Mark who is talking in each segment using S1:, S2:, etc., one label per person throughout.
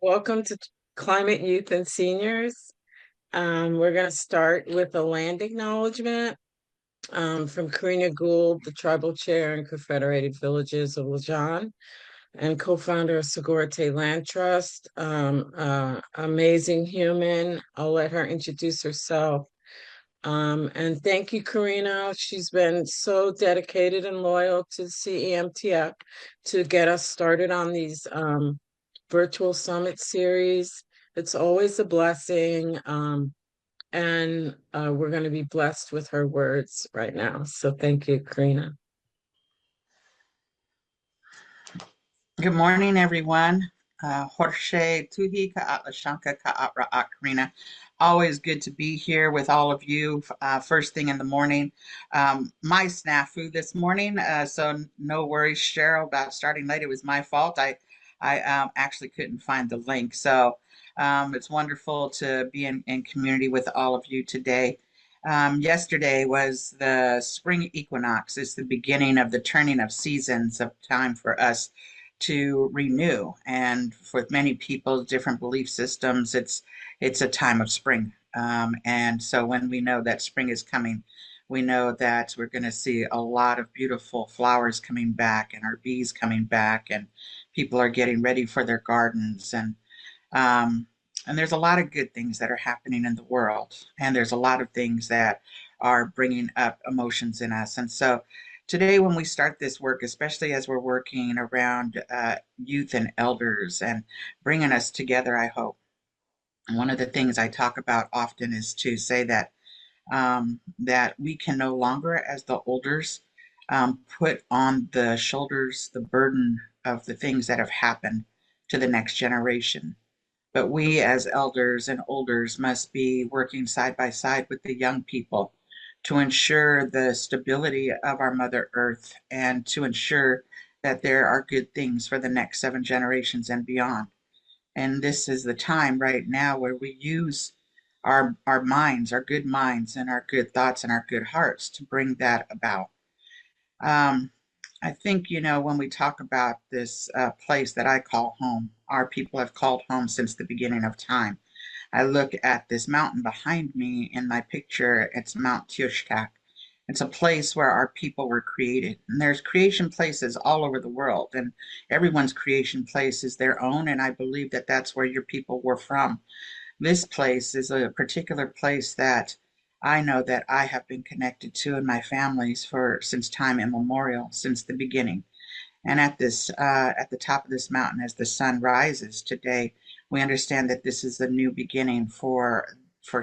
S1: Welcome to Climate Youth and Seniors. We're going to start with a land acknowledgement from Karina Gould, the Tribal Chair in Confederated Villages of Lejeune and co-founder of Segurite Land Trust. Amazing human. I'll let her introduce herself. And thank you, Karina. She's been so dedicated and loyal to CEMTF to get us started on these virtual summit series. It's always a blessing. And we're going to be blessed with her words right now. So thank you, Karina.
S2: Good morning, everyone. Jorge Tuhi Ka'atla Shanka Ka'atra Karina. Always good to be here with all of you first thing in the morning. My snafu this morning, so no worries, Cheryl, about starting late. It was my fault. I actually couldn't find the link. So it's wonderful to be in community with all of you today. Yesterday was the spring equinox. It's the beginning of the turning of seasons of time for us to renew. And for many people, different belief systems, it's a time of spring. And so when we know that spring is coming, we know that we're going to see a lot of beautiful flowers coming back and our bees coming back, and people are getting ready for their gardens. And there's a lot of good things that are happening in the world. And there's a lot of things that are bringing up emotions in us. And so today, when we start this work, especially as we're working around youth and elders and bringing us together, I hope. One of the things I talk about often is to say that we can no longer, as the elders, put on the shoulders the burden of the things that have happened to the next generation. But we as elders and olders must be working side by side with the young people to ensure the stability of our Mother Earth and to ensure that there are good things for the next 7 generations and beyond. And this is the time right now where we use our minds, our good minds, and our good thoughts and our good hearts to bring that about. Um, I think, when we talk about this place that I call home, our people have called home since the beginning of time. I look at this mountain behind me in my picture. It's Mount Tioshtak. It's a place where our people were created. And there's creation places all over the world, and everyone's creation place is their own. And I believe that that's where your people were from. This place is a particular place that I know that I have been connected to in my families for since time immemorial, since the beginning. And at the top of this mountain, as the sun rises today, we understand that this is a new beginning for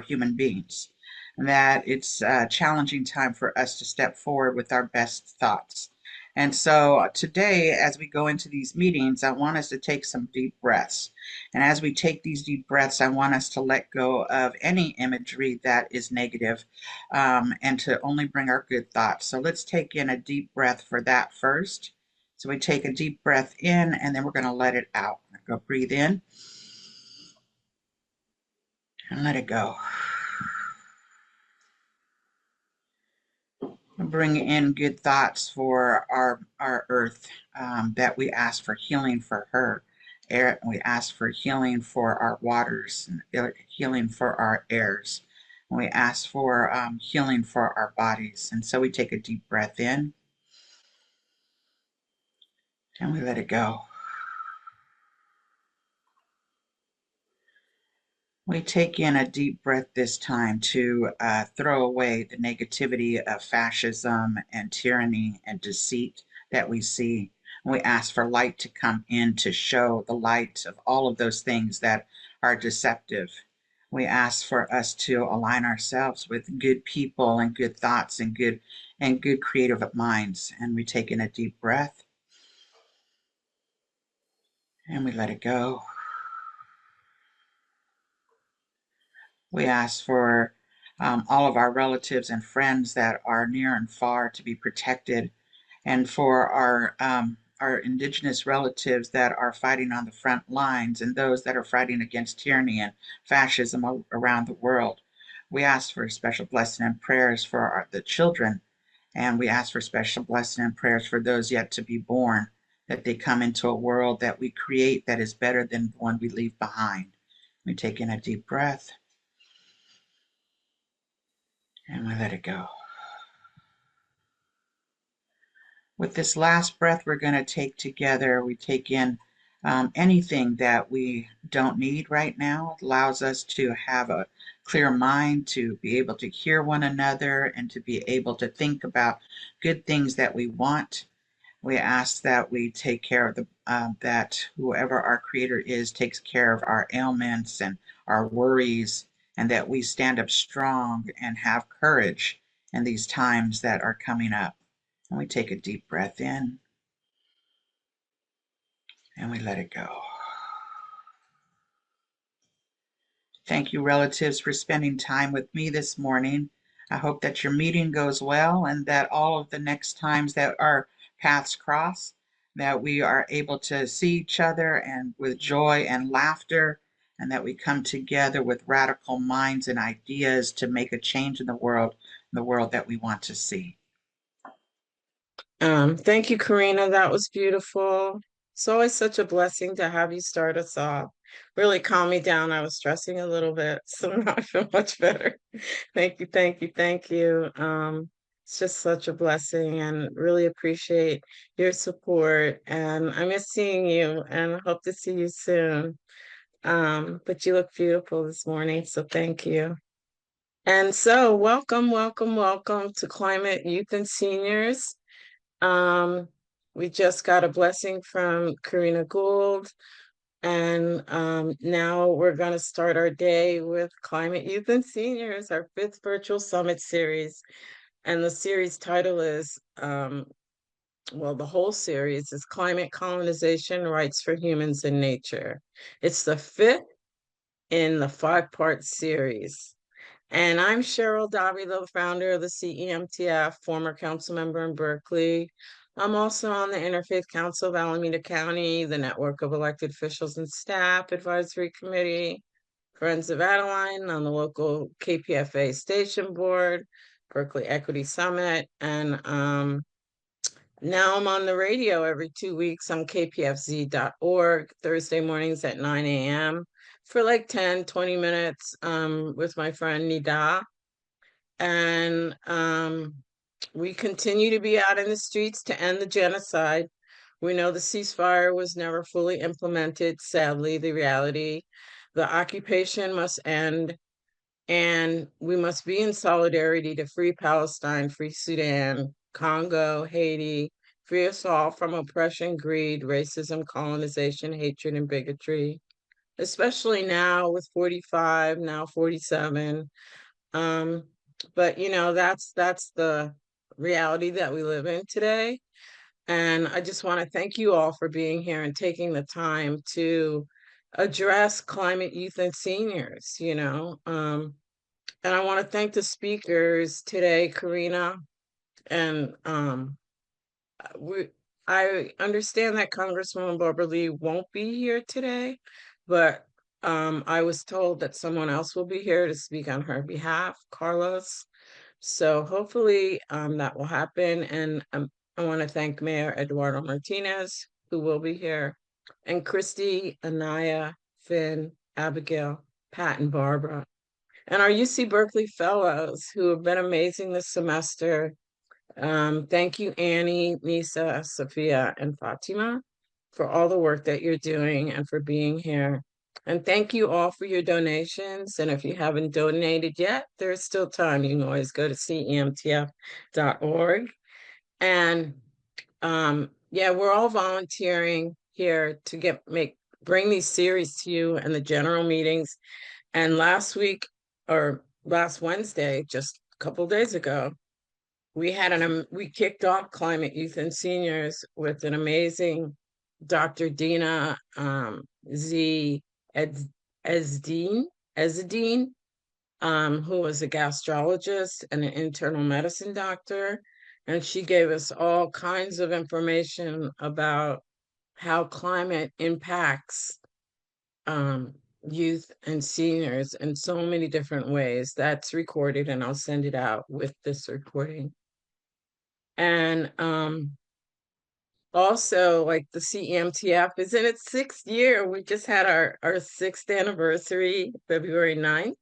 S2: human beings. And that it's a challenging time for us to step forward with our best thoughts. And so today, as we go into these meetings, I want us to take some deep breaths. And as we take these deep breaths, I want us to let go of any imagery that is negative, and to only bring our good thoughts. So let's take in a deep breath for that first. So we take a deep breath in, and then we're going to let it out. Go breathe in and let it go. Bring in good thoughts for our earth, that we ask for healing for her. We ask for healing for our waters, and healing for our airs. And we ask for healing for our bodies. And so we take a deep breath in and we let it go. We take in a deep breath this time to throw away the negativity of fascism and tyranny and deceit that we see. We ask for light to come in to show the light of all of those things that are deceptive. We ask for us to align ourselves with good people and good thoughts and good creative minds. And we take in a deep breath and we let it go. We ask for all of our relatives and friends that are near and far to be protected, and for our indigenous relatives that are fighting on the front lines and those that are fighting against tyranny and fascism around the world. We ask for special blessing and prayers for the children, and we ask for special blessing and prayers for those yet to be born, that they come into a world that we create that is better than the one we leave behind. We take in a deep breath and we let it go. With this last breath we're going to take together, we take in anything that we don't need right now. It allows us to have a clear mind, to be able to hear one another, and to be able to think about good things that we want. We ask that we take care of that whoever our creator is takes care of our ailments and our worries, and that we stand up strong and have courage in these times that are coming up. And we take a deep breath in and we let it go. Thank you, relatives, for spending time with me this morning. I hope that your meeting goes well and that all of the next times that our paths cross, that we are able to see each other and with joy and laughter, and that we come together with radical minds and ideas to make a change in the world that we want to see.
S1: Thank you, Karina. That was beautiful. It's always such a blessing to have you start us off. Really calm me down. I was stressing a little bit, so now I feel much better. Thank you, thank you, thank you. It's just such a blessing and really appreciate your support. And I miss seeing you and hope to see you soon. But you look beautiful this morning, so thank you. And so welcome, welcome, welcome to Climate Youth and Seniors. Um, we just got a blessing from Karina Gould, and now we're going to start our day with Climate Youth and Seniors, our 5th virtual summit series. And the series title is, well, the whole series is Climate Colonization, Rights for Humans and Nature. It's the 5th in the 5-part series. And I'm Cheryl Davila, the founder of the CEMTF, former council member in Berkeley. I'm also on the Interfaith Council of Alameda County, the network of elected officials and staff advisory committee, Friends of Adeline, on the local KPFA station board, Berkeley Equity Summit, and now I'm on the radio every 2 weeks on kpfz.org, Thursday mornings at 9 a.m. for like 10, 20 minutes with my friend Nida. And we continue to be out in the streets to end the genocide. We know the ceasefire was never fully implemented. Sadly, the reality, the occupation must end, and we must be in solidarity to free Palestine, free Sudan, Congo, Haiti, free us all from oppression, greed, racism, colonization, hatred, and bigotry, especially now with 45, now 47. But that's the reality that we live in today. And I just want to thank you all for being here and taking the time to address climate youth and seniors. And I want to thank the speakers today, Karina. And I understand that Congresswoman Barbara Lee won't be here today, but I was told that someone else will be here to speak on her behalf, Carlos. So hopefully that will happen. And I want to thank Mayor Eduardo Martinez, who will be here, and Christy, Anaya, Finn, Abigail, Pat, and Barbara, and our UC Berkeley fellows who have been amazing this semester. Thank you, Annie, Nisa, Sophia, and Fatima, for all the work that you're doing and for being here. And thank you all for your donations. And if you haven't donated yet, there's still time. You can always go to CEMTF.org. And yeah, we're all volunteering here to bring these series to you and the general meetings. And last Wednesday, just a couple days ago, we kicked off Climate Youth and Seniors with an amazing Dr. Dina Z Ezdine, who was a gastrologist and an internal medicine doctor. And she gave us all kinds of information about how climate impacts youth and seniors in so many different ways. That's recorded, and I'll send it out with this recording. And also like the CEMTF is in its 6th year. We just had our 6th anniversary, February 9th,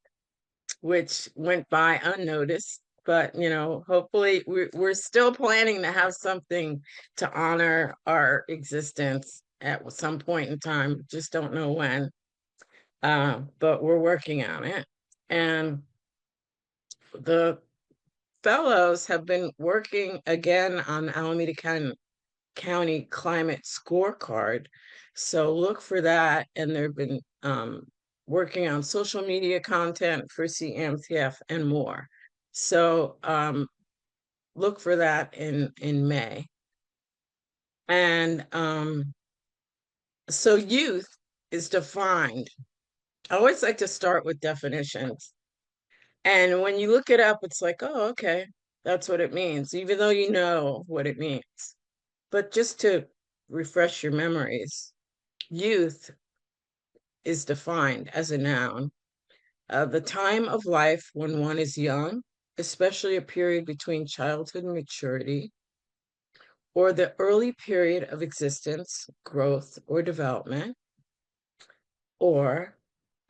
S1: which went by unnoticed. But hopefully we're still planning to have something to honor our existence at some point in time. Just don't know when. But we're working on it. And the fellows have been working again on Alameda County Climate Scorecard. So look for that. And they've been working on social media content for CEMTF and more. So look for that in May. And so youth is defined. I always like to start with definitions. And when you look it up, it's like, oh, okay, that's what it means, even though you know what it means. But just to refresh your memories, youth is defined as a noun. The time of life when one is young, especially a period between childhood and maturity, or the early period of existence, growth, or development, or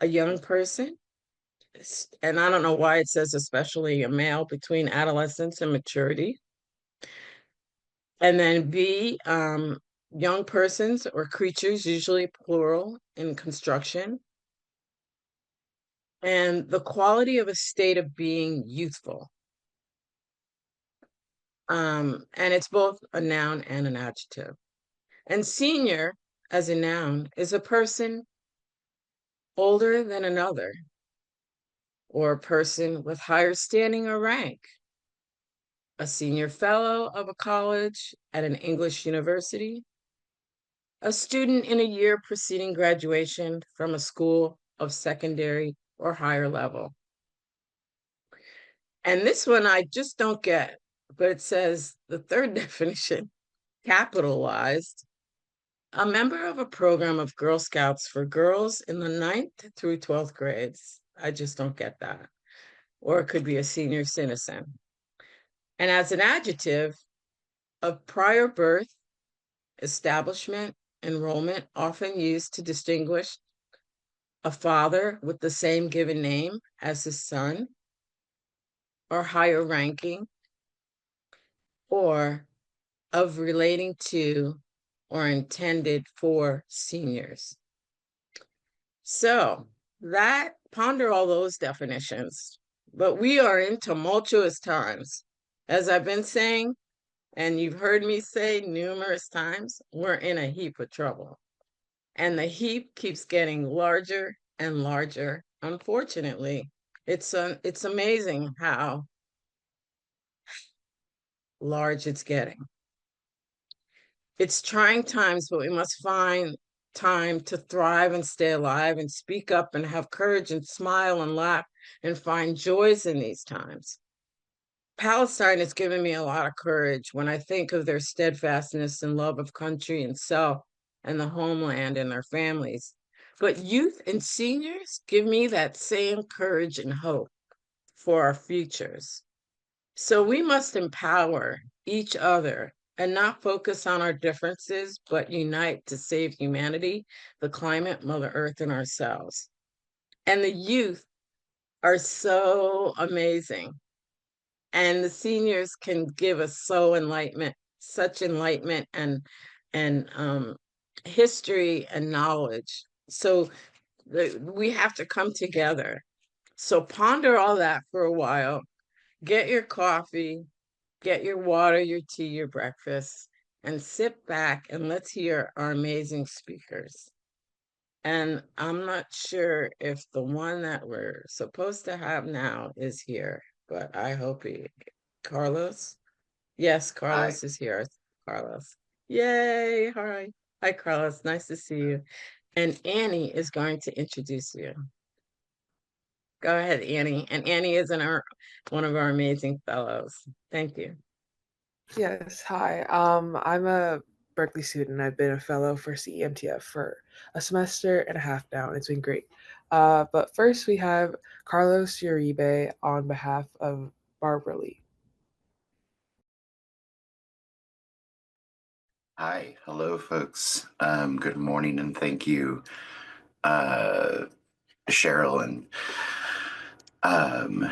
S1: a young person. And I don't know why it says especially a male between adolescence and maturity. And then B, young persons or creatures, usually plural in construction. And the quality of a state of being youthful. And it's both a noun and an adjective. And senior, as a noun, is a person older than another, or a person with higher standing or rank. A senior fellow of a college at an English university, a student in a year preceding graduation from a school of secondary or higher level. And this one I just don't get, but it says the third definition, capitalized, a member of a program of Girl Scouts for girls in the 9th through 12th grades. I just don't get that. Or it could be a senior citizen. And as an adjective, of prior birth, establishment, enrollment, often used to distinguish a father with the same given name as his son, or higher ranking, or of relating to or intended for seniors. So that ponder all those definitions. But we are in tumultuous times. As I've been saying, and you've heard me say numerous times, we're in a heap of trouble. And the heap keeps getting larger and larger. Unfortunately, it's amazing how large it's getting. It's trying times, but we must find time to thrive and stay alive and speak up and have courage and smile and laugh and find joys in these times. Palestine has given me a lot of courage when I think of their steadfastness and love of country and self and the homeland and their families. But youth and seniors give me that same courage and hope for our futures. So we must empower each other and not focus on our differences, but unite to save humanity, the climate, Mother Earth, and ourselves. And the youth are so amazing. And the seniors can give us such enlightenment and history and knowledge. So we have to come together. So ponder all that for a while. Get your coffee, get your water, your tea, your breakfast, and sit back and let's hear our amazing speakers. And I'm not sure if the one that we're supposed to have now is here, but I hope Carlos? Yes,
S2: Hi.
S1: Carlos is here. Carlos. Yay. Hi. Hi, Carlos. Nice to see you. And Annie is going to introduce you. Go ahead, Annie. And Annie is one of our amazing fellows. Thank you.
S3: Yes, hi. I'm a Berkeley student. I've been a fellow for CEMTF for a semester and a half now, and it's been great. But first, we have Carlos Uribe on behalf of Barbara Lee.
S4: Hi, hello, folks. Good morning, and thank you, uh, Cheryl, and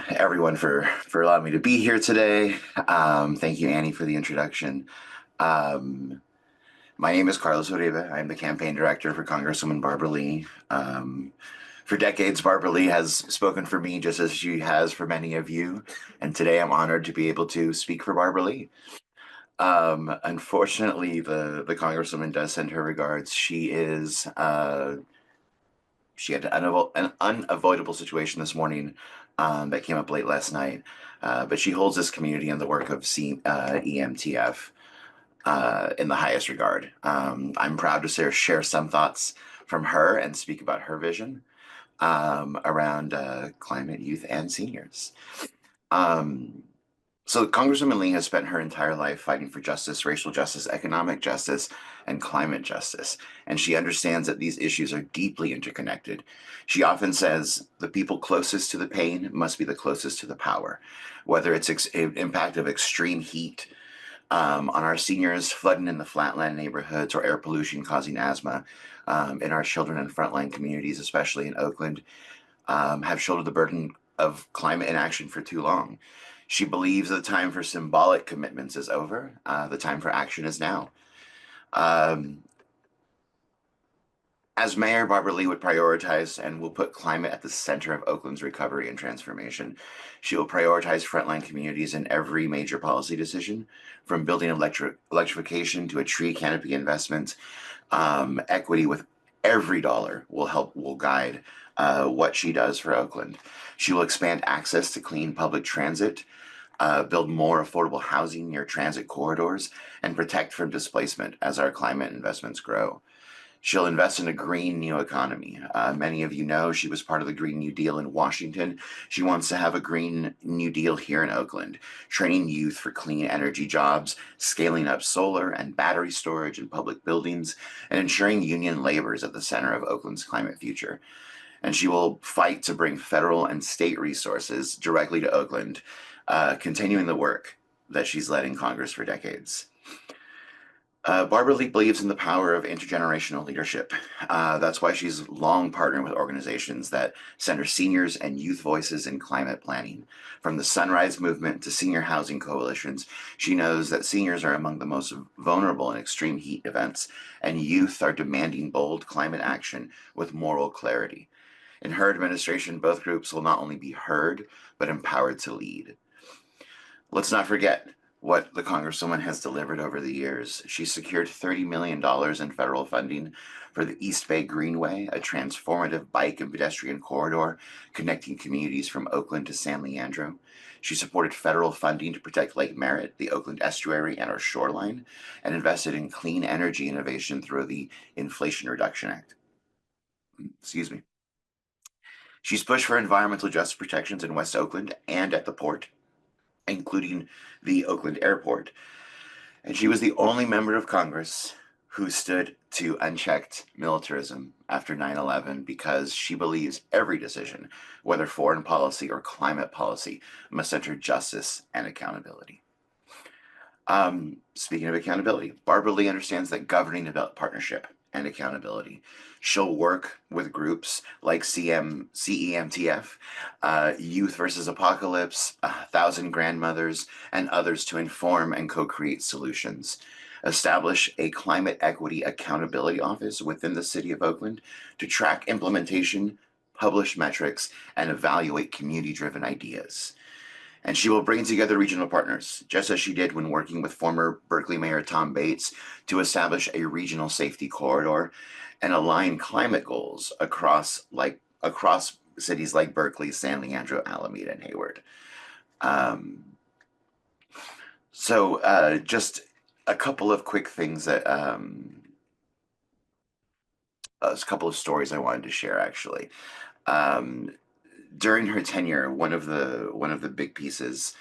S4: everyone for allowing me to be here today. Thank you, Annie, for the introduction. Um, my name is Carlos Uribe. I'm the campaign director for Congresswoman Barbara Lee. For decades, Barbara Lee has spoken for me just as she has for many of you, and today I'm honored to be able to speak for Barbara Lee. Unfortunately, the Congresswoman does send her regards. She had an unavoidable situation this morning that came up late last night, but she holds this community and the work of EMTF in the highest regard. I'm proud to share some thoughts from her and speak about her vision around climate, youth, and seniors. Um, so Congresswoman Lee has spent her entire life fighting for justice, racial justice, economic justice, and climate justice. And she understands that these issues are deeply interconnected. She often says the people closest to the pain must be the closest to the power, whether it's impact of extreme heat on our seniors, flooding in the flatland neighborhoods, or air pollution causing asthma in our children and frontline communities, especially in Oakland, have shouldered the burden of climate inaction for too long. She believes the time for symbolic commitments is over. The time for action is now. Um, as mayor, Barbara Lee would prioritize and will put climate at the center of Oakland's recovery and transformation. She will prioritize frontline communities in every major policy decision, from building electrification to a tree canopy investment. Equity with every dollar will guide what she does for Oakland. She will expand access to clean public transit, build more affordable housing near transit corridors, and protect from displacement as our climate investments grow. She'll invest in a green new economy. Many of you know she was part of the Green New Deal in Washington. She wants to have a Green New Deal here in Oakland, training youth for clean energy jobs, scaling up solar and battery storage in public buildings, and ensuring union labor is at the center of Oakland's climate future. And she will fight to bring federal and state resources directly to Oakland, continuing the work that she's led in Congress for decades. Barbara Lee believes in the power of intergenerational leadership. That's why she's long partnered with organizations that center seniors and youth voices in climate planning. From the Sunrise Movement to senior housing coalitions, she knows that seniors are among the most vulnerable in extreme heat events, and youth are demanding bold climate action with moral clarity. In her administration, both groups will not only be heard, but empowered to lead. Let's not forget what the Congresswoman has delivered over the years. She secured $30 million in federal funding for the East Bay Greenway, a transformative bike and pedestrian corridor connecting communities from Oakland to San Leandro. She supported federal funding to protect Lake Merritt, the Oakland estuary, and our shoreline, and invested in clean energy innovation through the Inflation Reduction Act. Excuse me. She's pushed for environmental justice protections in West Oakland and at the port, including the Oakland Airport. And she was the only member of Congress who stood to unchecked militarism after 9/11 because she believes every decision, whether foreign policy or climate policy, must center justice and accountability. Speaking of accountability, Barbara Lee understands that governing about partnership and accountability. She'll work with groups like CEMTF, Youth versus Apocalypse, 1,000 Grandmothers, and others to inform and co-create solutions. Establish a climate equity accountability office within the city of Oakland to track implementation, publish metrics, and evaluate community-driven ideas. And she will bring together regional partners, just as she did when working with former Berkeley Mayor Tom Bates to establish a regional safety corridor and align climate goals across cities like Berkeley, San Leandro, Alameda, and Hayward. Just a couple of quick things that a couple of stories I wanted to share actually. During her tenure, one of the big pieces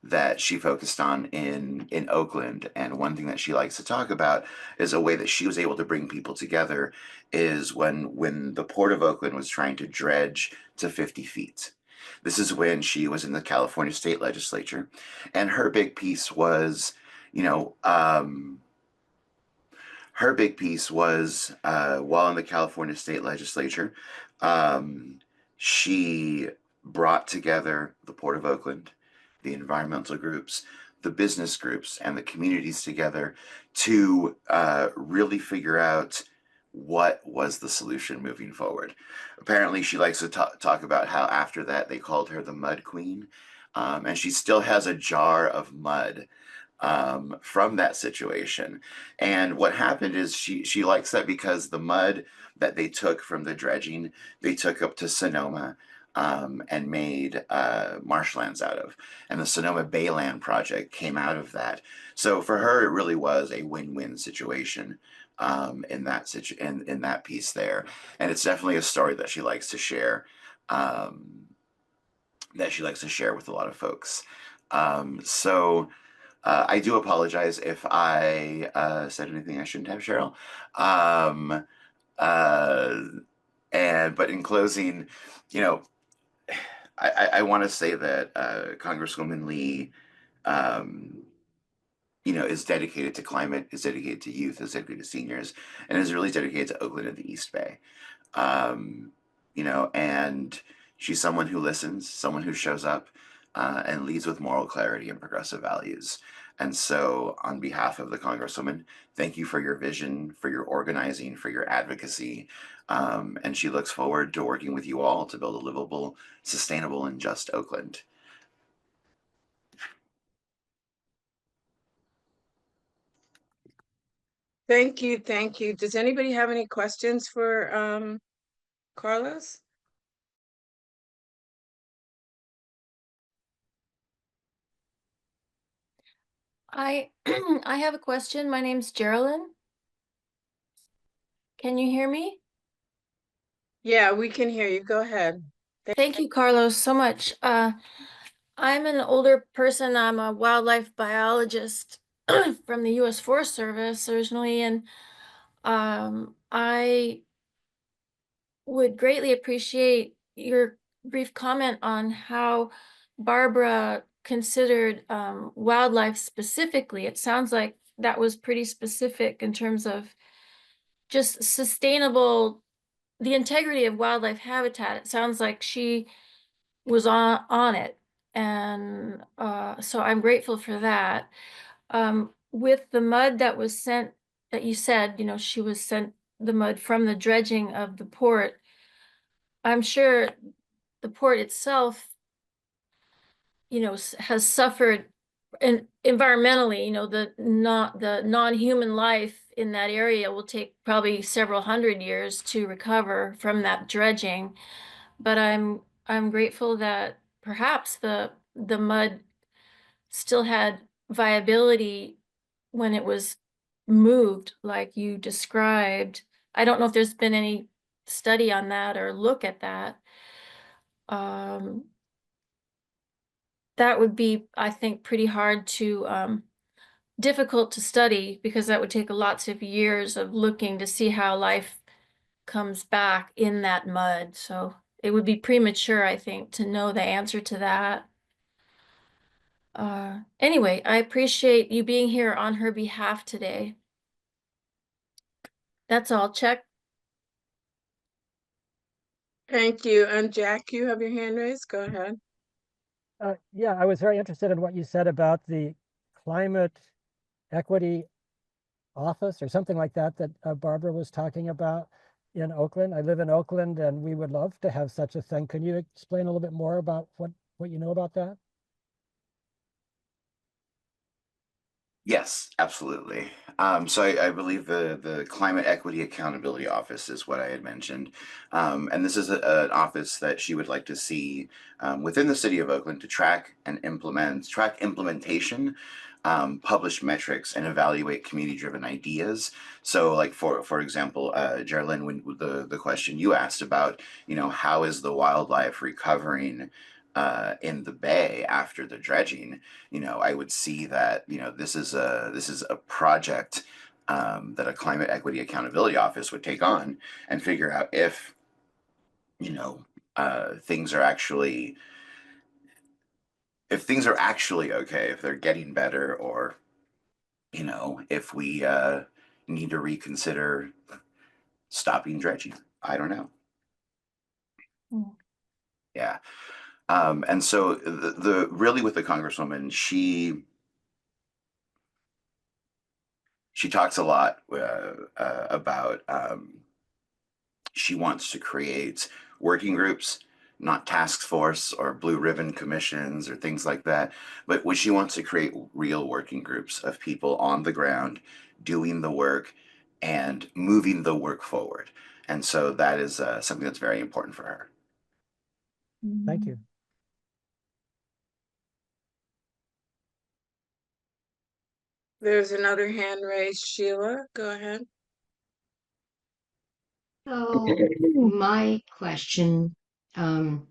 S4: that she focused on in Oakland, and one thing that she likes to talk about is a way that she was able to bring people together is when the Port of Oakland was trying to dredge to 50 feet. This is when she was in the California state legislature, and her big piece was you know, her big piece was while in the California state legislature, she brought together the Port of Oakland, the environmental groups, the business groups, and the communities together to really figure out what was the solution moving forward. Apparently, she likes to talk about how after that they called her the Mud Queen, and she still has a jar of mud from that situation. And what happened is she likes that because the mud that they took from the dredging, they took up to Sonoma and made marshlands out of. And the Sonoma Bayland project came out of that. So for her, it really was a win-win situation in that piece there. And it's definitely a story that she likes to share. That she likes to share with a lot of folks. So I do apologize if I said anything I shouldn't have, Cheryl. Um, uh, but in closing, you know, I want to say that Congresswoman Lee, um, is dedicated to climate, is dedicated to youth, is dedicated to seniors, and is really dedicated to Oakland and the East Bay. Um, and she's someone who listens, someone who shows up, and leads with moral clarity and progressive values. And so, on behalf of the Congresswoman, thank you for your vision, for your organizing, for your advocacy. And she looks forward to working with you all to build a livable, sustainable, and just Oakland.
S1: Thank you, thank you. Does anybody have any questions for Carlos?
S5: I I have a question. My name's Geraldine. Can you hear me?
S1: Yeah, we can hear you. Go ahead.
S5: Thank you, Carlos, so much. I'm an older person. I'm a wildlife biologist from the U.S. Forest Service originally, and I would greatly appreciate your brief comment on how Barbara considered wildlife specifically. It sounds like that was pretty specific in terms of just sustainable, the integrity of wildlife habitat. It sounds like she was on it. And so I'm grateful for that. With the mud that was sent, that you said, she was sent the mud from the dredging of the port. I'm sure the port itself, has suffered and environmentally, the non-human life in that area will take probably several hundred years to recover from that dredging. But I'm grateful that perhaps the mud still had viability when it was moved, like you described. I don't know if there's been any study on that or look at that. That would be, I think, pretty hard to difficult to study, because that would take lots of years of looking to see how life comes back in that mud. So it would be premature, I think, to know the answer to that. Anyway, I appreciate you being here on her behalf today. That's all. Check.
S1: Thank you. And Jack, you have your hand raised. Go ahead.
S6: Yeah, I was very interested in what you said about the climate equity office or something like that Barbara was talking about in Oakland. I live in Oakland and we would love to have such a thing. Can you explain a little bit more about what you know about that?
S4: Yes, absolutely. So I believe the Climate Equity Accountability Office is what I had mentioned. And this is an office that she would like to see within the city of Oakland to track implementation, publish metrics, and evaluate community-driven ideas. So like for example, Geraldine, when the question you asked about, how is the wildlife recovering in the bay after the dredging, I would see that, this is a project that a climate equity accountability office would take on and figure out if, things are actually, okay, if they're getting better, or if we need to reconsider stopping dredging. I don't know. Yeah. And so the really with the Congresswoman, she talks a lot about she wants to create working groups, not task force or blue ribbon commissions or things like that, but what she wants to create real working groups of people on the ground doing the work and moving the work forward. And so that is something that's very important for her.
S6: Thank you.
S1: There's another hand raised. Sheila, go ahead.
S7: So my question, I'm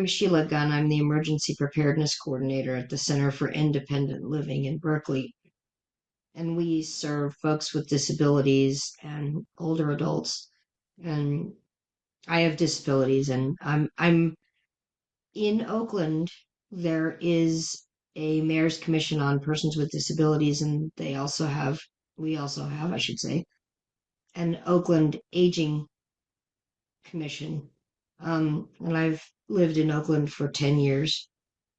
S7: Sheila Gunn. I'm the Emergency Preparedness Coordinator at the Center for Independent Living in Berkeley. And we serve folks with disabilities and older adults. And I have disabilities, and I'm in Oakland. There is a mayor's commission on persons with disabilities, and we also have, I should say, an Oakland aging commission. And I've lived in Oakland for 10 years.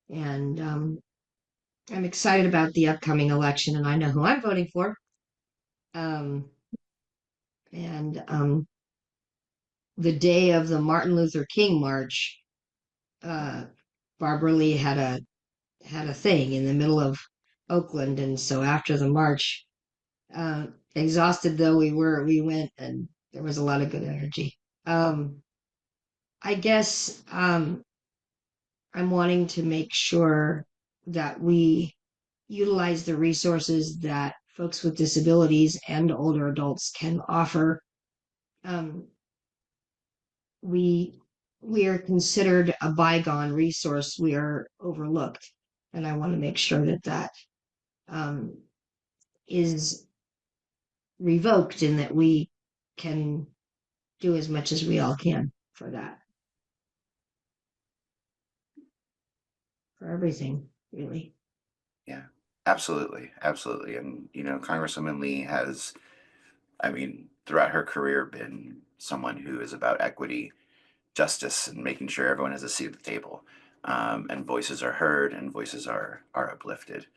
S7: And I'm excited about the upcoming election, and I know who I'm voting for. Um, and the day of the Martin Luther King March, Barbara Lee had a thing in the middle of Oakland, and so after the march, exhausted though we were, we went, and there was a lot of good energy. I guess I'm wanting to make sure that we utilize the resources that folks with disabilities and older adults can offer. We are considered a bygone resource. We are overlooked, and I want to make sure that is revoked, and that we can do as much as we all can for that, for everything, really.
S4: Yeah, absolutely. Absolutely. And, Congresswoman Lee has, throughout her career been someone who is about equity, justice, and making sure everyone has a seat at the table. And voices are heard and voices are uplifted.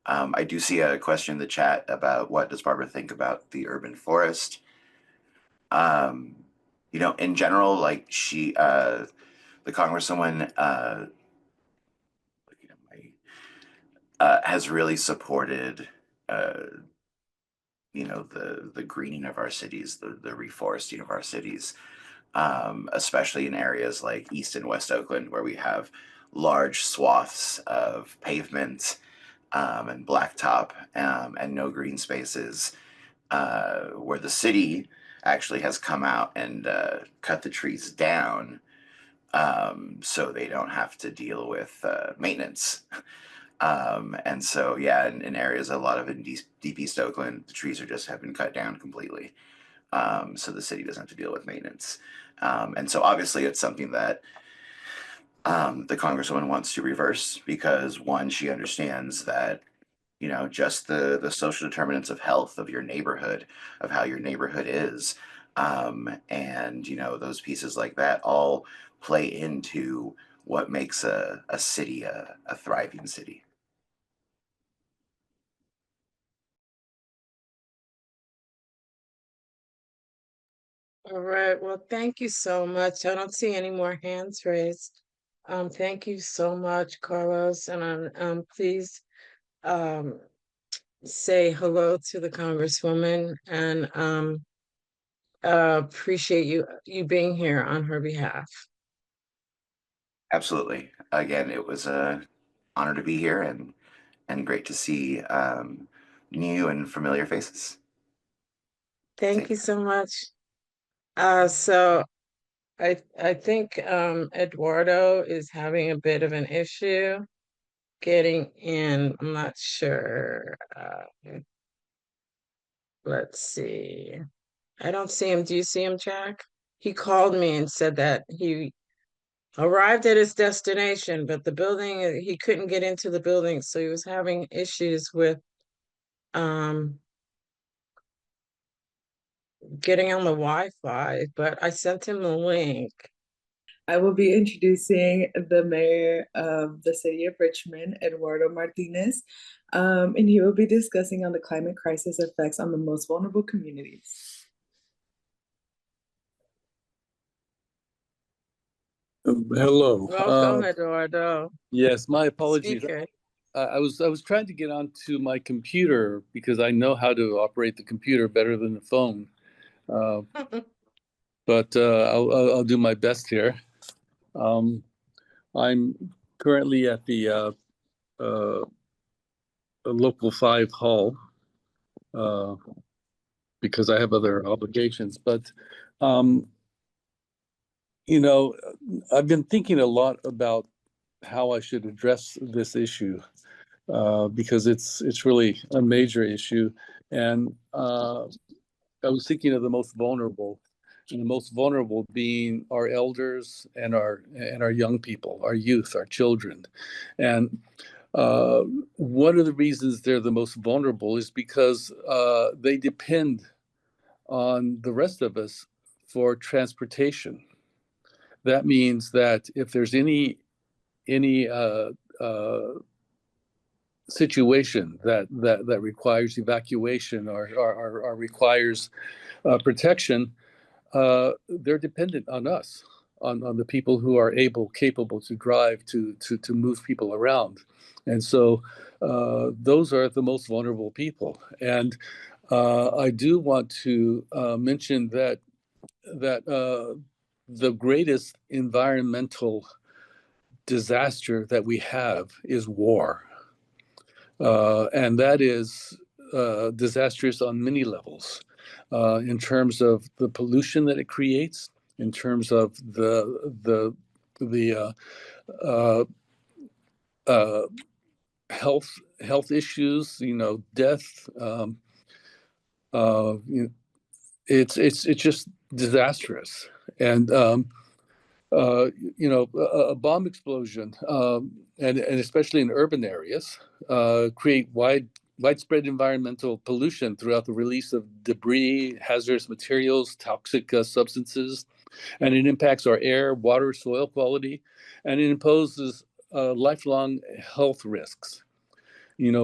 S4: I do see a question in the chat about what does Barbara think about the urban forest. In general, like the Congresswoman, has really supported, the greening of our cities, the reforesting of our cities, especially in areas like East and West Oakland, where we have large swaths of pavement and blacktop and no green spaces, where the city actually has come out and cut the trees down so they don't have to deal with maintenance. And so, yeah, in areas, a lot of in deep East Oakland, the trees have been cut down completely. So the city doesn't have to deal with maintenance. And so obviously it's something that the Congresswoman wants to reverse because, one, she understands that, just the social determinants of health of your neighborhood, of how your neighborhood is, and, those pieces like that all play into what makes a city a thriving city.
S1: All right. Well, thank you so much. I don't see any more hands raised. Thank you so much, Carlos. And please say hello to the Congresswoman and appreciate you being here on her behalf.
S4: Absolutely. Again, it was a honor to be here and great to see new and familiar faces.
S1: Thank you so much. So I think Eduardo is having a bit of an issue getting in. I'm not sure. Let's see. I don't see him. Do you see him, Jack? He called me and said that he arrived at his destination, but the building, he couldn't get into the building, so he was having issues with getting on the Wi-Fi, but I sent him the link.
S3: I will be introducing the mayor of the city of Richmond, Eduardo Martinez, and he will be discussing on the climate crisis effects on the most vulnerable communities.
S8: Hello.
S1: Welcome, Eduardo.
S8: Yes, my apologies.
S1: Speaker.
S8: I was trying to get onto my computer because I know how to operate the computer better than the phone. But I'll do my best here. I'm currently at the local 5 hall because I have other obligations. But you know, I've been thinking a lot about how I should address this issue. Because it's really a major issue, and I was thinking of the most vulnerable, and the most vulnerable being our elders and our young people, our youth, our children, and one of the reasons they're the most vulnerable is because they depend on the rest of us for transportation. That means that if there's any situation that requires evacuation or requires protection, they're dependent on us, on the people who are capable to drive to move people around, and so those are the most vulnerable people. And I do want to mention that the greatest environmental disaster that we have is war. And that is disastrous on many levels, in terms of the pollution that it creates, in terms of the uh, health issues, death. You know, it's just disastrous, and a bomb explosion, and especially in urban areas, create widespread environmental pollution throughout the release of debris, hazardous materials, toxic substances, and it impacts our air, water, soil quality, and it imposes lifelong health risks.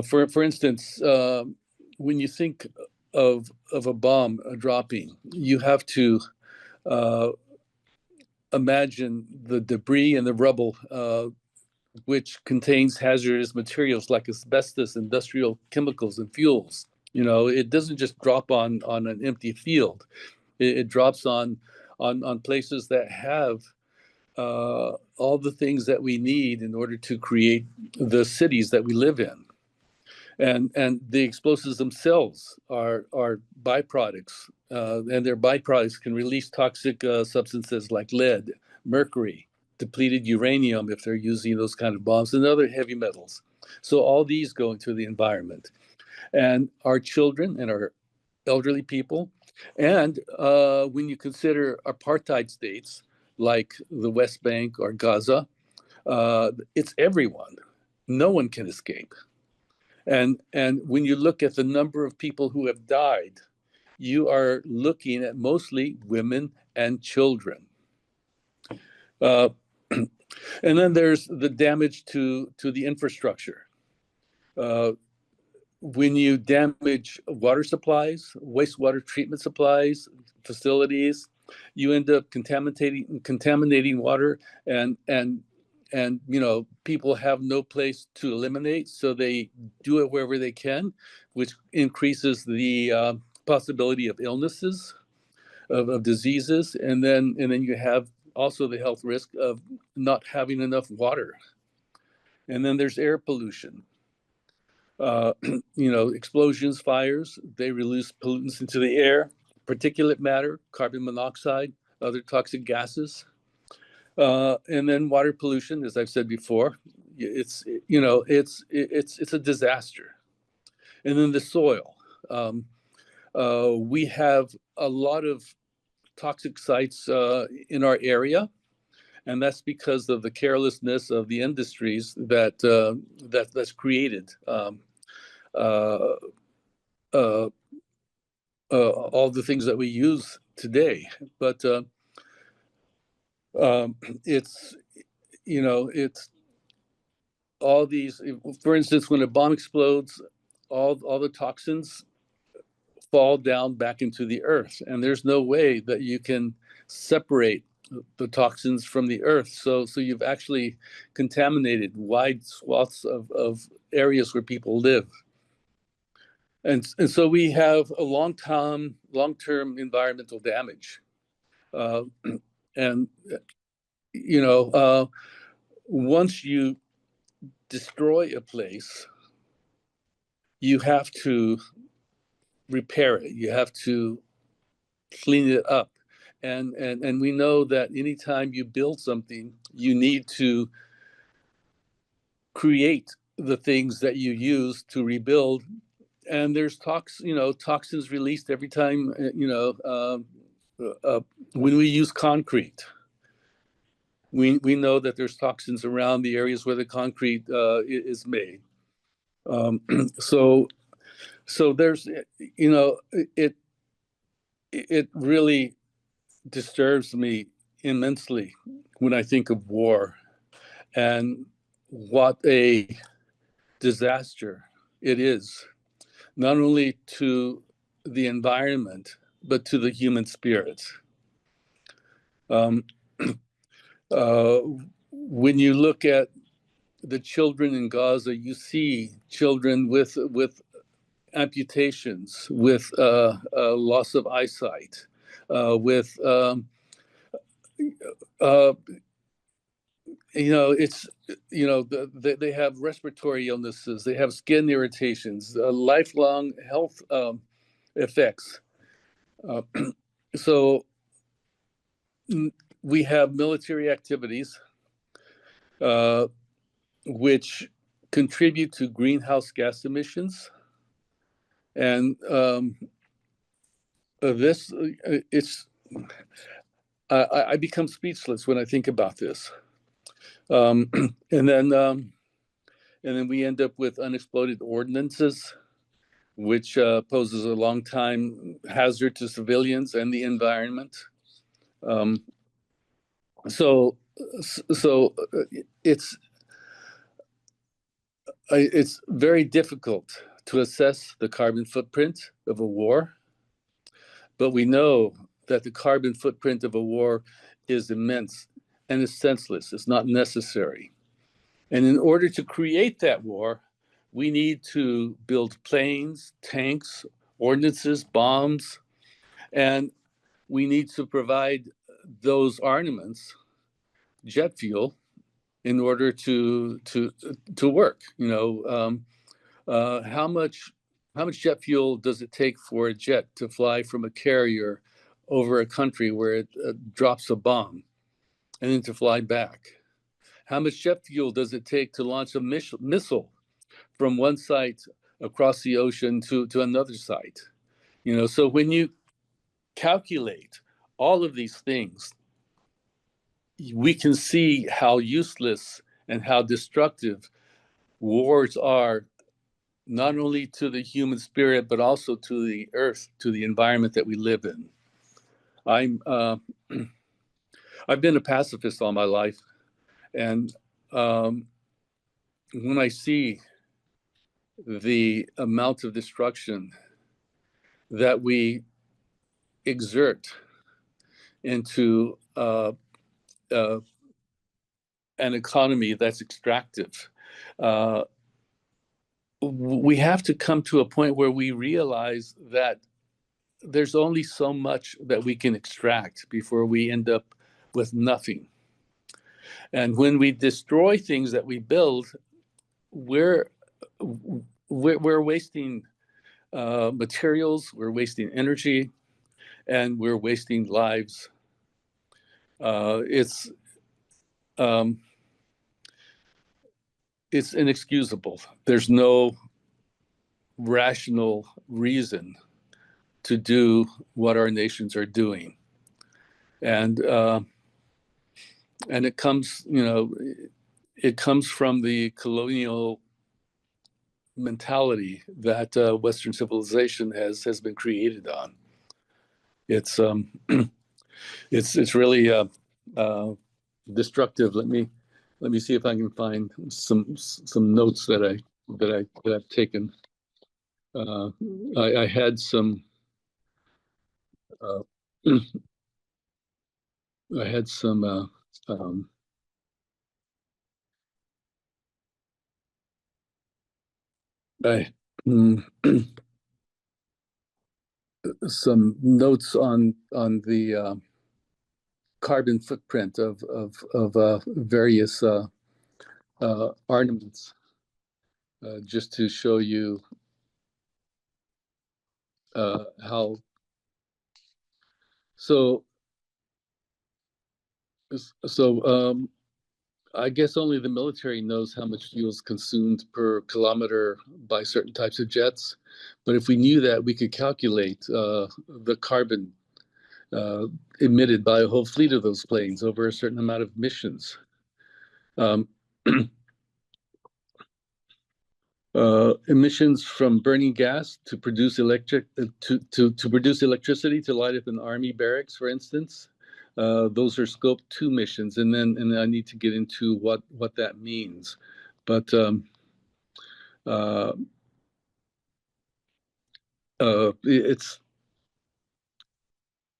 S8: For instance, when you think of a bomb dropping, you have to uh, imagine the debris and the rubble, which contains hazardous materials like asbestos, industrial chemicals, and fuels. It doesn't just drop on an empty field. It drops on places that have all the things that we need in order to create the cities that we live in. And the explosives themselves are byproducts, and their byproducts can release toxic substances like lead, mercury, depleted uranium if they're using those kind of bombs, and other heavy metals. So all these go into the environment, and our children and our elderly people, and when you consider apartheid states like the West Bank or Gaza, it's everyone. No one can escape. And when you look at the number of people who have died, you are looking at mostly women and children. Uh, and then there's the damage to the infrastructure. When you damage water supplies, wastewater treatment supplies, facilities, you end up contaminating water, and people have no place to eliminate, so they do it wherever they can, which increases the possibility of illnesses, of diseases, and then you have also the health risk of not having enough water. And then there's air pollution. Explosions, fires, they release pollutants into the air, particulate matter, carbon monoxide, other toxic gases. And then water pollution, as I've said before, it's a disaster. And then the soil. We have a lot of toxic sites in our area, and that's because of the carelessness of the industries that's created. all the things that we use today. But it's, it's all these, for instance, when a bomb explodes, all the toxins fall down back into the earth, and there's no way that you can separate the toxins from the earth. So you've actually contaminated wide swaths of areas where people live. And so we have a long-term environmental damage. And, once you destroy a place, you have to repair it. You have to clean it up. And we know that anytime you build something, you need to create the things that you use to rebuild. And there's toxins released every time, when we use concrete. We know that there's toxins around the areas where the concrete is made. So there's, it really disturbs me immensely when I think of war and what a disaster it is, not only to the environment, but to the human spirit. When you look at the children in Gaza, you see children with amputations, with loss of eyesight, with it's they have respiratory illnesses, they have skin irritations, lifelong health effects. So we have military activities which contribute to greenhouse gas emissions, and this it's I become speechless when I think about this. And then we end up with unexploded ordnances, which poses a long time hazard to civilians and the environment. So it's very difficult to assess the carbon footprint of a war, but we know that the carbon footprint of a war is immense and is senseless. It's not necessary. And in order to create that war, we need to build planes, tanks, ordnances, bombs, and we need to provide those armaments jet fuel in order to work. How much jet fuel does it take for a jet to fly from a carrier over a country where it drops a bomb and then to fly back? How much jet fuel does it take to launch a missile from one site across the ocean to another site? So when you calculate all of these things, we can see how useless and how destructive wars are, not only to the human spirit, but also to the earth, to the environment that we live in. I've been a pacifist all my life. And when I see the amount of destruction that we exert into an economy that's extractive, we have to come to a point where we realize that there's only so much that we can extract before we end up with nothing. And when we destroy things that we build, we're wasting materials, we're wasting energy, and we're wasting lives. It's inexcusable. There's no rational reason to do what our nations are doing, and it comes, it comes from the colonial mentality that Western civilization has been created on. It's it's really destructive. Let me see if I can find some notes that I've taken. I had some. I had some I, some notes on the carbon footprint of various ornaments, just to show you how. So I guess only the military knows how much fuel is consumed per kilometer by certain types of jets. But if we knew that, we could calculate the carbon emitted by a whole fleet of those planes over a certain amount of missions. Emissions from burning gas to produce to produce electricity to light up an army barracks, for instance. Those are scope 2 emissions, and then I need to get into what that means. But it's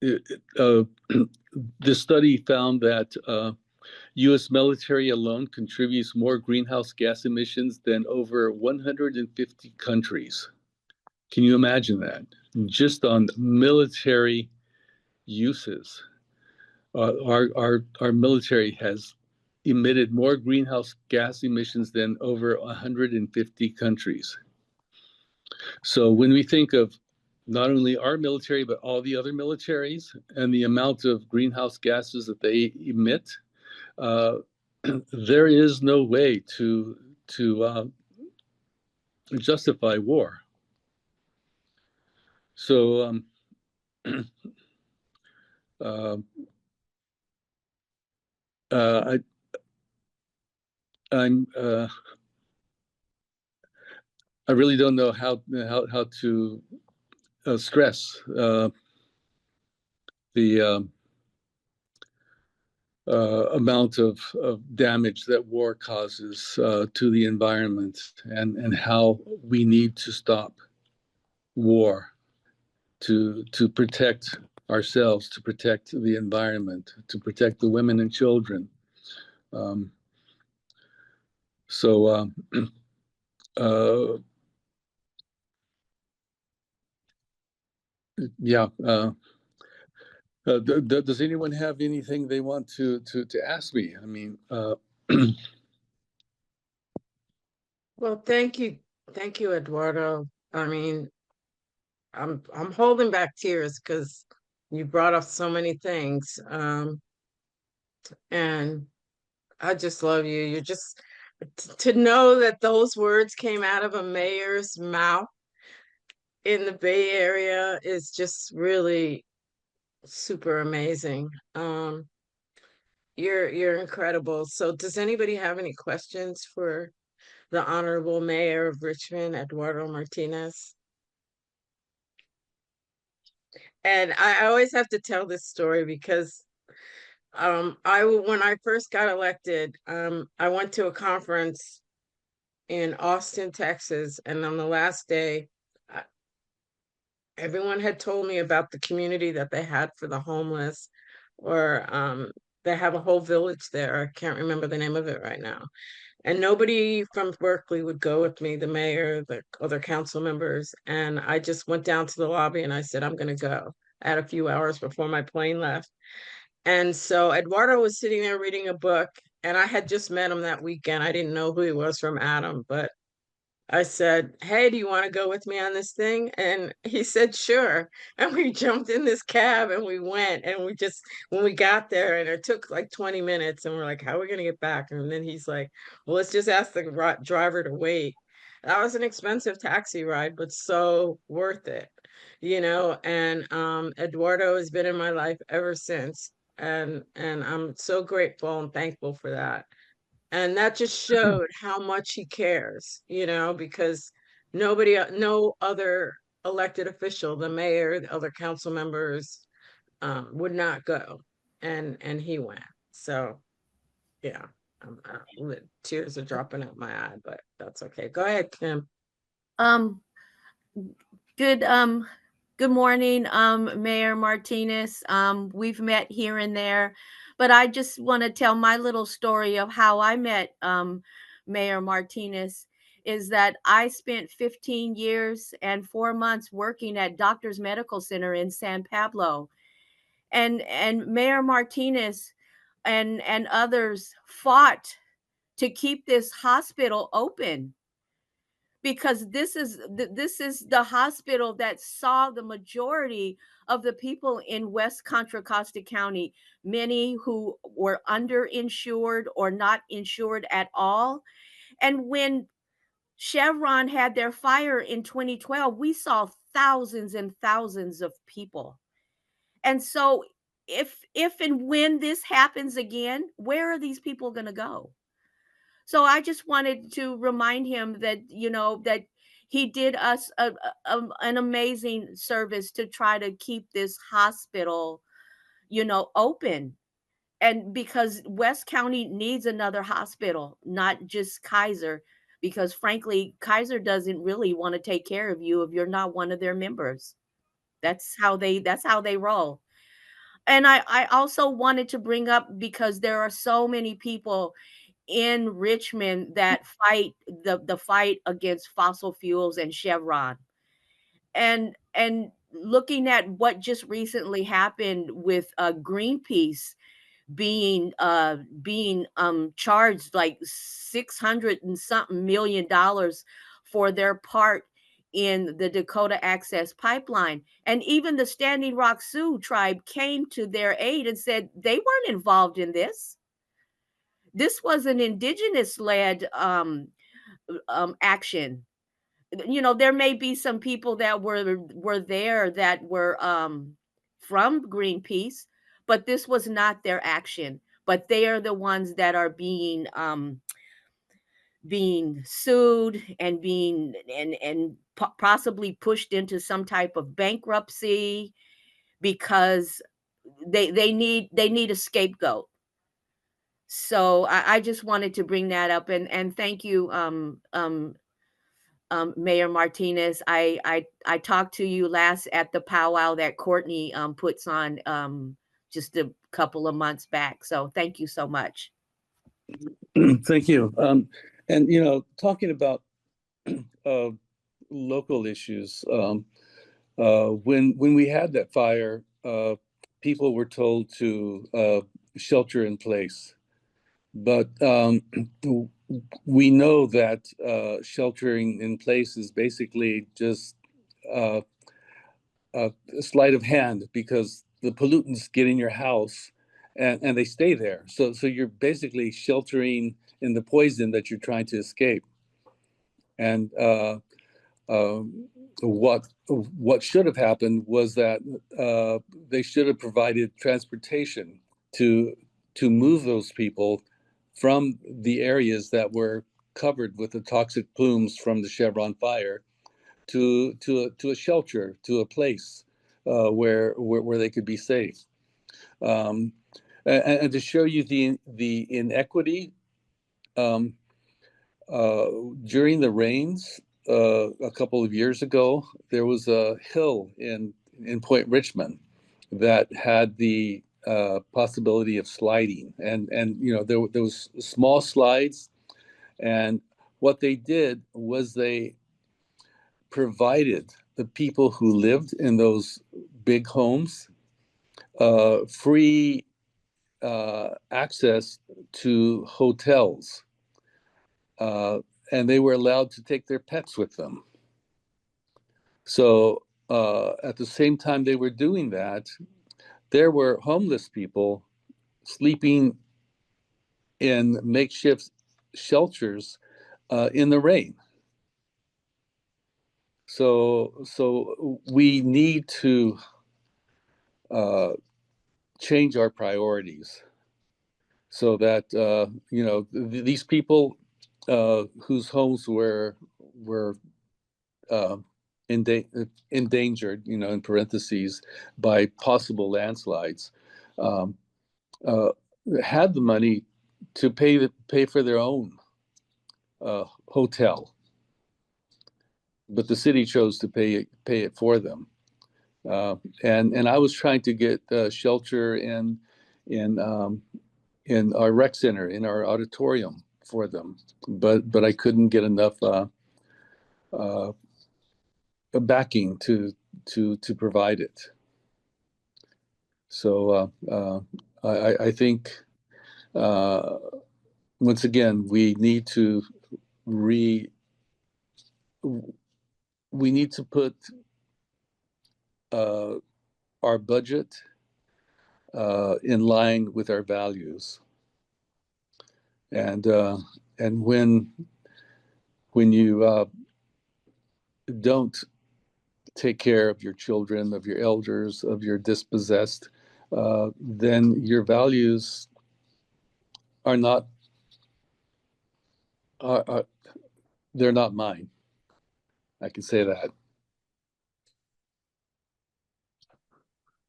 S8: the study found that U.S. military alone contributes more greenhouse gas emissions than over 150 countries. Can you imagine that? Just on military uses, our military has emitted more greenhouse gas emissions than over 150 countries. So when we think of not only our military, but all the other militaries and the amount of greenhouse gases that they emit, there is no way to justify war. So I really don't know how to stress the amount of damage that war causes to the environment, and how we need to stop war to protect ourselves, to protect the environment, to protect the women and children. So yeah. Does anyone have anything they want to ask me? I mean,
S1: Well, thank you, Eduardo. I mean, I'm holding back tears because you brought up so many things, and I just love you. You're just to know that those words came out of a mayor's mouth in the Bay Area is just really super amazing. You're incredible. So does anybody have any questions for the Honorable Mayor of Richmond, Eduardo Martinez? And I always have to tell this story because when I first got elected, I went to a conference in Austin, Texas, and on the last day, everyone had told me about the community that they had for the homeless, or they have a whole village there. I can't remember the name of it right now. And nobody from Berkeley would go with me, the mayor, the other council members. And I just went down to the lobby and I said, I'm going to go. I had a few hours before my plane left. And so Eduardo was sitting there reading a book, and I had just met him that weekend. I didn't know who he was from Adam, but I said, hey, do you want to go with me on this thing? And he said, sure. And we jumped in this cab and we went. And we just, when we got there, and it took like 20 minutes, and we're like, how are we going to get back? And then he's like, well, let's just ask the driver to wait. That was an expensive taxi ride, but so worth it, And Eduardo has been in my life ever since. And I'm so grateful and thankful for that. And that just showed how much he cares, because no other elected official, the mayor, the other council members, would not go, and he went. So yeah, tears are dropping out my eye, but that's okay. Go ahead, Kim.
S9: Um, good good morning, Mayor Martinez. We've met here and there, but I just want to tell my little story of how I met Mayor Martinez. Is that I spent 15 years and 4 months working at Doctors Medical Center in San Pablo, and Mayor Martinez and others fought to keep this hospital open, because this is the hospital that saw the majority of the people in West Contra Costa County, many who were underinsured or not insured at all. And when Chevron had their fire in 2012, we saw thousands and thousands of people. And so if and when this happens again, where are these people going to go? So I just wanted to remind him that, that he did us an amazing service to try to keep this hospital, open. And because West County needs another hospital, not just Kaiser, because frankly, Kaiser doesn't really want to take care of you if you're not one of their members. That's how they roll. And I also wanted to bring up, because there are so many people in Richmond that fight the fight against fossil fuels and Chevron. And looking at what just recently happened with Greenpeace being charged like 600 and something $million for their part in the Dakota Access Pipeline. And even the Standing Rock Sioux tribe came to their aid and said they weren't involved in this. This was an indigenous led action. There may be some people that were there that were from Greenpeace, but this was not their action. But they are the ones that are being sued and possibly pushed into some type of bankruptcy, because they need a scapegoat. So I just wanted to bring that up, and thank you, Mayor Martinez. I talked to you last at the powwow that Courtney puts on just a couple of months back. So thank you so much.
S8: Thank you. And talking about local issues, when we had that fire, people were told to shelter in place. But we know that sheltering in place is basically just a sleight of hand, because the pollutants get in your house and they stay there. So you're basically sheltering in the poison that you're trying to escape. And what should have happened was that they should have provided transportation to move those people from the areas that were covered with the toxic plumes from the Chevron fire to a shelter, to a place where they could be safe. And to show you the inequity, during the rains a couple of years ago, there was a hill in Point Richmond that had the possibility of sliding, and there was small slides, and what they did was they provided the people who lived in those big homes free access to hotels, and they were allowed to take their pets with them. So at the same time they were doing that, there were homeless people sleeping in makeshift shelters in the rain. So we need to change our priorities so that these people whose homes were endangered, you know, in parentheses, by possible landslides, um, had the money to pay for their own hotel, but the city chose to pay it for them. And I was trying to get shelter in our rec center, in our auditorium for them, but I couldn't get enough backing to provide it. So I think once again we need to put our budget in line with our values, and when you don't take care of your children, of your elders, of your dispossessed, then your values are not they're not mine. I can say that.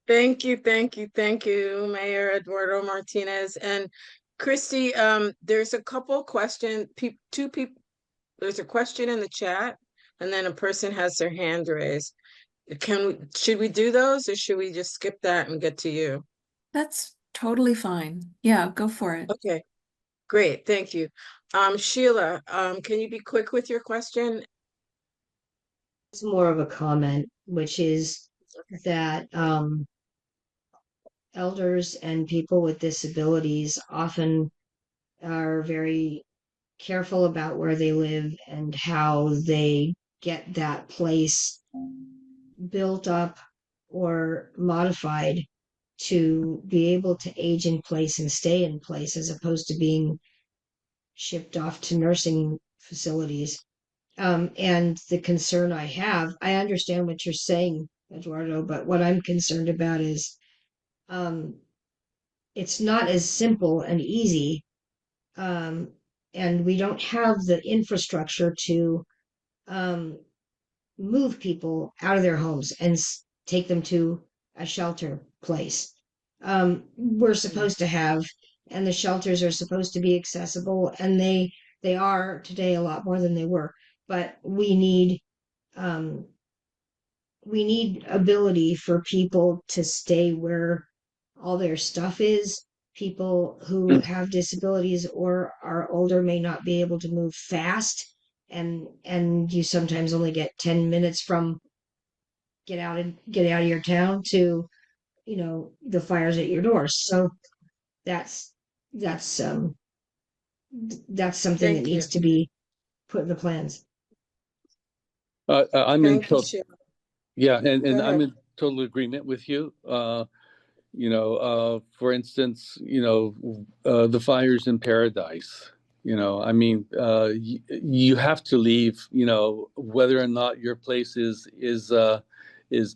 S1: Thank you, Mayor Eduardo Martinez. And Christy, there's a couple questions, two people, there's a question in the chat, and then a person has their hand raised. Should we do those, or should we just skip that and get to you?
S10: That's totally fine. Yeah, go for it.
S1: Okay, great, thank you. Sheila, can you be quick with your question?
S7: It's more of a comment, which is that elders and people with disabilities often are very careful about where they live and how they get that place built up or modified to be able to age in place and stay in place, as opposed to being shipped off to nursing facilities. And the concern I have, I understand what you're saying, Eduardo, but what I'm concerned about is it's not as simple and easy. And we don't have the infrastructure to move people out of their homes and take them to a shelter place. We're supposed to have, and the shelters are supposed to be accessible, and they are today a lot more than they were. But we need ability for people to stay where all their stuff is. People who have disabilities or are older may not be able to move fast, and you sometimes only get 10 minutes from get out of your town to, you know, the fires at your doors. So that's something that needs to be put in the plans.
S1: Thank you, Sheila.
S8: Yeah, and I'm in total agreement with you. You know, for instance, you know, the fires in Paradise. You know, I mean, you have to leave. You know, whether or not your place is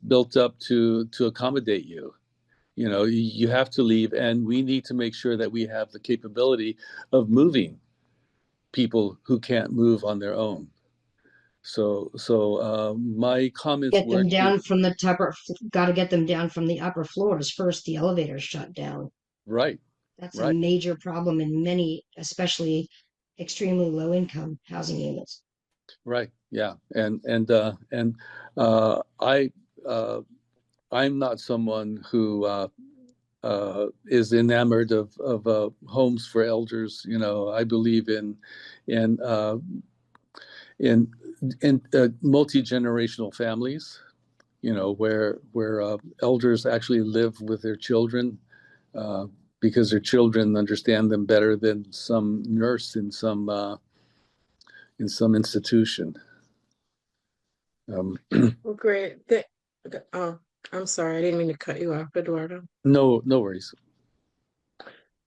S8: built up to accommodate you. You know, you have to leave, and we need to make sure that we have the capability of moving people who can't move on their own. So my comments
S7: get them down from the top. Got to get them down from the upper floors first. The elevators shut down.
S8: Right.
S7: That's a major problem in many, especially extremely low income housing units.
S8: Right. Yeah. And I'm not someone who is enamored of homes for elders. You know, I believe in multi-generational families, you know, where elders actually live with their children, because their children understand them better than some nurse in some institution.
S1: Well, great. Oh, I'm sorry, I didn't mean to cut you off, Eduardo.
S8: No worries.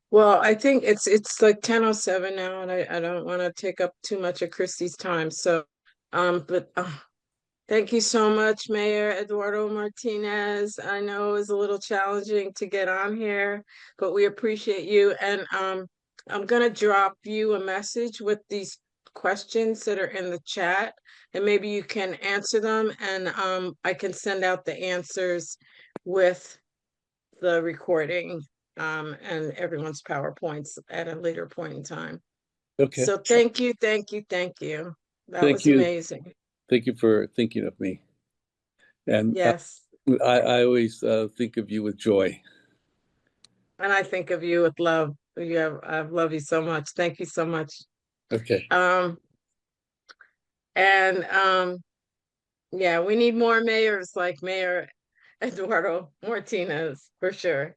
S1: Well, I think it's like 10:07 now, and I don't want to take up too much of Christy's time. So, but thank you so much, Mayor Eduardo Martinez. I know it was a little challenging to get on here, but we appreciate you. And I'm gonna drop you a message with these questions that are in the chat, and maybe you can answer them, and I can send out the answers with the recording and everyone's PowerPoints at a later point in time.
S8: Okay.
S1: So thank you, thank you, thank you. That
S8: Thank
S1: was
S8: you.
S1: amazing.
S8: Thank you for thinking of me. And
S1: Yes.
S8: I always think of you with joy.
S1: And I think of you with love. I love you so much. Thank you so much.
S8: Okay.
S1: Yeah, we need more mayors like Mayor Eduardo Martinez for sure.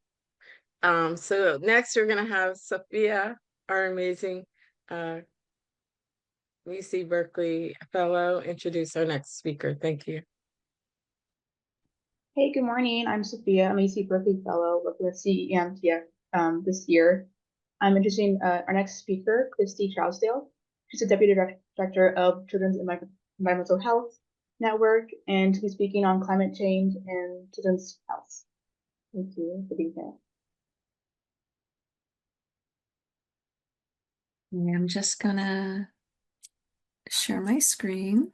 S1: So next we're gonna have Sophia, our amazing UC Berkeley fellow, introduce our next speaker. Thank you.
S11: Hey, good morning. I'm Sophia. I'm a UC Berkeley fellow working with CEMTF this year. I'm introducing our next speaker, Christy Trousdale. She's the Deputy Director of Children's Environmental Health Network, and to be speaking on climate change and children's health. Thank you for being here.
S10: I'm just gonna share my screen.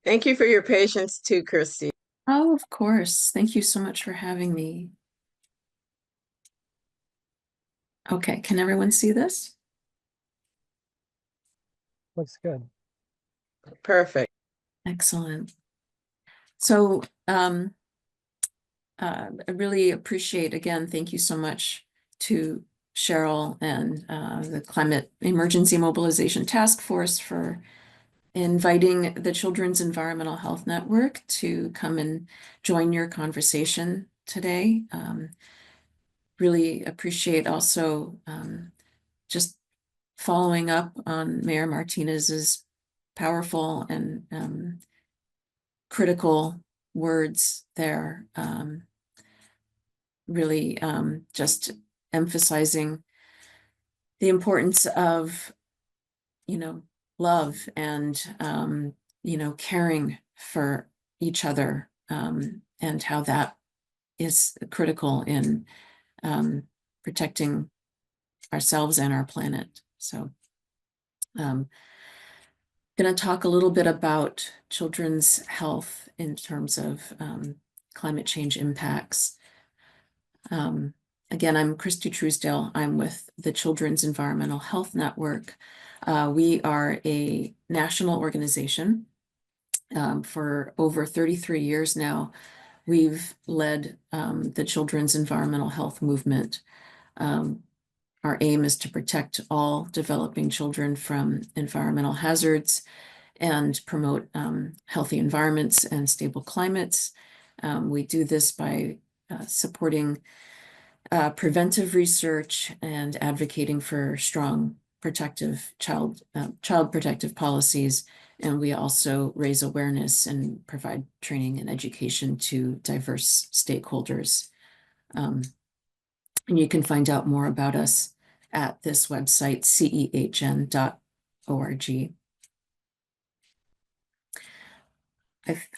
S1: Thank you for your patience too, Christy.
S10: Oh, of course. Thank you so much for having me. Okay, can everyone see this?
S6: Looks good.
S1: Perfect.
S10: Excellent. So I really appreciate, again, thank you so much to Cheryl and the Climate Emergency Mobilization Task Force for inviting the Children's Environmental Health Network to come and join your conversation today. Really appreciate also just following up on Mayor Martinez's powerful and critical words there. Really just emphasizing the importance of, love and, caring for each other and how that is critical in protecting ourselves and our planet. So going to talk a little bit about children's health in terms of climate change impacts. Again, I'm Christy Truesdale. I'm with the Children's Environmental Health Network. We are a national organization. For over 33 years now, we've led the children's environmental health movement. Our aim is to protect all developing children from environmental hazards and promote healthy environments and stable climates. We do this by supporting preventive research and advocating for strong protective child protective policies. And we also raise awareness and provide training and education to diverse stakeholders. And you can find out more about us at this website, cehn.org.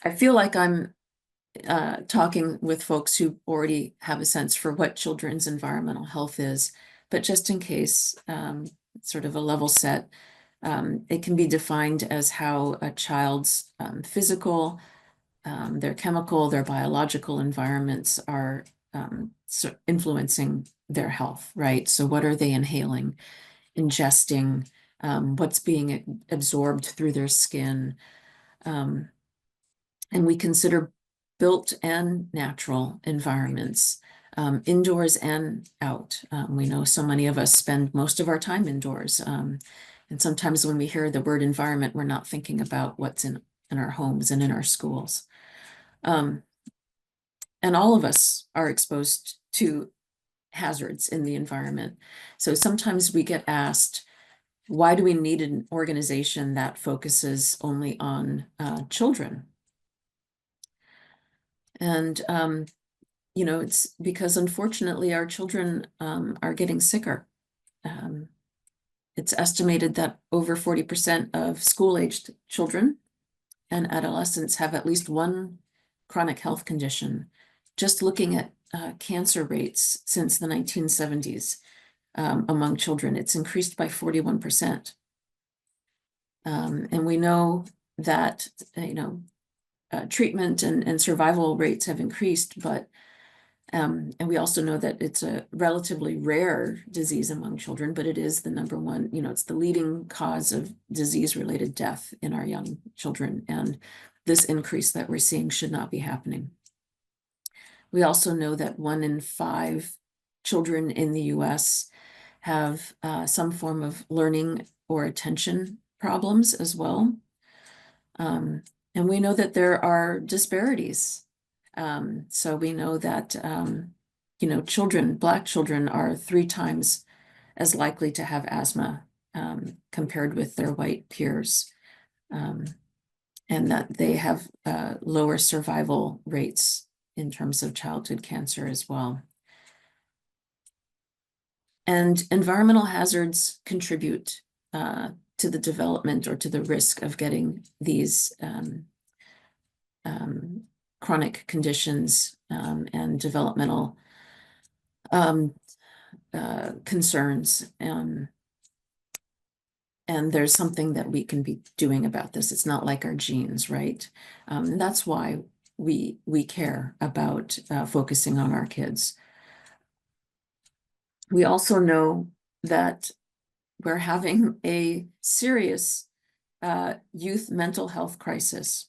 S10: I feel like I'm talking with folks who already have a sense for what children's environmental health is, but just in case, sort of a level set, it can be defined as how a child's physical, their chemical, their biological environments are influencing their health, right? So what are they inhaling, ingesting, what's being absorbed through their skin? And we consider built and natural environments, indoors and out. We know so many of us spend most of our time indoors. And sometimes when we hear the word environment, we're not thinking about what's in our homes and in our schools. And all of us are exposed to hazards in the environment. So sometimes we get asked, why do we need an organization that focuses only on children? And, it's because unfortunately our children are getting sicker. It's estimated that over 40% of school-aged children and adolescents have at least one chronic health condition. Just looking at cancer rates since the 1970s, among children. It's increased by 41%. And we know that, treatment and survival rates have increased, but and we also know that it's a relatively rare disease among children, but it is the number one, it's the leading cause of disease-related death in our young children. And this increase that we're seeing should not be happening. We also know that 1 in 5 children in the US have some form of learning or attention problems as well. And we know that there are disparities. So we know that, Black children are 3 times as likely to have asthma compared with their white peers, and that they have lower survival rates in terms of childhood cancer as well. And environmental hazards contribute to the development or to the risk of getting these chronic conditions and developmental concerns. And there's something that we can be doing about this. It's not like our genes, right? And that's why we care about focusing on our kids. We also know that we're having a serious youth mental health crisis.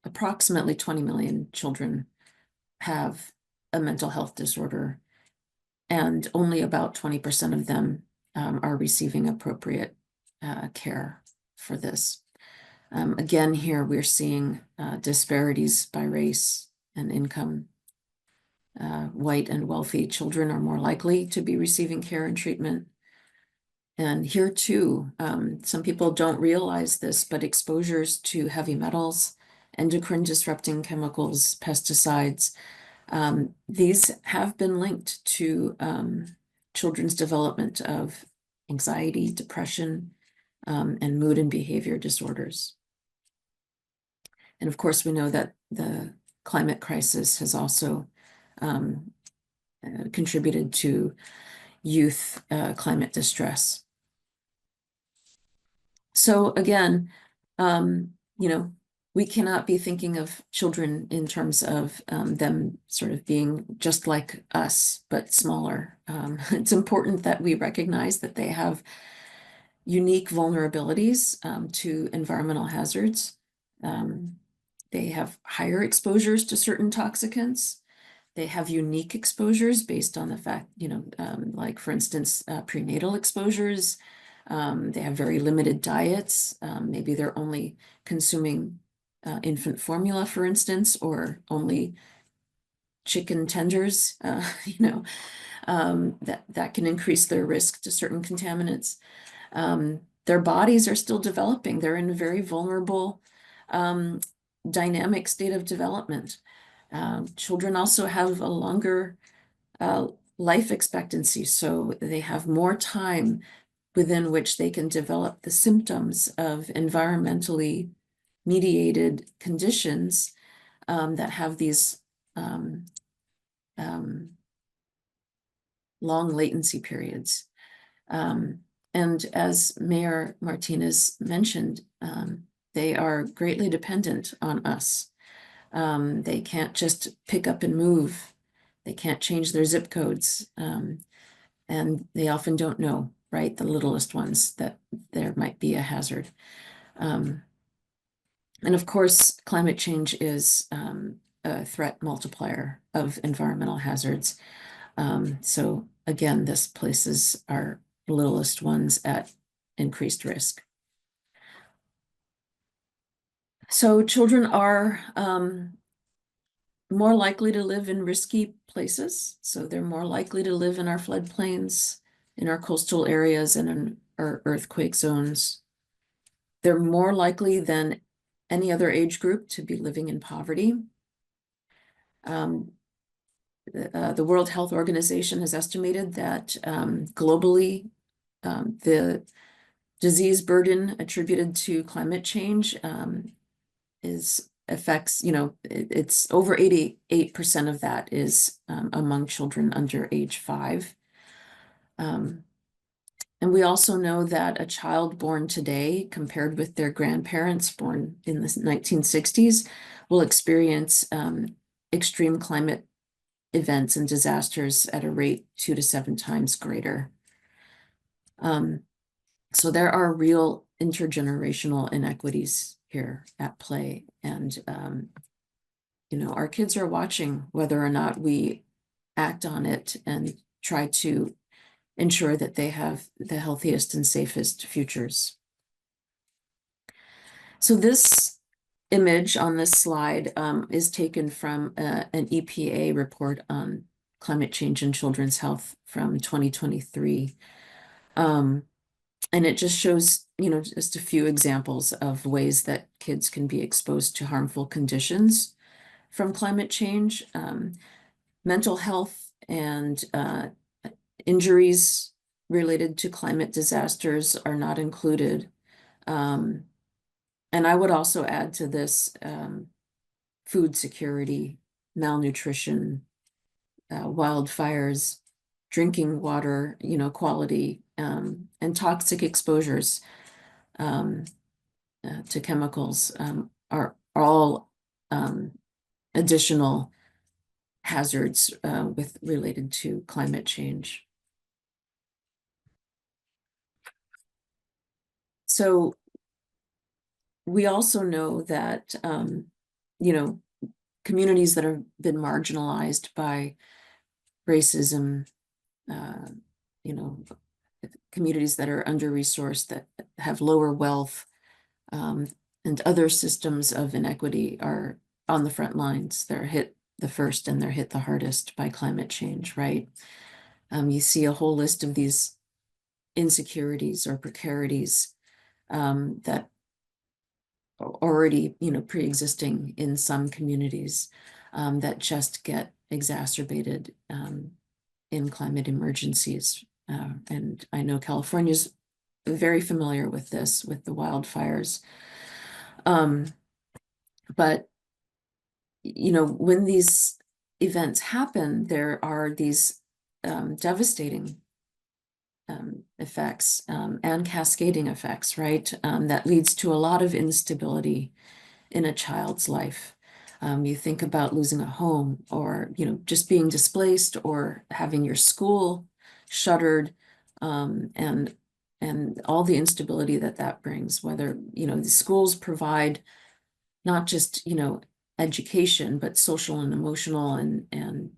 S10: Approximately 20 million children have a mental health disorder, and only about 20% of them are receiving appropriate care for this. Again, here we're seeing disparities by race and income. White and wealthy children are more likely to be receiving care and treatment. And here too, some people don't realize this, but exposures to heavy metals, endocrine disrupting chemicals, pesticides, these have been linked to children's development of anxiety, depression, and mood and behavior disorders. And of course, we know that the climate crisis has also contributed to youth climate distress. So again, we cannot be thinking of children in terms of them sort of being just like us, but smaller. It's important that we recognize that they have unique vulnerabilities to environmental hazards. They have higher exposures to certain toxicants. They have unique exposures based on the fact, like for instance, prenatal exposures. They have very limited diets. Maybe they're only consuming infant formula, for instance, or only chicken tenders, that can increase their risk to certain contaminants. Their bodies are still developing. They're in a very vulnerable, dynamic state of development. Children also have a longer life expectancy, so they have more time within which they can develop the symptoms of environmentally mediated conditions that have these long latency periods. And as Mayor Martinez mentioned, they are greatly dependent on us. They can't just pick up and move. They can't change their zip codes. And they often don't know, right, the littlest ones, that there might be a hazard. And of course, climate change is a threat multiplier of environmental hazards. So again, this places our littlest ones at increased risk. So children are more likely to live in risky places. So they're more likely to live in our floodplains, in our coastal areas, and in our earthquake zones. They're more likely than any other age group to be living in poverty. The World Health Organization has estimated that globally, the disease burden attributed to climate change is affects, it's over 88% of that is among children under age 5. And we also know that a child born today, compared with their grandparents born in the 1960s, will experience extreme climate events and disasters at a rate 2 to 7 times greater. So there are real intergenerational inequities here at play. And, our kids are watching whether or not we act on it and try to ensure that they have the healthiest and safest futures. So this image on this slide is taken from an EPA report on climate change and children's health from 2023. And it just shows, just a few examples of ways that kids can be exposed to harmful conditions from climate change. Mental health and injuries related to climate disasters are not included. And I would also add to this food security, malnutrition, wildfires, drinking water, quality, and toxic exposures to chemicals are all additional hazards related to climate change. So we also know that, communities that have been marginalized by racism, communities that are under-resourced, that have lower wealth, and other systems of inequity are on the front lines. They're hit the first and they're hit the hardest by climate change, right? You see a whole list of these insecurities or precarities that are already, pre-existing in some communities that just get exacerbated in climate emergencies. And I know California's very familiar with this, with the wildfires. But, when these events happen, there are these devastating effects and cascading effects, right? That leads to a lot of instability in a child's life. You think about losing a home, or, just being displaced, or having your school shuttered, and all the instability that brings, whether, the schools provide not just, education, but social and emotional and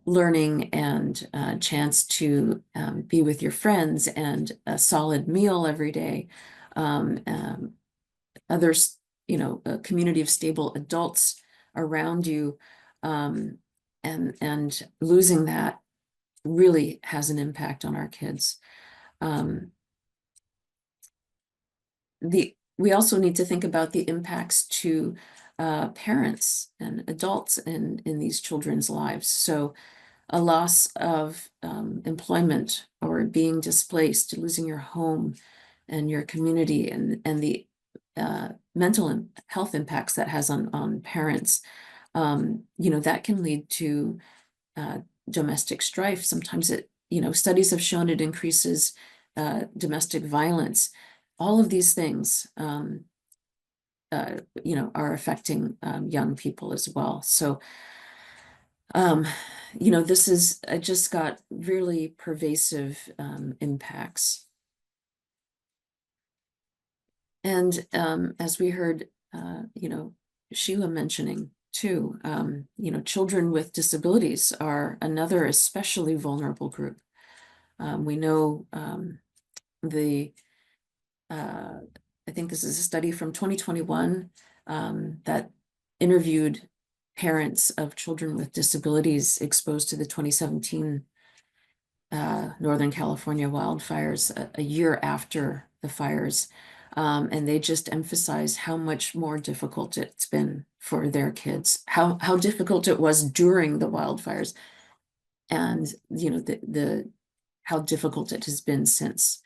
S10: learning and chance to be with your friends and a solid meal every day. Others, a community of stable adults around you, and losing that really has an impact on our kids. We also need to think about the impacts to parents and adults in these children's lives. So a loss of employment, or being displaced, losing your home and your community, and the mental health impacts that has on parents, that can lead to domestic strife. Sometimes studies have shown it increases domestic violence. All of these things, are affecting young people as well. So, this is just got really pervasive impacts. And as we heard, Sheila mentioning too, children with disabilities are another especially vulnerable group. We know I think this is a study from 2021 that interviewed parents of children with disabilities exposed to the 2017 Northern California wildfires a year after the fires. And they just emphasize how much more difficult it's been for their kids, how difficult it was during the wildfires, and how difficult it has been since.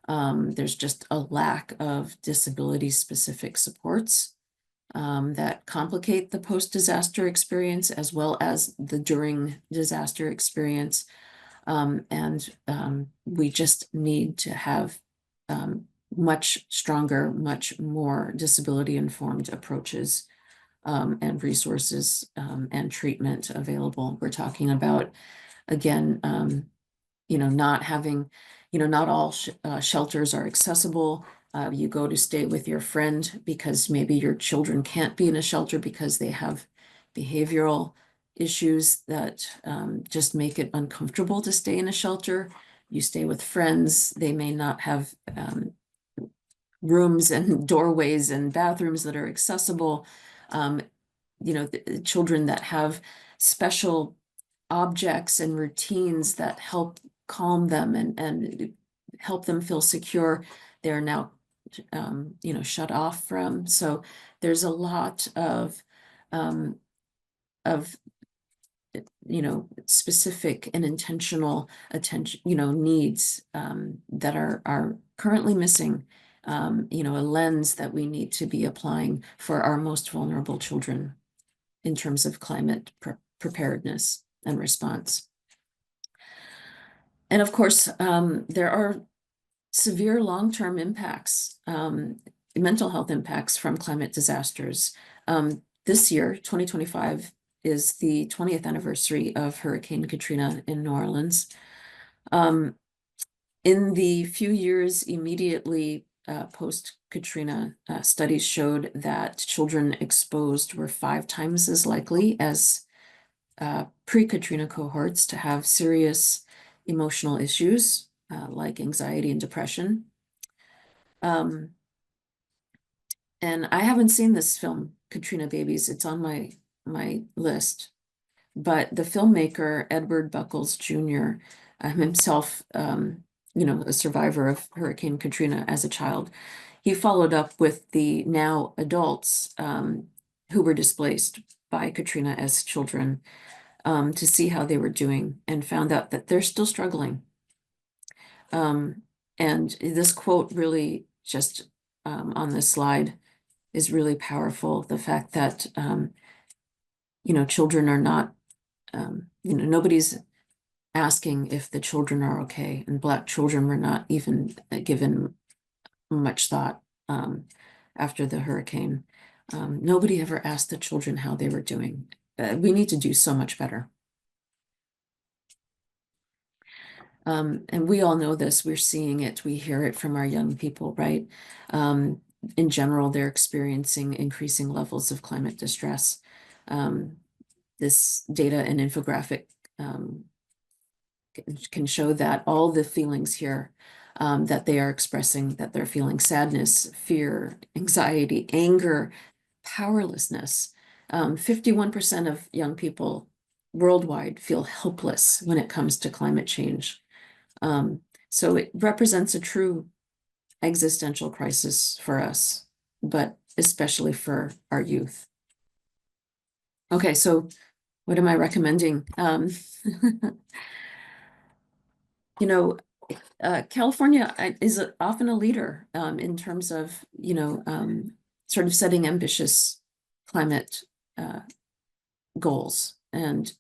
S10: There's just a lack of disability-specific supports that complicate the post-disaster experience as well as the during disaster experience. We just need to have much stronger, much more disability-informed approaches and resources and treatment available. We're talking about, again, not having, not all shelters are accessible. You go to stay with your friend because maybe your children can't be in a shelter because they have behavioral issues that just make it uncomfortable to stay in a shelter. You stay with friends, they may not have rooms and doorways and bathrooms that are accessible. The children that have special objects and routines that help calm them and help them feel secure, they're now shut off from. So there's a lot of specific and intentional attention, needs that are currently missing, a lens that we need to be applying for our most vulnerable children in terms of climate preparedness and response. And of course, there are severe long-term impacts, mental health impacts from climate disasters. This year, 2025, is the 20th anniversary of Hurricane Katrina in New Orleans. In the few years immediately post-Katrina, studies showed that children exposed were 5 times as likely as pre-Katrina cohorts to have serious emotional issues like anxiety and depression. And I haven't seen this film, Katrina Babies. It's on my list. But the filmmaker, Edward Buckles Jr., himself, a survivor of Hurricane Katrina as a child, he followed up with the now adults who were displaced by Katrina as children to see how they were doing, and found out that they're still struggling. And this quote really just on this slide is really powerful. The fact that, children are not, nobody's asking if the children are okay, and Black children were not even given much thought after the hurricane. Nobody ever asked the children how they were doing. We need to do so much better. And we all know this, we're seeing it, we hear it from our young people, right? In general, they're experiencing increasing levels of climate distress. This data and infographic can show that all the feelings here that they are expressing, that they're feeling sadness, fear, anxiety, anger, powerlessness. 51% of young people worldwide feel helpless when it comes to climate change. So it represents a true existential crisis for us, but especially for our youth. Okay, so what am I recommending? California is often a leader in terms of, sort of setting ambitious climate goals. And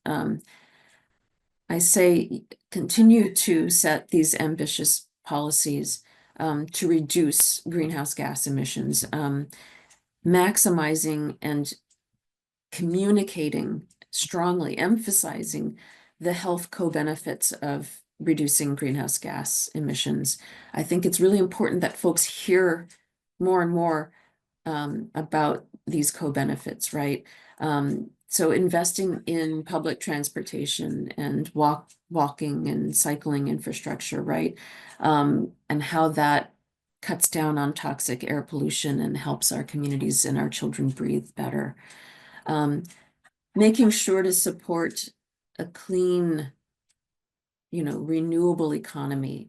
S10: I say continue to set these ambitious policies to reduce greenhouse gas emissions, maximizing and communicating strongly, emphasizing the health co-benefits of reducing greenhouse gas emissions. I think it's really important that folks hear more and more about these co-benefits, right? So investing in public transportation and walking and cycling infrastructure, right? And how that cuts down on toxic air pollution and helps our communities and our children breathe better. Making sure to support a clean, renewable economy,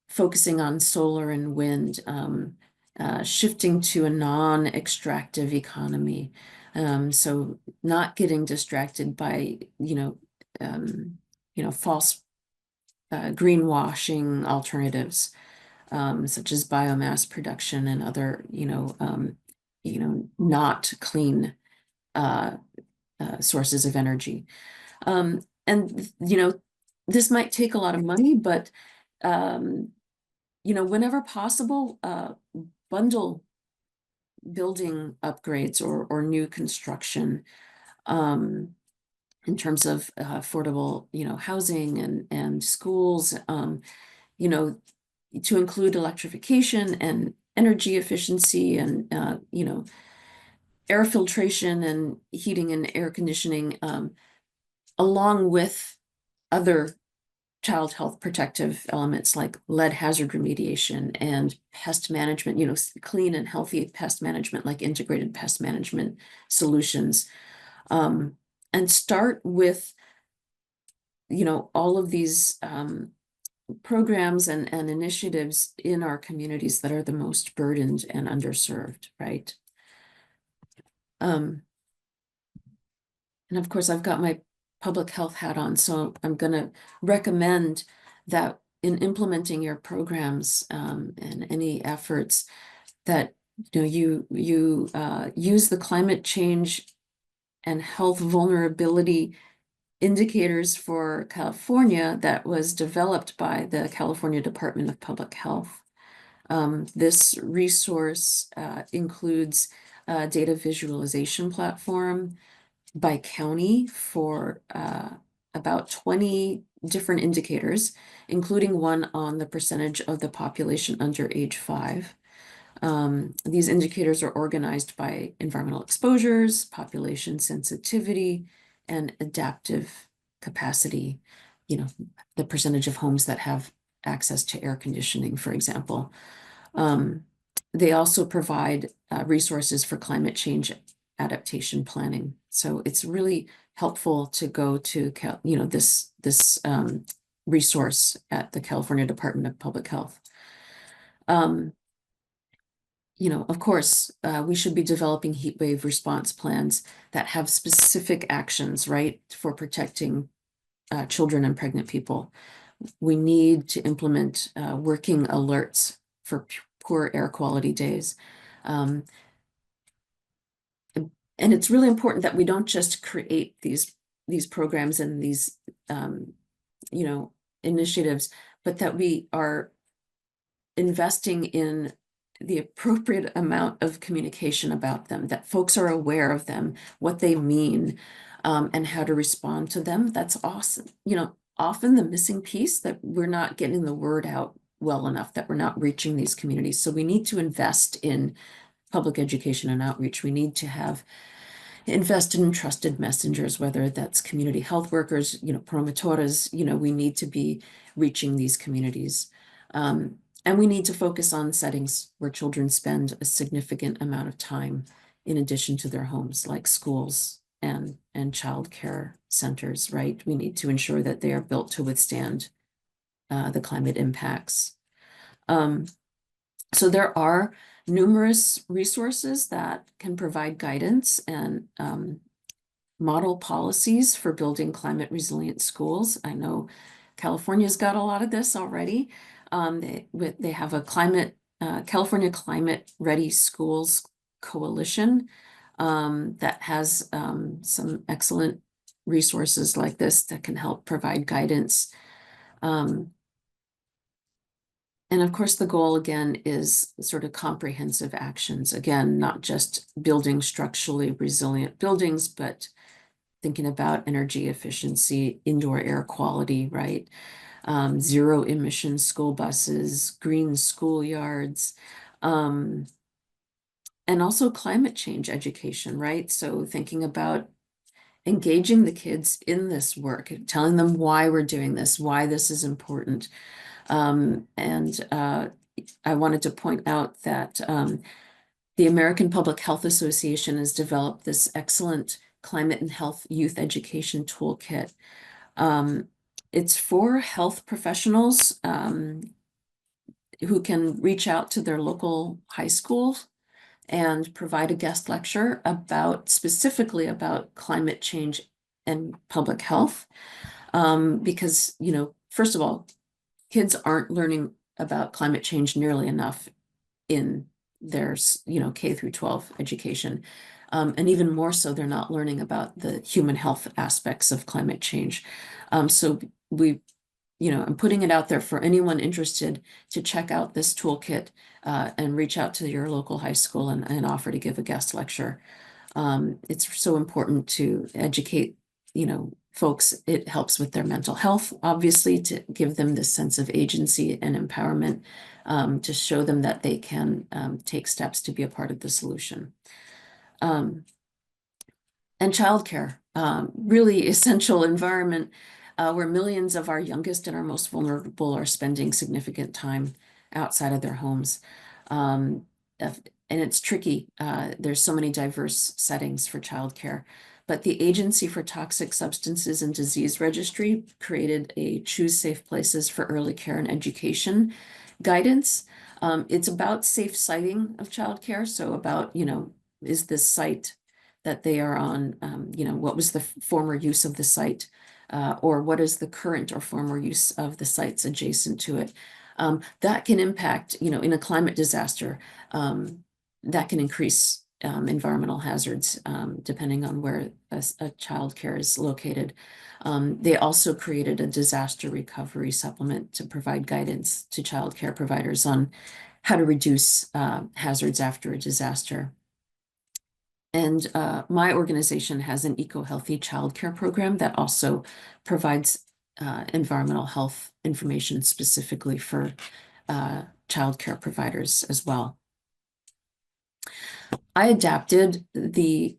S10: focusing on solar and wind, shifting to a non-extractive economy. So not getting distracted by, false greenwashing alternatives, such as biomass production and other, not clean sources of energy. And this might take a lot of money, but whenever possible, bundle building upgrades or new construction in terms of affordable, housing and schools, to include electrification and energy efficiency and, air filtration and heating and air conditioning, along with other child health protective elements like lead hazard remediation and pest management, clean and healthy pest management, like integrated pest management solutions. And start with, all of these programs and initiatives in our communities that are the most burdened and underserved, right? And of course, I've got my public health hat on, so I'm going to recommend that in implementing your programs and any efforts that you use the climate change and health vulnerability indicators for California that was developed by the California Department of Public Health. This resource includes a data visualization platform by county for about 20 different indicators, including one on the percentage of the population under age 5. These indicators are organized by environmental exposures, population sensitivity, and adaptive capacity, the percentage of homes that have access to air conditioning, for example. They also provide resources for climate change adaptation planning. So it's really helpful to go to this resource at the California Department of Public Health. Of course, we should be developing heat wave response plans that have specific actions, right, for protecting children and pregnant people. We need to implement working alerts for poor air quality days. And it's really important that we don't just create these programs and these initiatives, but that we are investing in the appropriate amount of communication about them, that folks are aware of them, what they mean, and how to respond to them. That's awesome. Often the missing piece that we're not getting the word out well enough, that we're not reaching these communities. So we need to invest in public education and outreach. We need to have invested in trusted messengers, whether that's community health workers, promotores, we need to be reaching these communities. And we need to focus on settings where children spend a significant amount of time in addition to their homes, like schools and childcare centers, right? We need to ensure that they are built to withstand the climate impacts. So there are numerous resources that can provide guidance and model policies for building climate resilient schools. I know California's got a lot of this already. They have a California Climate Ready Schools Coalition that has some excellent resources like this that can help provide guidance. And of course, the goal again is sort of comprehensive actions. Again, not just building structurally resilient buildings, but thinking about energy efficiency, indoor air quality, right? Zero emission school buses, green schoolyards, and also climate change education, right? So thinking about engaging the kids in this work, telling them why we're doing this, why this is important. I wanted to point out that the American Public Health Association has developed this excellent climate and health youth education toolkit. It's for health professionals who can reach out to their local high school and provide a guest lecture specifically about climate change and public health. Because, first of all, kids aren't learning about climate change nearly enough in their K through 12 education. And even more so, they're not learning about the human health aspects of climate change. So I'm putting it out there for anyone interested to check out this toolkit and reach out to your local high school and offer to give a guest lecture. It's so important to educate, folks. It helps with their mental health, obviously, to give them this sense of agency and empowerment, to show them that they can take steps to be a part of the solution. And childcare, really essential environment where millions of our youngest and our most vulnerable are spending significant time outside of their homes. And it's tricky. There's so many diverse settings for childcare. But the Agency for Toxic Substances and Disease Registry created a Choose Safe Places for Early Care and Education guidance. It's about safe siting of childcare. So about, is this site that they are on, what was the former use of the site, or what is the current or former use of the sites adjacent to it. That can impact, in a climate disaster, that can increase environmental hazards depending on where a child care is located. They also created a disaster recovery supplement to provide guidance to child care providers on how to reduce hazards after a disaster. And my organization has an eco-healthy childcare program that also provides environmental health information specifically for childcare providers as well. I adapted the,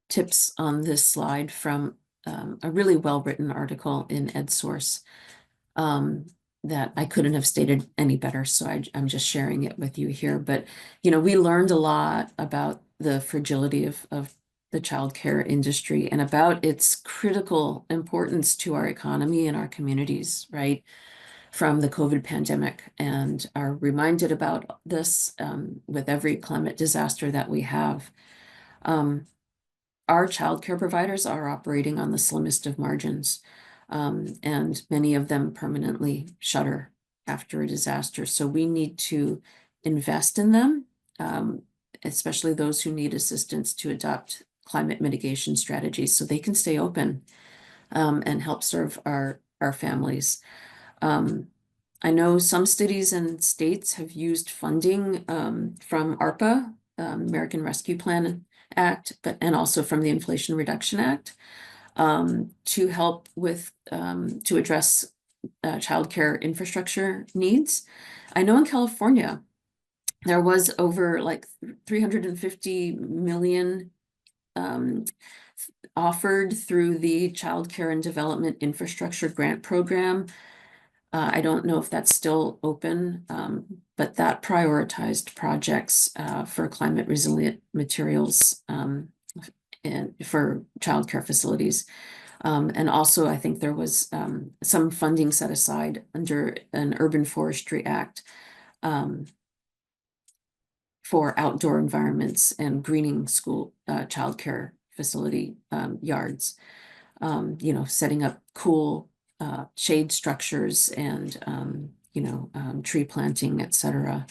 S10: tips on this slide from a really well-written article in EdSource that I couldn't have stated any better. So I'm just sharing it with you here. But, we learned a lot about the fragility of the childcare industry and about its critical importance to our economy and our communities, right, from the COVID pandemic, and are reminded about this with every climate disaster that we have. Our childcare providers are operating on the slimmest of margins, and many of them permanently shutter after a disaster. So we need to invest in them, especially those who need assistance to adopt climate mitigation strategies so they can stay open and help serve our families. I know some cities and states have used funding from ARPA, American Rescue Plan Act, and also from the Inflation Reduction Act to help with, to address childcare infrastructure needs. I know in California, there was over like 350 million offered through the Child Care and Development Infrastructure Grant Program. I don't know if that's still open, but that prioritized projects for climate resilient materials and for childcare facilities. And also, I think there was some funding set aside under an Urban Forestry Act for outdoor environments and greening school childcare facility yards. Setting up cool shade structures and, tree planting, etc.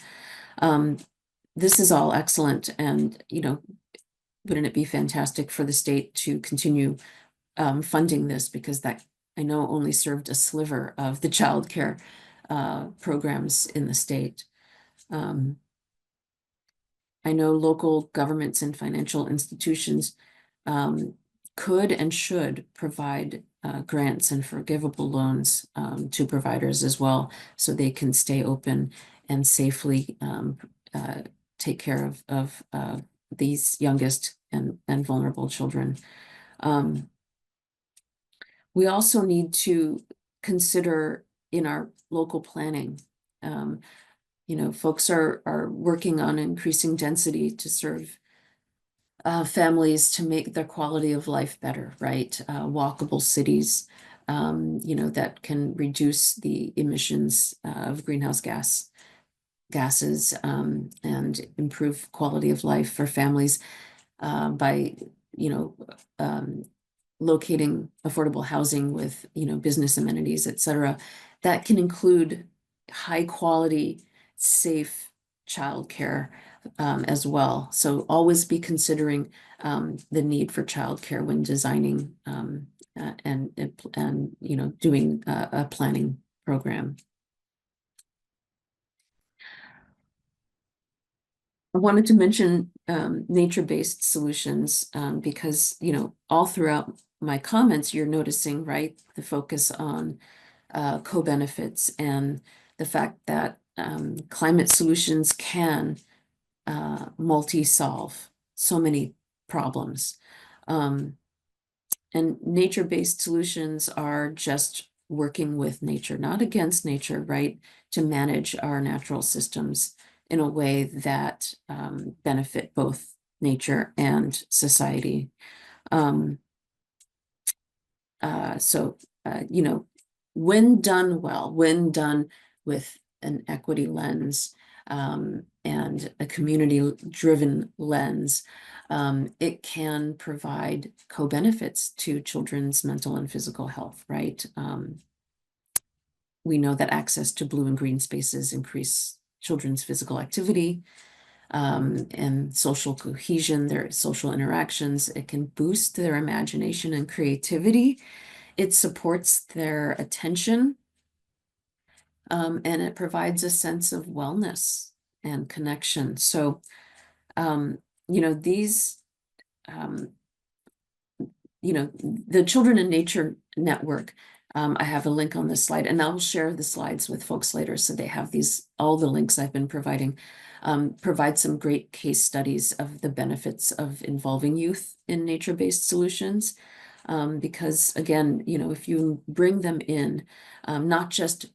S10: This is all excellent. And, wouldn't it be fantastic for the state to continue funding this, because that I know only served a sliver of the child care programs in the state. I know local governments and financial institutions could and should provide grants and forgivable loans to providers as well, so they can stay open and safely take care of these youngest and vulnerable children. We also need to consider in our local planning, folks are working on increasing density to serve families to make their quality of life better, right? Walkable cities, that can reduce the emissions of greenhouse gases and improve quality of life for families by, locating affordable housing with, business amenities, et cetera. That can include high quality safe childcare as well. So always be considering the need for childcare when designing and you know, doing a planning program. I wanted to mention nature-based solutions because, you know, all throughout my comments, you're noticing, right, the focus on co-benefits and the fact that climate solutions can multi-solve so many problems. And nature-based solutions are just working with nature, not against nature, right, to manage our natural systems in a way that benefit both nature and society. You know, when done well, when done with an equity lens and a community-driven lens, it can provide co-benefits to children's mental and physical health, right? We know that access to blue and green spaces increase children's physical activity and social cohesion, their social interactions. It can boost their imagination and creativity. It supports their attention, and it provides a sense of wellness and connection. So, you know, these, you know, the Children in Nature Network, I have a link on this slide, and I'll share the slides with folks later so they have these, all the links I've been providing, provide some great case studies of the benefits of involving youth in nature-based solutions. Because again, you know, if you bring them in, not just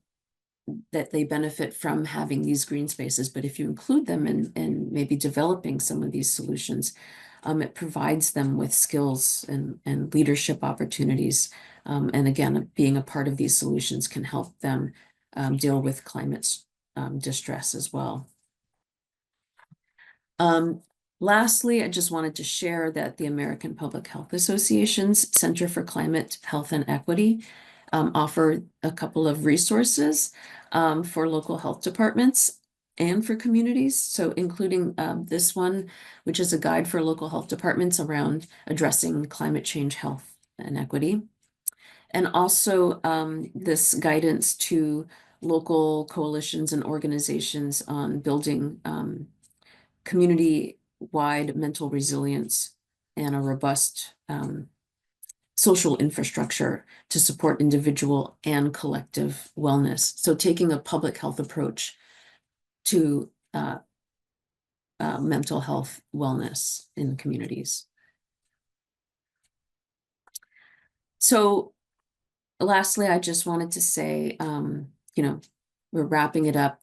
S10: that they benefit from having these green spaces, but if you include them in maybe developing some of these solutions, it provides them with skills and leadership opportunities. And again, being a part of these solutions can help them deal with climate distress as well. Lastly, I just wanted to share that the American Public Health Association's Center for Climate, Health, and Equity offer a couple of resources for local health departments and for communities. So including this one, which is a guide for local health departments around addressing climate change, health, and equity. And also this guidance to local coalitions and organizations on building community-wide mental resilience and a robust social infrastructure to support individual and collective wellness. So taking a public health approach to mental health wellness in communities. So lastly, I just wanted to say, you know, we're wrapping it up.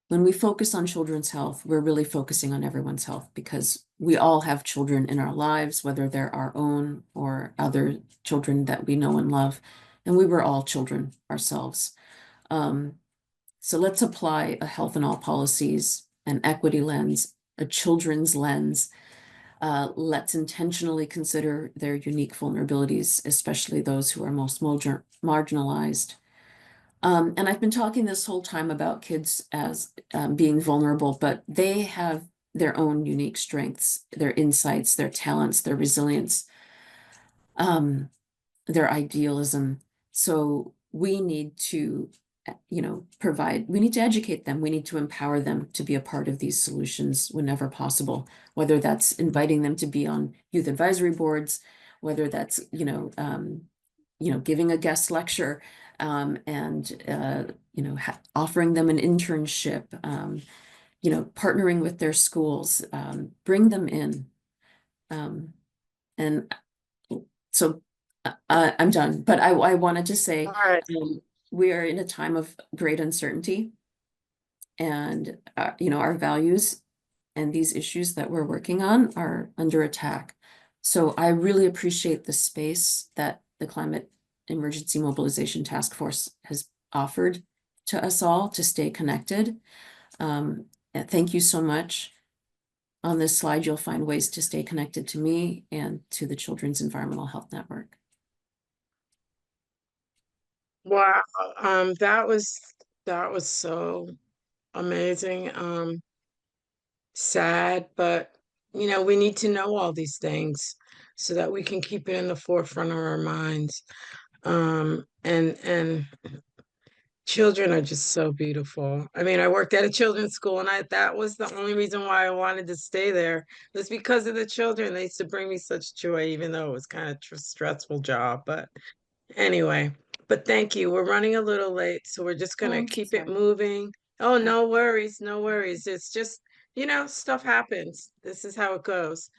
S10: When we focus on children's health, we're really focusing on everyone's health because we all have children in our lives, whether they're our own or other children that we know and love. And we were all children ourselves. So let's apply a health in all policies, an equity lens, a children's lens. Let's intentionally consider their unique vulnerabilities, especially those who are most marginalized. And I've been talking this whole time about kids as being vulnerable, but they have their own unique strengths, their insights, their talents, their resilience, their idealism. So we need to, you know, we need to educate them. We need to empower them to be a part of these solutions whenever possible, whether that's inviting them to be on youth advisory boards, whether that's, you know, giving a guest lecture, and you know, offering them an internship, you know, partnering with their schools, bring them in. And so I'm done, but I wanted to say,
S1: All right.
S10: we are in a time of great uncertainty, and you know, our values and these issues that we're working on are under attack. So I really appreciate the space that the Climate Emergency Mobilization Task Force has offered to us all to stay connected. And thank you so much. On this slide, you'll find ways to stay connected to me and to the Children's Environmental Health Network.
S1: Wow. That was so amazing. Sad, but we need to know all these things so that we can keep it in the forefront of our minds. And children are just so beautiful. I mean, I worked at a children's school, and that was the only reason why I wanted to stay there, was because of the children. They used to bring me such joy, even though it was kind of stressful job. But anyway, but thank you. We're running a little late, so we're just gonna keep it moving. Oh, no worries, no worries. It's just, stuff happens. This is how it goes.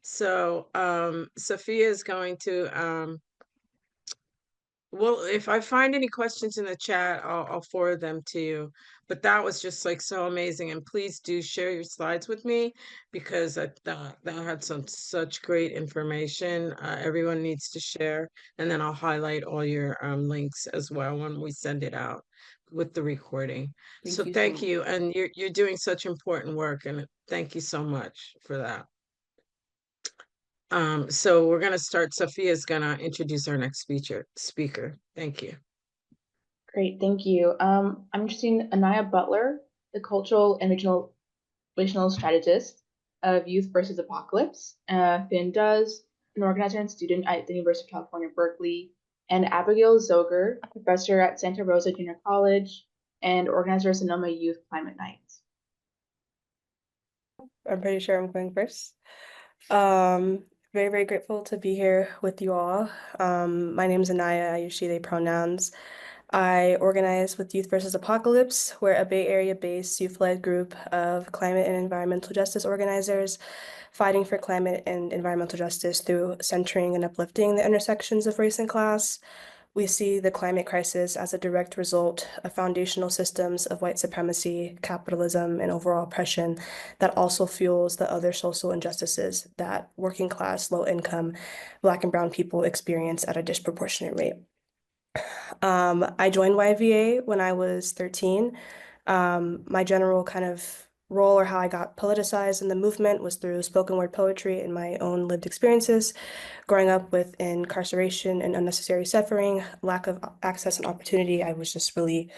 S1: Sophia is going to well, if I find any questions in the chat, I'll forward them to you. But that was just like so amazing. And please do share your slides with me, because I thought that had such great information. Everyone needs to share. And then I'll highlight all your links as well when we send it out with the recording.
S10: Thank
S1: So
S10: you so
S1: thank
S10: much.
S1: you. And you're doing such important work, and thank you so much for that. So we're gonna start. Sophia's gonna introduce our next speaker. Thank you.
S11: Great, thank you. I'm introducing Anaya Butler, the cultural and regional strategist of Youth versus Apocalypse. Finn Does, an organizer and student at the University of California, Berkeley, and Abigail Zoger, professor at Santa Rosa Junior College and organizer of Sonoma Youth Climate Nights.
S12: I'm pretty sure I'm going first. Very, very grateful to be here with you all. My name is Anaya. I use she, they pronouns. I organize with Youth versus Apocalypse. We're a Bay Area-based youth-led group of climate and environmental justice organizers fighting for climate and environmental justice through centering and uplifting the intersections of race and class. We see the climate crisis as a direct result of foundational systems of white supremacy, capitalism, and overall oppression that also fuels the other social injustices that working class, low income, Black and Brown people experience at a disproportionate rate. I joined YVA when I was 13. My general kind of role, or how I got politicized in the movement, was through spoken word poetry and my own lived experiences. Growing up with incarceration and unnecessary suffering, lack of access and opportunity, I was just really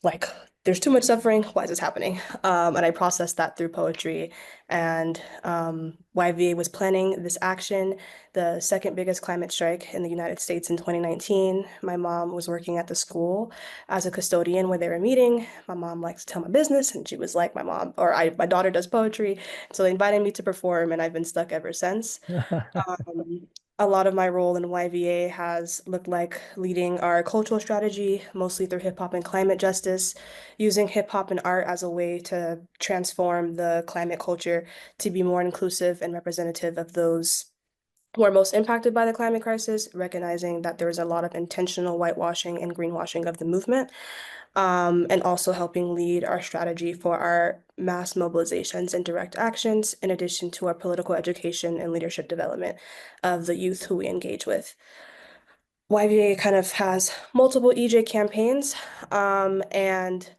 S12: like, there's too much suffering. Why is this happening? And I processed that through poetry. And YVA was planning this action, the second biggest climate strike in the United States in 2019. My mom was working at the school as a custodian where they were meeting. My mom likes to tell my business, and she was like, my daughter does poetry. So they invited me to perform, and I've been stuck ever since. A lot of my role in YVA has looked like leading our cultural strategy, mostly through hip hop and climate justice, using hip hop and art as a way to transform the climate culture to be more inclusive and representative of those who are most impacted by the climate crisis, recognizing that there is a lot of intentional whitewashing and greenwashing of the movement, and also helping lead our strategy for our mass mobilizations and direct actions, in addition to our political education and leadership development of the youth who we engage with. YVA kind of has multiple EJ campaigns, and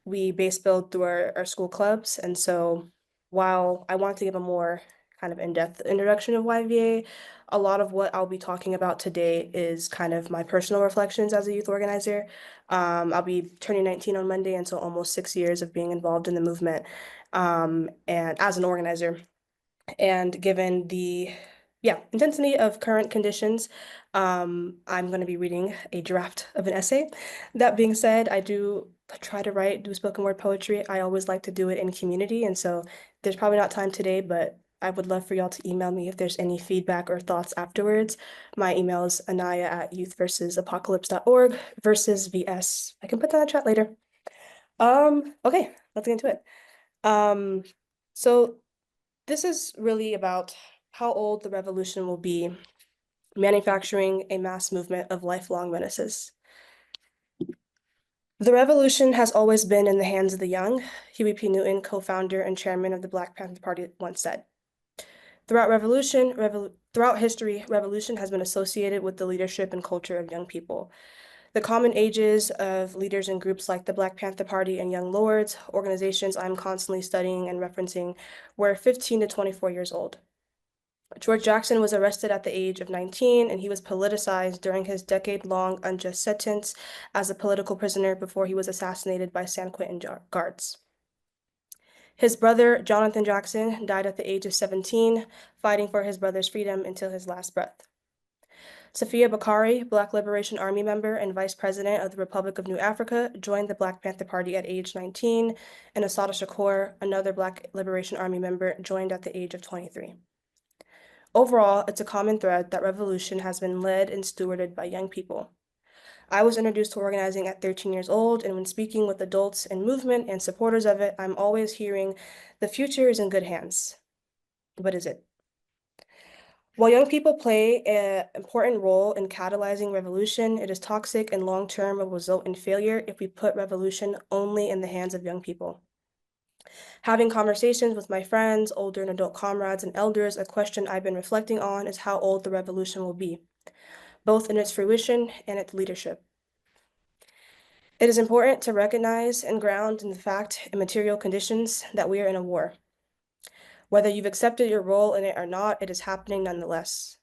S12: we base build through our school clubs. And so while I want to give a more kind of in-depth introduction of YVA, a lot of what I'll be talking about today is kind of my personal reflections as a youth organizer. I'll be turning 19 on Monday, and so almost 6 years of being involved in the movement, and as an organizer. And given the intensity of current conditions, I'm going to be reading a draft of an essay. That being said, I do try to do spoken word poetry. I always like to do it in community, and so there's probably not time today, but I would love for y'all to email me if there's any feedback or thoughts afterwards. My email is anaya@youthversusapocalypse.org, versus VS. I can put that in the chat later. Okay, let's get into it. So this is really about how old the revolution will be, manufacturing a mass movement of lifelong menaces. The revolution has always been in the hands of the young, Huey P. Newton, co-founder and chairman of the Black Panther Party, once said. Throughout history, revolution has been associated with the leadership and culture of young people. The common ages of leaders in groups like the Black Panther Party and Young Lords, organizations I'm constantly studying and referencing, were 15 to 24 years old. George Jackson was arrested at the age of 19, and he was politicized during his decade-long unjust sentence as a political prisoner before he was assassinated by San Quentin guards. His brother, Jonathan Jackson, died at the age of 17, fighting for his brother's freedom until his last breath. Sophia Bakari, Black Liberation Army member and Vice President of the Republic of New Africa, joined the Black Panther Party at age 19, and Assata Shakur, another Black Liberation Army member, joined at the age of 23. Overall, it's a common thread that revolution has been led and stewarded by young people. I was introduced to organizing at 13 years old, and when speaking with adults in movement and supporters of it, I'm always hearing, the future is in good hands. But is it? While young people play an important role in catalyzing revolution, it is toxic and long-term will result in failure if we put revolution only in the hands of young people. Having conversations with my friends, older and adult comrades, and elders, a question I've been reflecting on is how old the revolution will be, both in its fruition and its leadership. It is important to recognize and ground in the fact and material conditions that we are in a war. Whether you've accepted your role in it or not, it is happening nonetheless.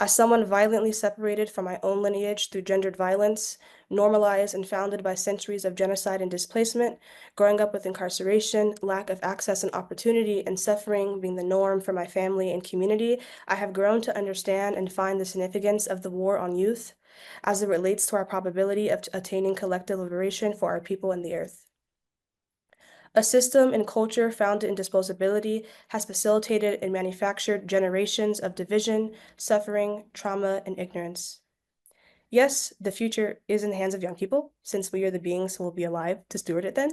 S12: As someone violently separated from my own lineage through gendered violence, normalized and founded by centuries of genocide and displacement, growing up with incarceration, lack of access and opportunity, and suffering being the norm for my family and community, I have grown to understand and find the significance of the war on youth as it relates to our probability of attaining collective liberation for our people and the earth. A system and culture founded in disposability has facilitated and manufactured generations of division, suffering, trauma, and ignorance. Yes, the future is in the hands of young people, since we are the beings who will be alive to steward it then.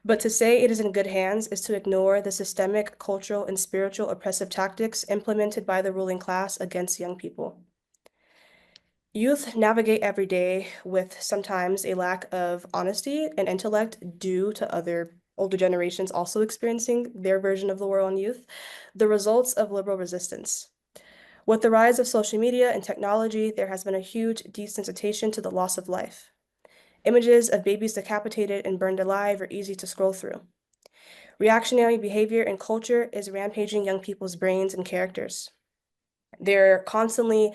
S12: But to say it is in good hands is to ignore the systemic, cultural, and spiritual oppressive tactics implemented by the ruling class against young people. Youth navigate every day with sometimes a lack of honesty and intellect due to other older generations also experiencing their version of the war on youth, the results of liberal resistance. With the rise of social media and technology, there has been a huge desensitization to the loss of life. Images of babies decapitated and burned alive are easy to scroll through. Reactionary behavior and culture is rampaging young people's brains and characters. They're constantly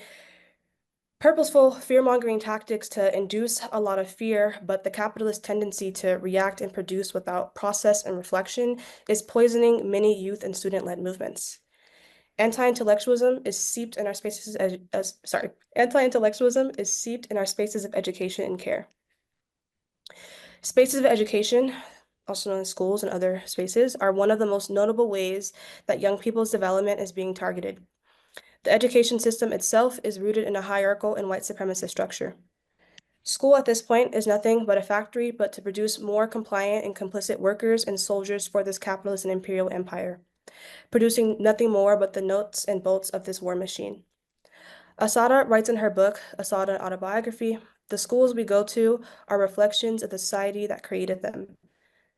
S12: purposeful fear-mongering tactics to induce a lot of fear, but the capitalist tendency to react and produce without process and reflection is poisoning many youth and student-led movements. Anti-intellectualism is seeped in our spaces anti-intellectualism is seeped in our spaces of education and care. Spaces of education, also known as schools and other spaces, are one of the most notable ways that young people's development is being targeted. The education system itself is rooted in a hierarchical and white supremacist structure. School at this point is nothing but a factory, but to produce more compliant and complicit workers and soldiers for this capitalist and imperial empire, producing nothing more but the nuts and bolts of this war machine. Assata writes in her book, Assata Autobiography, the schools we go to are reflections of the society that created them.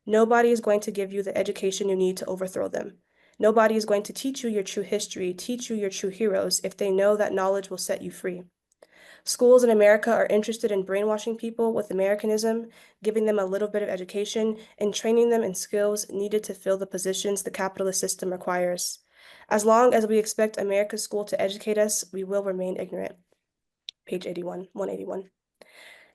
S12: Nobody is going to give you the education you need to overthrow them. Nobody is going to teach you your true history, teach you your true heroes, if they know that knowledge will set you free. Schools in America are interested in brainwashing people with Americanism, giving them a little bit of education, and training them in skills needed to fill the positions the capitalist system requires. As long as we expect America's school to educate us, we will remain ignorant. Page 181.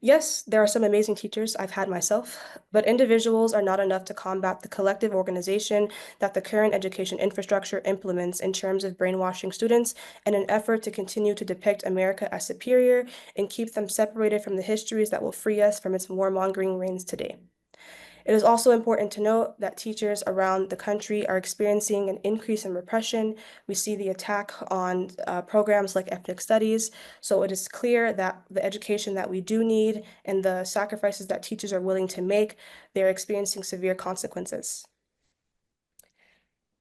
S12: Yes, there are some amazing teachers I've had myself, but individuals are not enough to combat the collective organization that the current education infrastructure implements in terms of brainwashing students in an effort to continue to depict America as superior and keep them separated from the histories that will free us from its warmongering reigns today. It is also important to note that teachers around the country are experiencing an increase in repression. We see the attack on programs like ethnic studies. So it is clear that the education that we do need and the sacrifices that teachers are willing to make, they're experiencing severe consequences.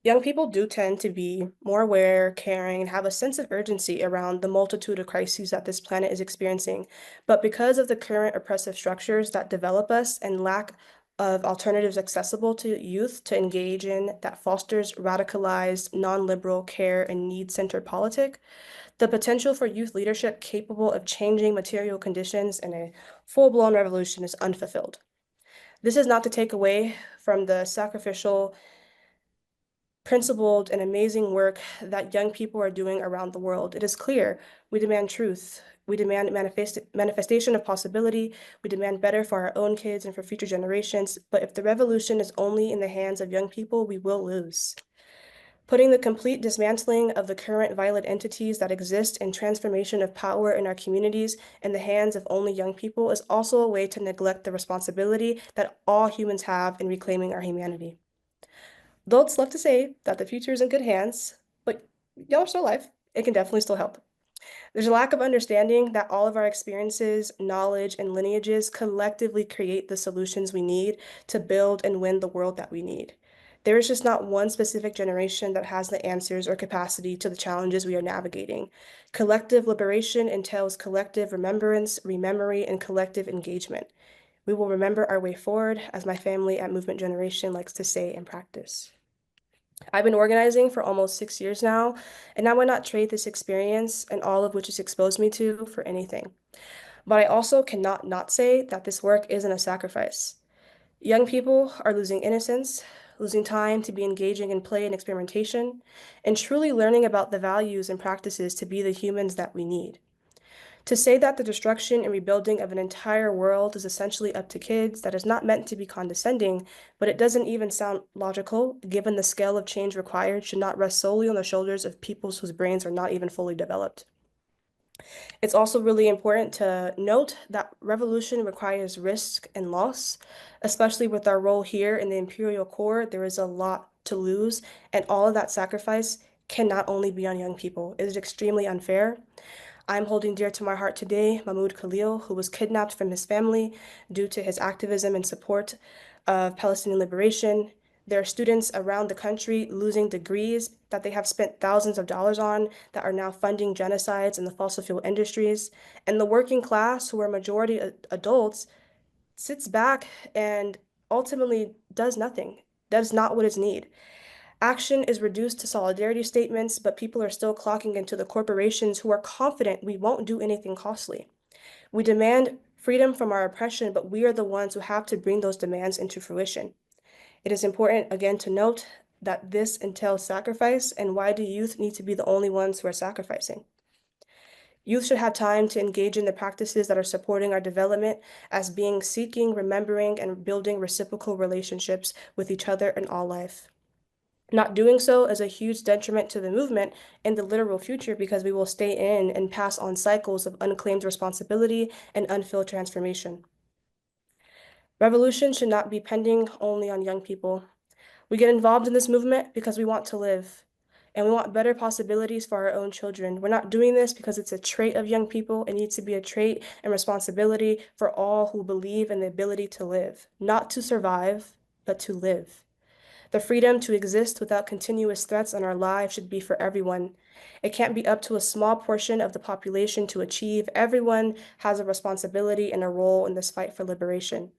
S12: Young people do tend to be more aware, caring, and have a sense of urgency around the multitude of crises that this planet is experiencing. But because of the current oppressive structures that develop us and lack of alternatives accessible to youth to engage in that fosters radicalized, non-liberal, care, and need-centered politic, the potential for youth leadership capable of changing material conditions in a full-blown revolution is unfulfilled. This is not to take away from the sacrificial principled, and amazing work that young people are doing around the world. It is clear we demand truth. We demand manifestation of possibility. We demand better for our own kids and for future generations. But if the revolution is only in the hands of young people, we will lose. Putting the complete dismantling of the current violent entities that exist and transformation of power in our communities in the hands of only young people is also a way to neglect the responsibility that all humans have in reclaiming our humanity. Adults love to say that the future is in good hands, but y'all are still alive. It can definitely still help. There's a lack of understanding that all of our experiences, knowledge, and lineages collectively create the solutions we need to build and win the world that we need. There is just not one specific generation that has the answers or capacity to the challenges we are navigating. Collective liberation entails collective remembrance, rememory, and collective engagement. We will remember our way forward, as my family at Movement Generation likes to say and practice. I've been organizing for almost 6 years now, and I would not trade this experience and all of which it's exposed me to for anything. But I also cannot not say that this work isn't a sacrifice. Young people are losing innocence, losing time to be engaging in play and experimentation, and truly learning about the values and practices to be the humans that we need. To say that the destruction and rebuilding of an entire world is essentially up to kids, that is not meant to be condescending, but it doesn't even sound logical, given the scale of change required should not rest solely on the shoulders of peoples whose brains are not even fully developed. It's also really important to note that revolution requires risk and loss, especially with our role here in the imperial core. There is a lot to lose, and all of that sacrifice cannot only be on young people. It is extremely unfair. I'm holding dear to my heart today Mahmoud Khalil, who was kidnapped from his family due to his activism and support of Palestinian liberation. There are students around the country losing degrees that they have spent thousands of dollars on that are now funding genocides in the fossil fuel industries. And the working class, who are majority adults, sits back and ultimately does nothing. Does not what is needed. Action is reduced to solidarity statements, but people are still clocking into the corporations who are confident we won't do anything costly. We demand freedom from our oppression, but we are the ones who have to bring those demands into fruition. It is important, again, to note that this entails sacrifice, and why do youth need to be the only ones who are sacrificing? Youth should have time to engage in the practices that are supporting our development as being seeking, remembering, and building reciprocal relationships with each other in all life. Not doing so is a huge detriment to the movement in the literal future because we will stay in and pass on cycles of unclaimed responsibility and unfilled transformation. Revolution should not be pending only on young people. We get involved in this movement because we want to live, and we want better possibilities for our own children. We're not doing this because it's a trait of young people. It needs to be a trait and responsibility for all who believe in the ability to live, not to survive, but to live. The freedom to exist without continuous threats on our lives should be for everyone. It can't be up to a small portion of the population to achieve. Everyone has a responsibility and a role in this fight for liberation,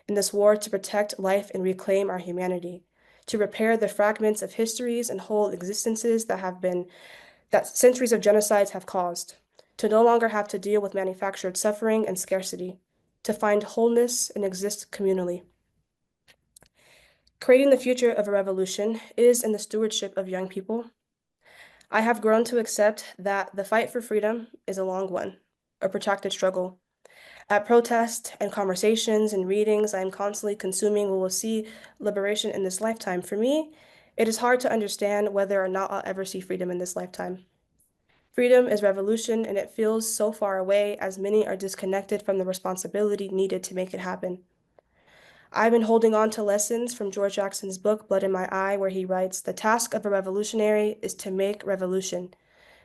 S12: in this war to protect life and reclaim our humanity, to repair the fragments of histories and whole existences that centuries of genocides have caused, to no longer have to deal with manufactured suffering and scarcity, to find wholeness and exist communally. Creating the future of a revolution is in the stewardship of young people. I have grown to accept that the fight for freedom is a long one, a protracted struggle. At protests and conversations and readings I am constantly consuming we will see liberation in this lifetime. For me, it is hard to understand whether or not I'll ever see freedom in this lifetime. Freedom is revolution, and it feels so far away as many are disconnected from the responsibility needed to make it happen. I've been holding on to lessons from George Jackson's book, Blood in My Eye, where he writes, "The task of a revolutionary is to make revolution.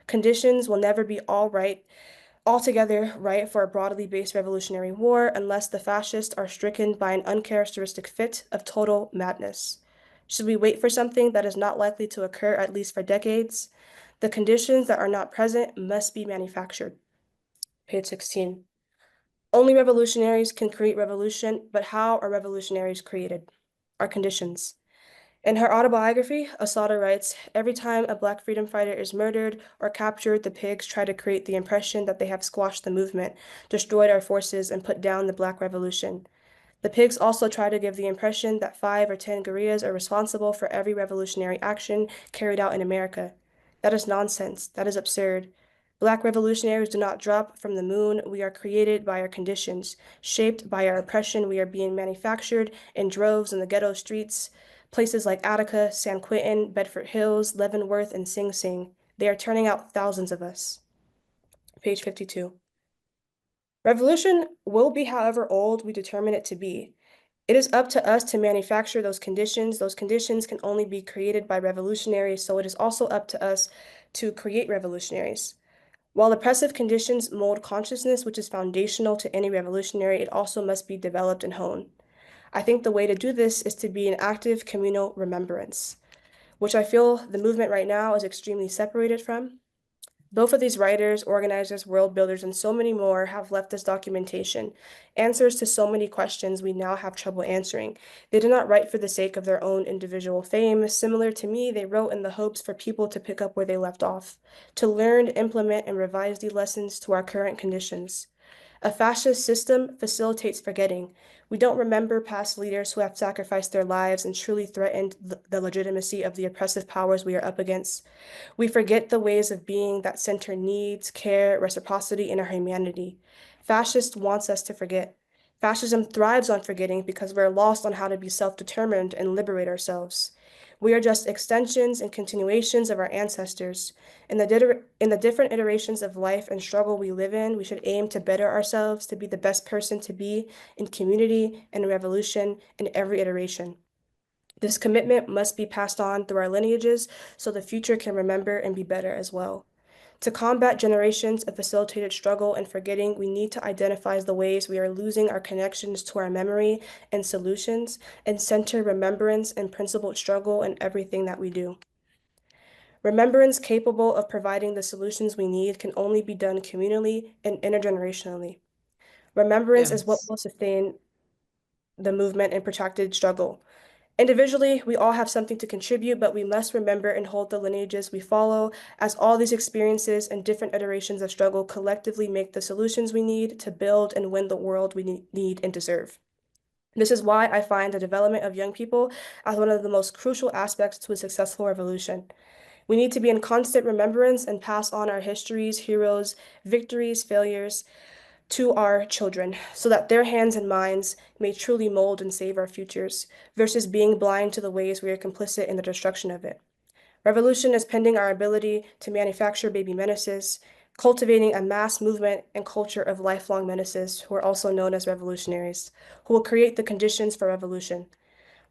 S12: Conditions will never be altogether right for a broadly based revolutionary war unless the fascists are stricken by an uncharacteristic fit of total madness. Should we wait for something that is not likely to occur at least for decades? The conditions that are not present must be manufactured." Page 16. Only revolutionaries can create revolution, but how are revolutionaries created? Our conditions. In her autobiography, Asada writes, "Every time a Black freedom fighter is murdered or captured, the pigs try to create the impression that they have squashed the movement, destroyed our forces, and put down the Black Revolution. The pigs also try to give the impression that 5 or 10 gorillas are responsible for every revolutionary action carried out in America. That is nonsense. That is absurd. Black revolutionaries do not drop from the moon. We are created by our conditions, shaped by our oppression. We are being manufactured in droves in the ghetto streets, places like Attica, San Quentin, Bedford Hills, Leavenworth, and Sing Sing. They are turning out thousands of us. Page 52. Revolution will be however old we determine it to be. It is up to us to manufacture those conditions. Those conditions can only be created by revolutionaries, so it is also up to us to create revolutionaries. While oppressive conditions mold consciousness, which is foundational to any revolutionary, it also must be developed and honed. I think the way to do this is to be an active communal remembrance, which I feel the movement right now is extremely separated from. Both of these writers, organizers, world builders, and so many more have left us documentation, answers to so many questions we now have trouble answering. They did not write for the sake of their own individual fame. Similar to me, they wrote in the hopes for people to pick up where they left off, to learn, implement, and revise these lessons to our current conditions. A fascist system facilitates forgetting. We don't remember past leaders who have sacrificed their lives and truly threatened the legitimacy of the oppressive powers we are up against. We forget the ways of being that center needs, care, reciprocity, and our humanity. Fascist wants us to forget. Fascism thrives on forgetting because we're lost on how to be self-determined and liberate ourselves. We are just extensions and continuations of our ancestors. In the different iterations of life and struggle we live in, we should aim to better ourselves, to be the best person to be in community and revolution in every iteration. This commitment must be passed on through our lineages so the future can remember and be better as well. To combat generations of facilitated struggle and forgetting, we need to identify the ways we are losing our connections to our memory and solutions and center remembrance and principled struggle in everything that we do. Remembrance capable of providing the solutions we need can only be done communally and intergenerationally. Remembrance is what
S1: Yes.
S12: will sustain the movement and protracted struggle. Individually, we all have something to contribute, but we must remember and hold the lineages we follow, as all these experiences and different iterations of struggle collectively make the solutions we need to build and win the world we need and deserve. This is why I find the development of young people as one of the most crucial aspects to a successful revolution. We need to be in constant remembrance and pass on our histories, heroes, victories, failures, to our children so that their hands and minds may truly mold and save our futures versus being blind to the ways we are complicit in the destruction of it. Revolution is pending our ability to manufacture baby menaces, cultivating a mass movement and culture of lifelong menaces who are also known as revolutionaries, who will create the conditions for revolution.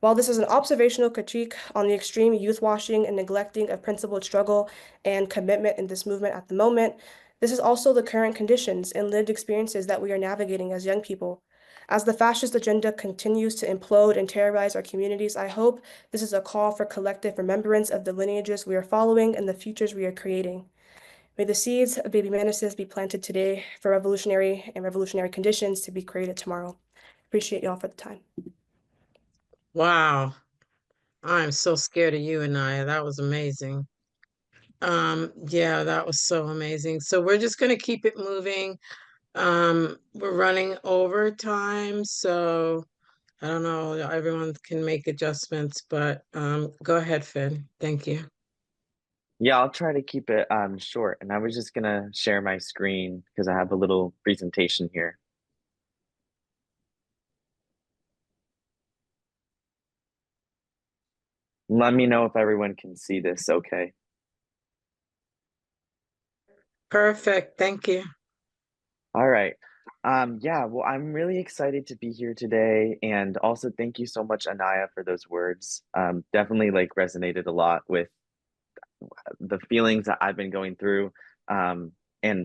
S12: While this is an observational critique on the extreme youth washing and neglecting of principled struggle and commitment in this movement at the moment, this is also the current conditions and lived experiences that we are navigating as young people. As the fascist agenda continues to implode and terrorize our communities, I hope this is a call for collective remembrance of the lineages we are following and the futures we are creating. May the seeds of baby menaces be planted today for revolutionary conditions to be created tomorrow. Appreciate y'all for the time.
S1: Wow. I'm so scared of you, Anaya. That was amazing. Yeah, that was so amazing. So we're just gonna keep it moving. We're running over time, so I don't know, everyone can make adjustments, but go ahead, Finn. Thank you.
S13: Yeah, I'll try to keep it short. And I was just gonna share my screen because I have a little presentation here. Let me know if everyone can see this okay.
S1: Perfect. Thank you.
S13: All right. Yeah, well, I'm really excited to be here today. And also thank you so much, Anaya, for those words. Definitely like resonated a lot with the feelings that I've been going through, and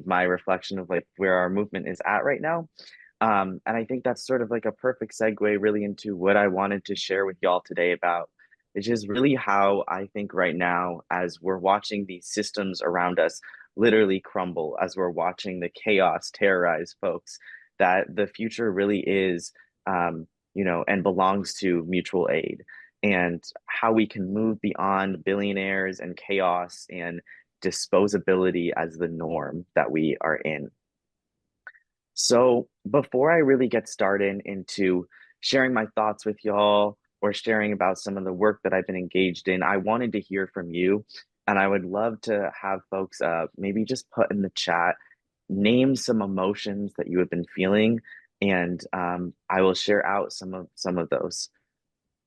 S13: my reflection of like where our movement is at right now. And I think that's sort of like a perfect segue really into what I wanted to share with y'all today about, which is really how I think right now, as we're watching these systems around us literally crumble, as we're watching the chaos terrorize folks, that the future really is, and belongs to mutual aid, and how we can move beyond billionaires and chaos and disposability as the norm that we are in. So before I really get started into sharing my thoughts with y'all or sharing about some of the work that I've been engaged in, I wanted to hear from you. And I would love to have folks maybe just put in the chat, name some emotions that you have been feeling, and I will share out some of those.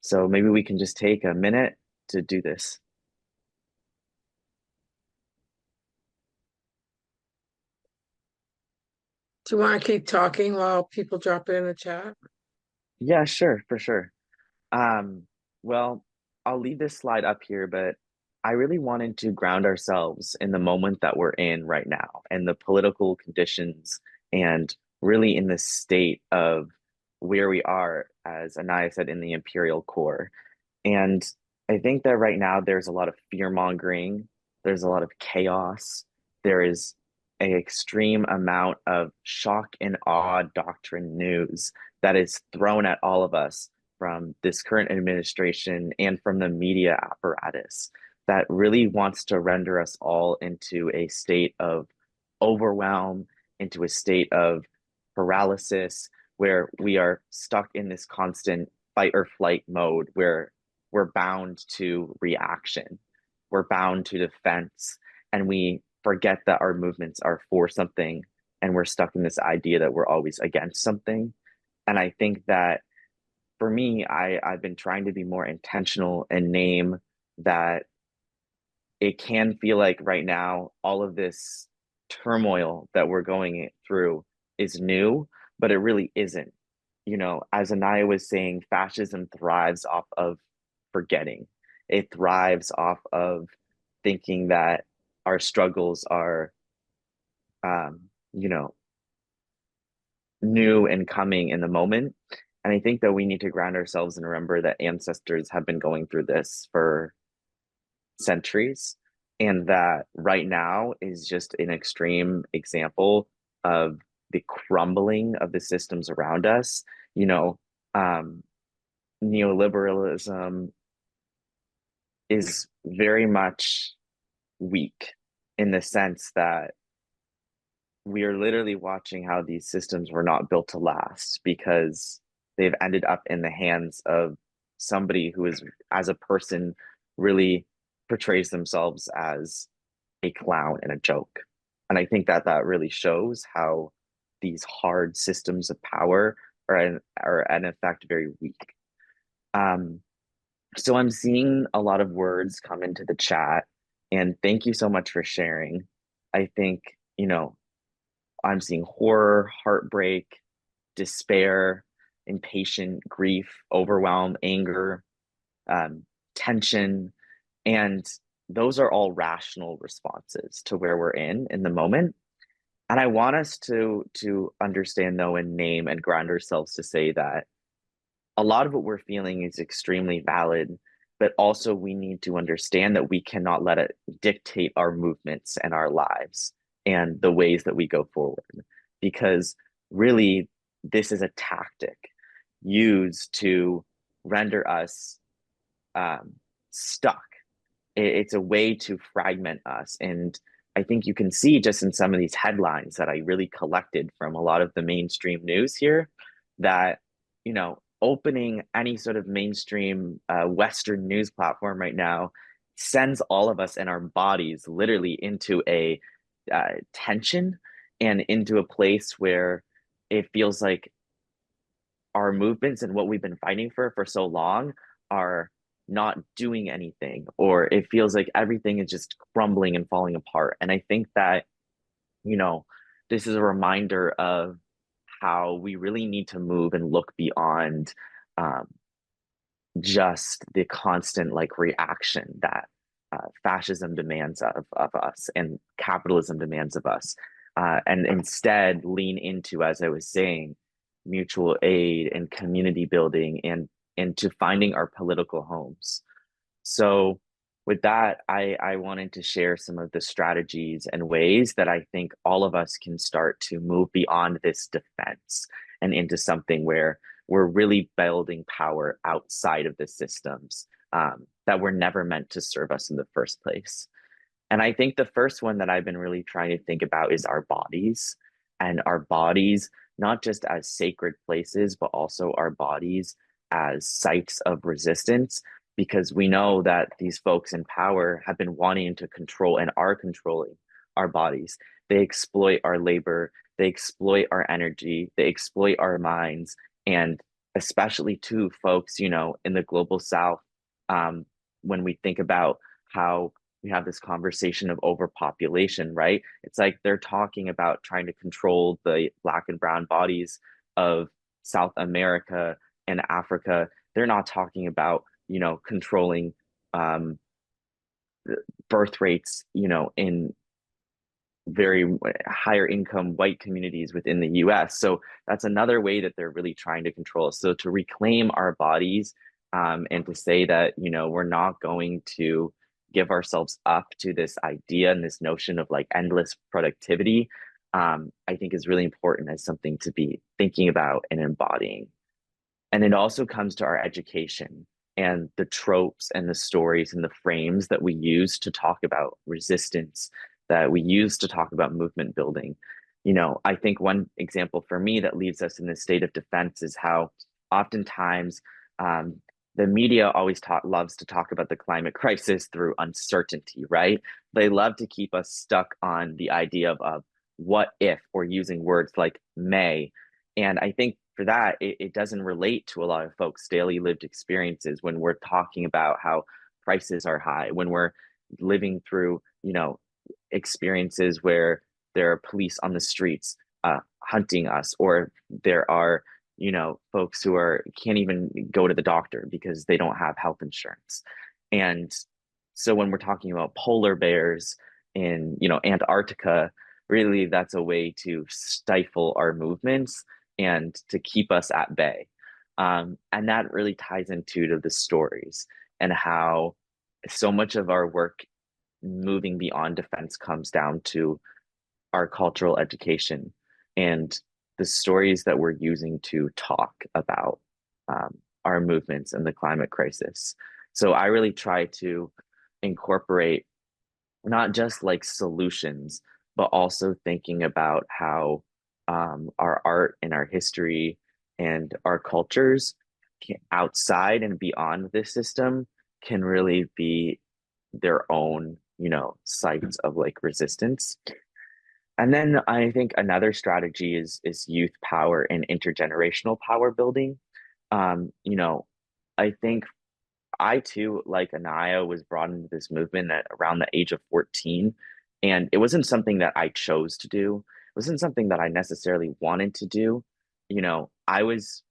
S13: So maybe we can just take a minute to do this.
S1: Do you want to keep talking while people drop it in the chat?
S13: Yeah, sure, for sure. Well, I'll leave this slide up here, but I really wanted to ground ourselves in the moment that we're in right now and the political conditions and really in the state of where we are, as Anaya said, in the imperial core. And I think that right now there's a lot of fear mongering, there's a lot of chaos, there is an extreme amount of shock and awe doctrine news that is thrown at all of us from this current administration and from the media apparatus that really wants to render us all into a state of overwhelm, into a state of paralysis, where we are stuck in this constant fight or flight mode where we're bound to reaction, we're bound to defense, and we forget that our movements are for something, and we're stuck in this idea that we're always against something. And I think that for me, I've been trying to be more intentional and name that it can feel like right now all of this turmoil that we're going through is new, but it really isn't. You know, as Anaya was saying, fascism thrives off of forgetting. It thrives off of thinking that our struggles are, you know, new and coming in the moment. And I think that we need to ground ourselves and remember that ancestors have been going through this for centuries, and that right now is just an extreme example of the crumbling of the systems around us. You know, neoliberalism is very much weak in the sense that we are literally watching how these systems were not built to last because they've ended up in the hands of somebody who is, as a person, really portrays themselves as a clown and a joke. And I think that that really shows how these hard systems of power are in effect very weak. So I'm seeing a lot of words come into the chat, and thank you so much for sharing. I think, you know, I'm seeing horror, heartbreak, despair, impatient, grief, overwhelm, anger, tension, and those are all rational responses to where we're in the moment. And I want us to understand, though, and name and ground ourselves to say that a lot of what we're feeling is extremely valid, but also we need to understand that we cannot let it dictate our movements and our lives and the ways that we go forward, because really this is a tactic used to render us stuck. It's a way to fragment us. And I think you can see just in some of these headlines that I really collected from a lot of the mainstream news here that, you know, opening any sort of mainstream Western news platform right now sends all of us and our bodies literally into a tension and into a place where it feels like our movements and what we've been fighting for so long are not doing anything, or it feels like everything is just crumbling and falling apart. And I think that, you know, this is a reminder of how we really need to move and look beyond just the constant like reaction that fascism demands of us and capitalism demands of us, and instead lean into, as I was saying, mutual aid and community building and into finding our political homes. So with that, I wanted to share some of the strategies and ways that I think all of us can start to move beyond this defense and into something where we're really building power outside of the systems that were never meant to serve us in the first place. And I think the first one that I've been really trying to think about is our bodies. And our bodies not just as sacred places, but also our bodies as sites of resistance, because we know that these folks in power have been wanting to control and are controlling our bodies. They exploit our labor, they exploit our energy, they exploit our minds, and especially too, folks, you know, in the global South, when we think about how we have this conversation of overpopulation, right? It's like they're talking about trying to control the Black and brown bodies of South America and Africa. They're not talking about, you know, controlling birth rates, you know, in very higher income white communities within the US. So that's another way that they're really trying to control us. So to reclaim our bodies, and to say that, you know, we're not going to give ourselves up to this idea and this notion of like endless productivity, I think is really important as something to be thinking about and embodying. And it also comes to our education and the tropes and the stories and the frames that we use to talk about resistance, that we use to talk about movement building. You know, I think one example for me that leaves us in this state of defense is how oftentimes the media always loves to talk about the climate crisis through uncertainty, right? They love to keep us stuck on the idea of what if, or using words like may. And I think for that, it doesn't relate to a lot of folks' daily lived experiences when we're talking about how prices are high, when we're living through, you know, experiences where there are police on the streets hunting us, or there are, you know, folks who can't even go to the doctor because they don't have health insurance. And so when we're talking about polar bears in, you know, Antarctica, really that's a way to stifle our movements and to keep us at bay. And that really ties into the stories and how so much of our work moving beyond defense comes down to our cultural education and the stories that we're using to talk about our movements and the climate crisis. So I really try to incorporate not just like solutions, but also thinking about how our art and our history and our cultures outside and beyond this system can really be their own, you know, sites of like resistance. And then I think another strategy is youth power and intergenerational power building. You know, I think I too, like Anaya, was brought into this movement at around the age of 14. And it wasn't something that I chose to do. It wasn't something that I necessarily wanted to do. You know, I was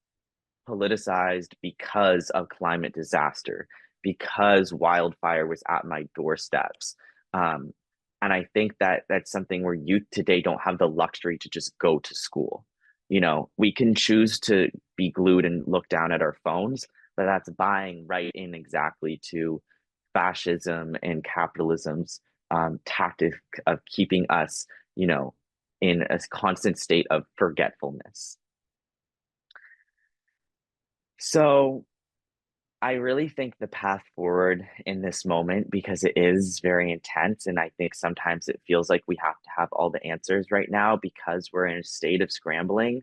S13: politicized because of climate disaster, because wildfire was at my doorsteps. And I think that that's something where youth today don't have the luxury to just go to school. You know, we can choose to be glued and look down at our phones, but that's buying right in exactly to fascism and capitalism's tactic of keeping us, you know, in a constant state of forgetfulness. So I really think the path forward in this moment, because it is very intense, and I think sometimes it feels like we have to have all the answers right now because we're in a state of scrambling,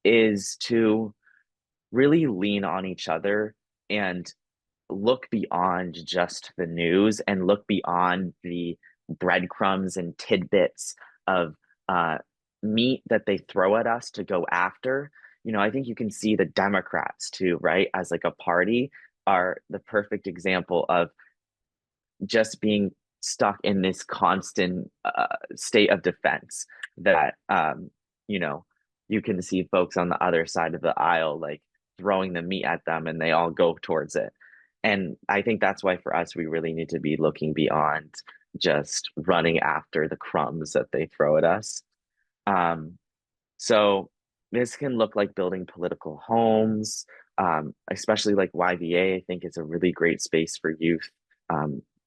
S13: is to really lean on each other and look beyond just the news and look beyond the breadcrumbs and tidbits of meat that they throw at us to go after. You know, I think you can see the Democrats too, right? As like a party are the perfect example of just being stuck in this constant state of defense that, you know, you can see folks on the other side of the aisle like throwing the meat at them and they all go towards it. And I think that's why for us, we really need to be looking beyond just running after the crumbs that they throw at us. So this can look like building political homes, especially like YVA, I think is a really great space for youth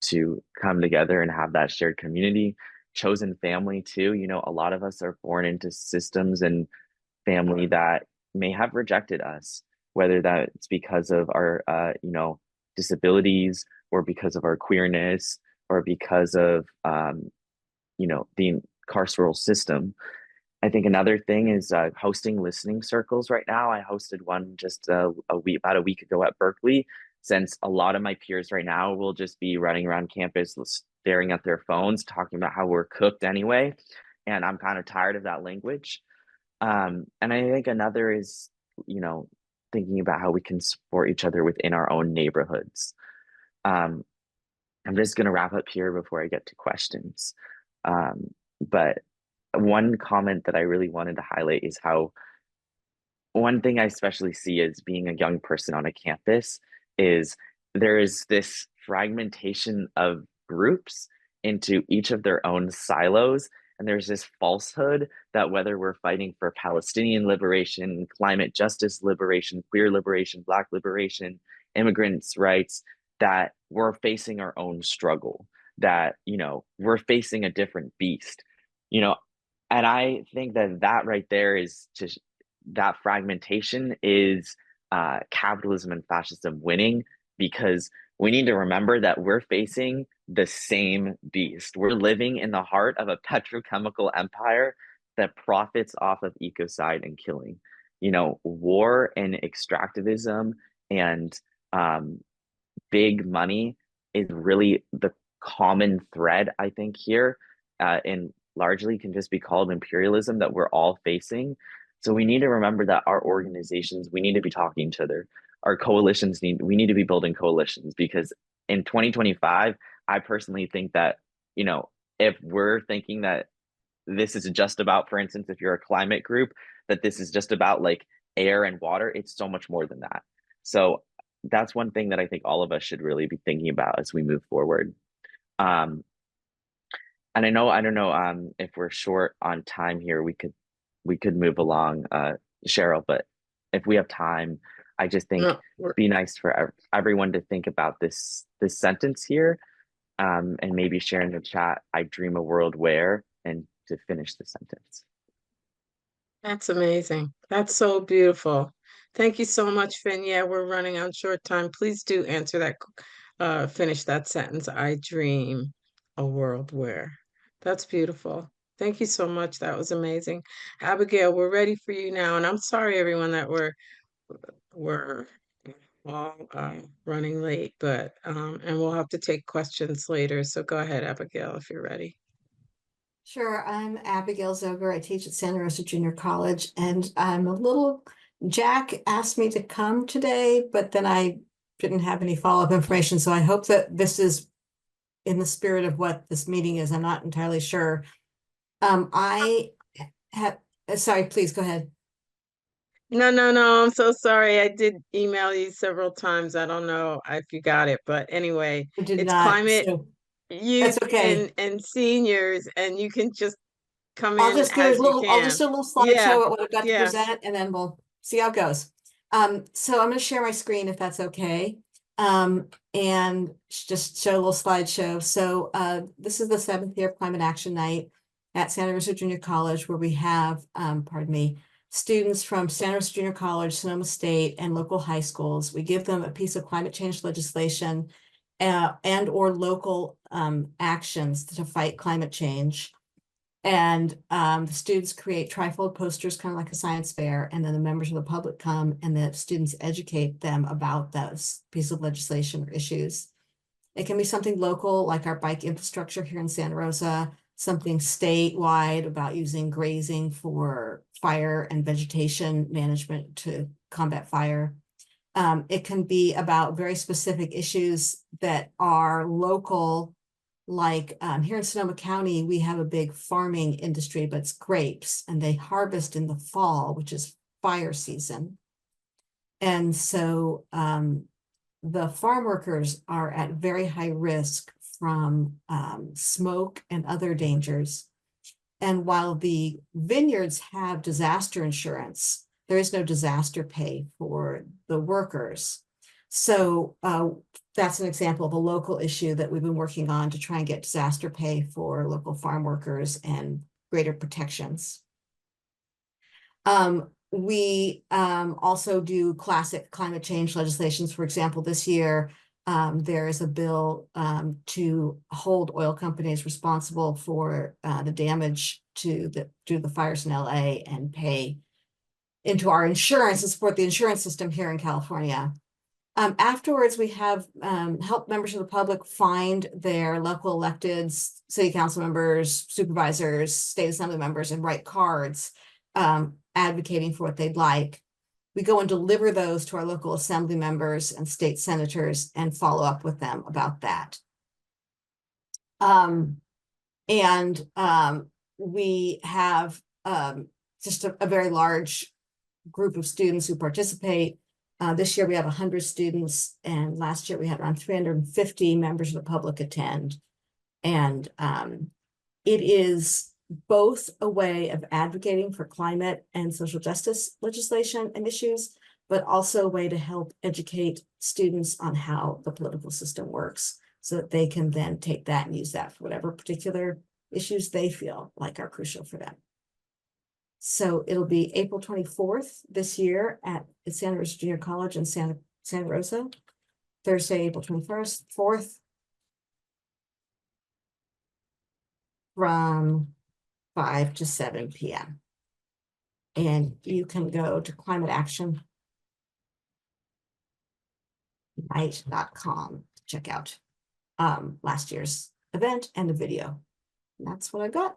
S13: to come together and have that shared community. Chosen family too, you know, a lot of us are born into systems and family that may have rejected us, whether that's because of our, you know, disabilities or because of our queerness or because of, you know, the carceral system. I think another thing is hosting listening circles right now. I hosted one just about a week ago at Berkeley, since a lot of my peers right now will just be running around campus staring at their phones, talking about how we're cooked anyway. And I'm kind of tired of that language. And I think another is, thinking about how we can support each other within our own neighborhoods. Um, I'm just going to wrap up here before I get to questions. But one comment that I really wanted to highlight is how one thing I especially see as being a young person on a campus is there is this fragmentation of groups into each of their own silos. And there's this falsehood that whether we're fighting for Palestinian liberation, climate justice liberation, queer liberation, Black liberation, immigrants' rights, that we're facing our own struggle, that, we're facing a different beast, and I think that right there is just that fragmentation is capitalism and fascism winning, because we need to remember that we're facing the same beast. We're living in the heart of a petrochemical empire that profits off of ecocide and killing. War and extractivism and big money is really the common thread, I think, here, and largely can just be called imperialism that we're all facing. So we need to remember that our organizations, we need to be talking to each other. Our coalitions we need to be building coalitions, because in 2025, I personally think that, if we're thinking that this is just about, for instance, if you're a climate group, that this is just about like air and water, it's so much more than that. So that's one thing that I think all of us should really be thinking about as we move forward. And I don't know if we're short on time here, we could move along, Cheryl, but if we have time, I just think it'd be nice for everyone to think about this sentence here, and maybe share in the chat, I dream a world where, and to finish the sentence.
S1: That's amazing. That's so beautiful. Thank you so much, Finn. Yeah, we're running on short time. Please do answer that, finish that sentence. I dream a world where. That's beautiful. Thank you so much. That was amazing. Abigail, we're ready for you now. And I'm sorry, everyone, that we're all running late, but and we'll have to take questions later. So go ahead, Abigail, if you're ready.
S14: Sure, I'm Abigail Zoger. I teach at Santa Rosa Junior College, and Jack asked me to come today, but then I didn't have any follow-up information. So I hope that this is in the spirit of what this meeting is. I'm not entirely sure. Sorry, please go ahead.
S1: No, I'm so sorry. I did email you several times. I don't know if you got it, but anyway, it's climate, youth, and seniors, and you can just come
S14: I'll
S1: in
S14: just do
S1: as you
S14: I'll just do a little slideshow at what I've got to present, and then we'll see how it goes. So I'm going to share my screen if that's okay, and just show a little slideshow. So this is the 7th year Climate Action Night at Santa Rosa Junior College, where we have, students from Santa Rosa Junior College, Sonoma State, and local high schools. We give them a piece of climate change legislation and or local actions to fight climate change. And the students create trifold posters, kind of like a science fair, and then the members of the public come and the students educate them about those pieces of legislation or issues. It can be something local, like our bike infrastructure here in Santa Rosa, something statewide about using grazing for fire and vegetation management to combat fire. It can be about very specific issues that are local, like here in Sonoma County, we have a big farming industry, but it's grapes, and they harvest in the fall, which is fire season. And so the farm workers are at very high risk from smoke and other dangers. And while the vineyards have disaster insurance, there is no disaster pay for the workers. So that's an example of a local issue that we've been working on to try and get disaster pay for local farm workers and greater protections. We also do classic climate change legislations. For example, this year, there is a bill to hold oil companies responsible for the damage to do the fires in LA and pay into our insurance and support the insurance system here in California. Afterwards, we have helped members of the public find their local electeds, city council members, supervisors, state assembly members, and write cards advocating for what they'd like. We go and deliver those to our local assembly members and state senators and follow up with them about that. We have just a very large group of students who participate. This year we have 100 students, and last year we had around 350 members of the public attend. And it is both a way of advocating for climate and social justice legislation and issues, but also a way to help educate students on how the political system works, so that they can then take that and use that for whatever particular issues they feel like are crucial for them. So it'll be April 24th this year at Santa Rosa Junior College in Santa Rosa. Thursday, April 21st, 4th, from 5 to 7 p.m. And you can go to climateaction.com to check out last year's event and the video. And that's what I got.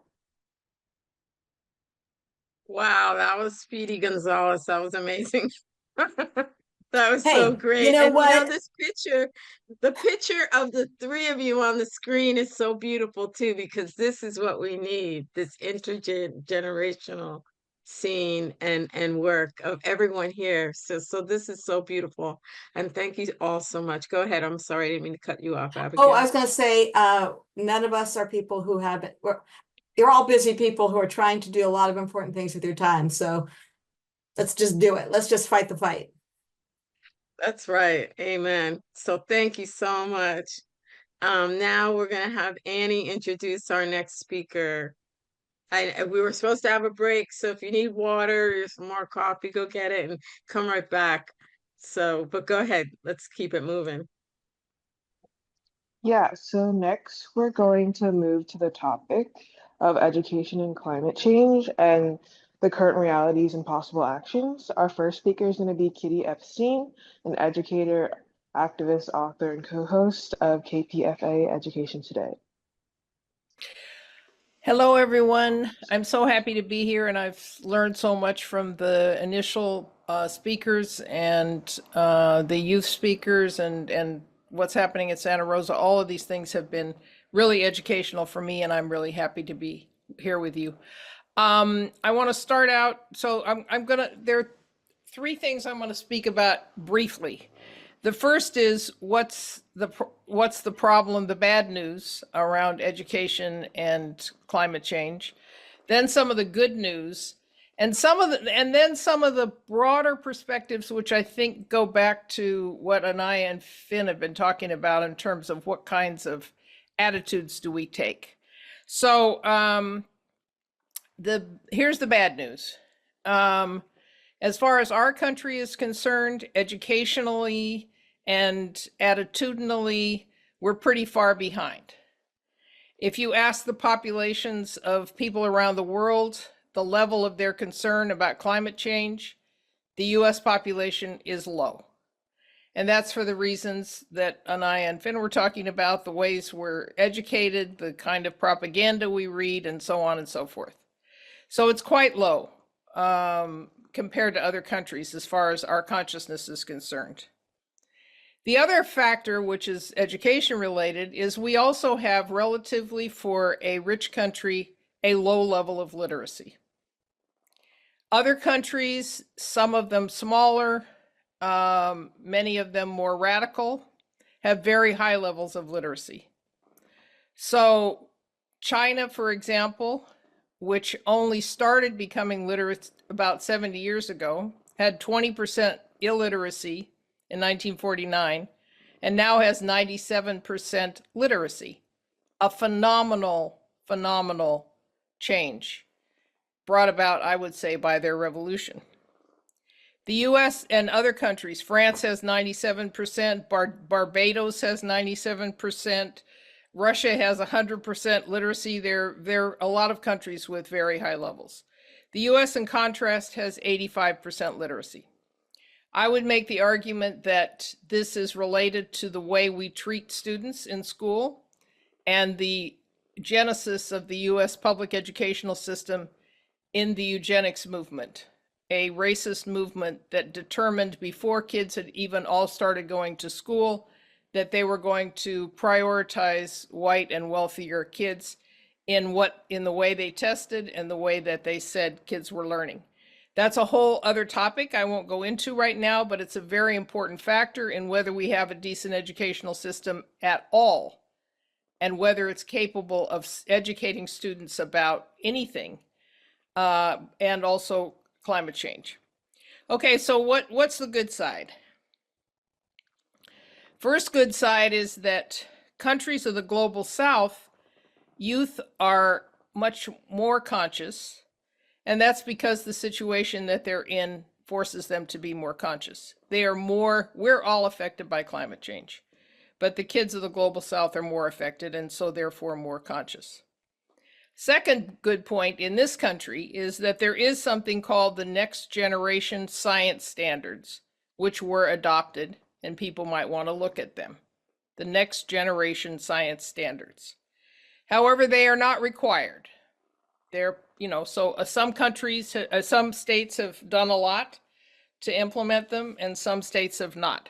S1: Wow, that was Speedy Gonzalez. That was amazing. That was
S14: Hey,
S1: so great.
S14: you know
S1: and
S14: what?
S1: you know, this picture, the picture of the three of you on the screen is so beautiful too, because this is what we need, this intergenerational scene and work of everyone here. So this is so beautiful. And thank you all so much. Go ahead. I'm sorry, I didn't mean to cut you off, Abigail.
S14: Oh, I was going to say, none of us are people who have, you're all busy people who are trying to do a lot of important things with your time. So let's just do it. Let's just fight the fight.
S1: That's right. Amen. So thank you so much. Now we're going to have Annie introduce our next speaker. We were supposed to have a break, so if you need water or some more coffee, go get it and come right back. So, but go ahead. Let's keep it moving.
S15: Yeah, so next we're going to move to the topic of education and climate change and the current realities and possible actions. Our first speaker is going to be Kitty Epstein, an educator, activist, author, and co-host of KPFA Education Today.
S16: Hello, everyone. I'm so happy to be here, and I've learned so much from the initial speakers and the youth speakers and what's happening at Santa Rosa. All of these things have been really educational for me, and I'm really happy to be here with you. I want to start out, so there are three things I'm going to speak about briefly. The first is what's the problem, the bad news around education and climate change. Then some of the good news, and then some of the broader perspectives, which I think go back to what Anaya and Finn have been talking about in terms of what kinds of attitudes do we take. So here's the bad news. As far as our country is concerned, educationally and attitudinally, we're pretty far behind. If you ask the populations of people around the world the level of their concern about climate change, the US population is low. And that's for the reasons that Anaya and Finn were talking about, the ways we're educated, the kind of propaganda we read, and so on and so forth. So it's quite low compared to other countries as far as our consciousness is concerned. The other factor, which is education related, is we also have relatively, for a rich country, a low level of literacy. Other countries, some of them smaller, many of them more radical, have very high levels of literacy. So China, for example, which only started becoming literate about 70 years ago, had 20% illiteracy in 1949, and now has 97% literacy. A phenomenal change brought about, I would say, by their revolution. The US and other countries, France has 97%, Barbados has 97%, Russia has 100% literacy. There are a lot of countries with very high levels. The US, in contrast, has 85% literacy. I would make the argument that this is related to the way we treat students in school and the genesis of the US public educational system in the eugenics movement, a racist movement that determined before kids had even all started going to school that they were going to prioritize white and wealthier kids in the way they tested and the way that they said kids were learning. That's a whole other topic I won't go into right now, but it's a very important factor in whether we have a decent educational system at all and whether it's capable of educating students about anything, and also climate change. Okay, so what's the good side? First good side is that countries of the global south, youth are much more conscious, and that's because the situation that they're in forces them to be more conscious. We're all affected by climate change, but the kids of the global south are more affected and so therefore more conscious. Second good point in this country is that there is something called the Next Generation Science Standards, which were adopted, and people might want to look at them. The Next Generation Science Standards. However, they are not required. They're, so some countries, some states have done a lot to implement them, and some states have not.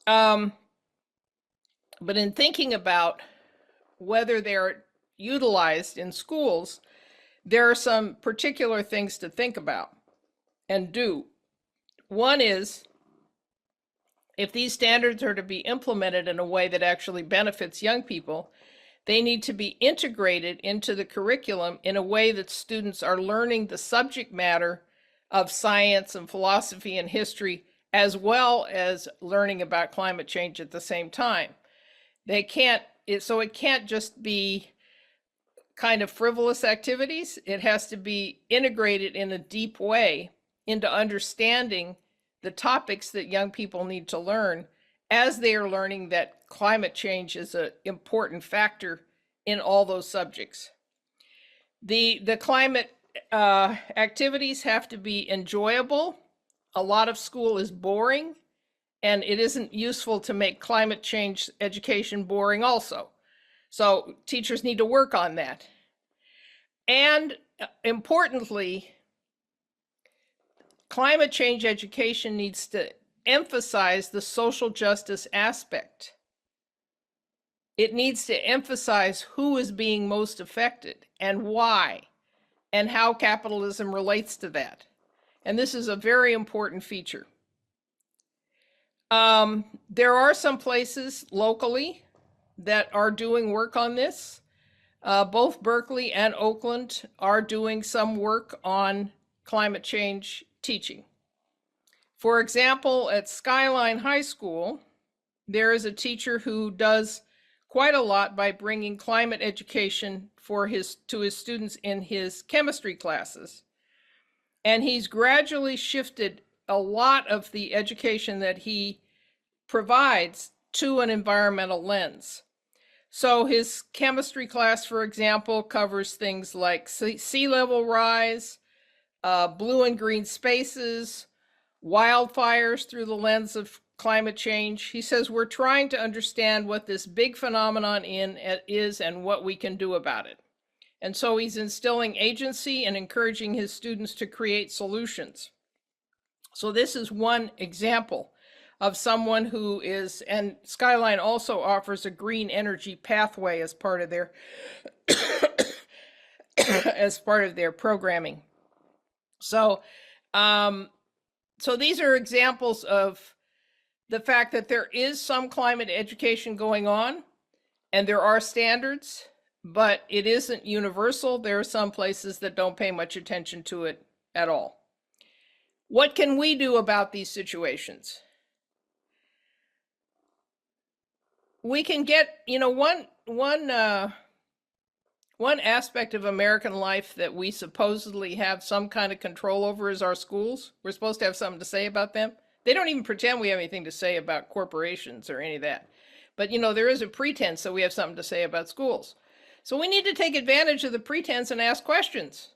S16: But in thinking about whether they're utilized in schools, there are some particular things to think about and do. One is, if these standards are to be implemented in a way that actually benefits young people, they need to be integrated into the curriculum in a way that students are learning the subject matter of science and philosophy and history, as well as learning about climate change at the same time. It can't just be kind of frivolous activities. It has to be integrated in a deep way into understanding the topics that young people need to learn as they are learning that climate change is an important factor in all those subjects. The climate activities have to be enjoyable. A lot of school is boring, and it isn't useful to make climate change education boring also. So teachers need to work on that. And importantly, climate change education needs to emphasize the social justice aspect. It needs to emphasize who is being most affected and why, and how capitalism relates to that. And this is a very important feature. There are some places locally that are doing work on this. Both Berkeley and Oakland are doing some work on climate change teaching. For example, at Skyline High School, there is a teacher who does quite a lot by bringing climate education to his students in his chemistry classes. And he's gradually shifted a lot of the education that he provides to an environmental lens. So his chemistry class, for example, covers things like sea level rise, blue and green spaces, wildfires through the lens of climate change. He says we're trying to understand what this big phenomenon is and what we can do about it. And so he's instilling agency and encouraging his students to create solutions. So this is one example of someone who is, and Skyline also offers a green energy pathway as part of their programming. So these are examples of the fact that there is some climate education going on, and there are standards, but it isn't universal. There are some places that don't pay much attention to it at all. What can we do about these situations? We can get, one aspect of American life that we supposedly have some kind of control over is our schools. We're supposed to have something to say about them. They don't even pretend we have anything to say about corporations or any of that. But there is a pretense that we have something to say about schools. So we need to take advantage of the pretense and ask questions.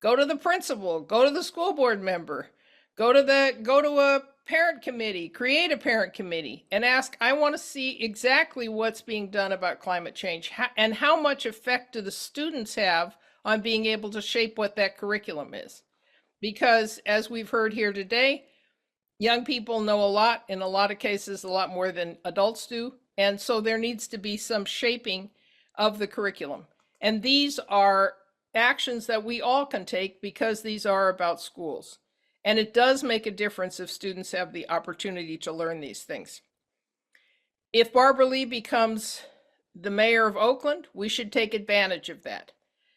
S16: Go to the principal, go to the school board member, go to a parent committee, create a parent committee and ask, I want to see exactly what's being done about climate change and how much effect do the students have on being able to shape what that curriculum is. Because as we've heard here today, young people know a lot, in a lot of cases, a lot more than adults do. And so there needs to be some shaping of the curriculum. And these are actions that we all can take because these are about schools. And it does make a difference if students have the opportunity to learn these things. If Barbara Lee becomes the mayor of Oakland, we should take advantage of that.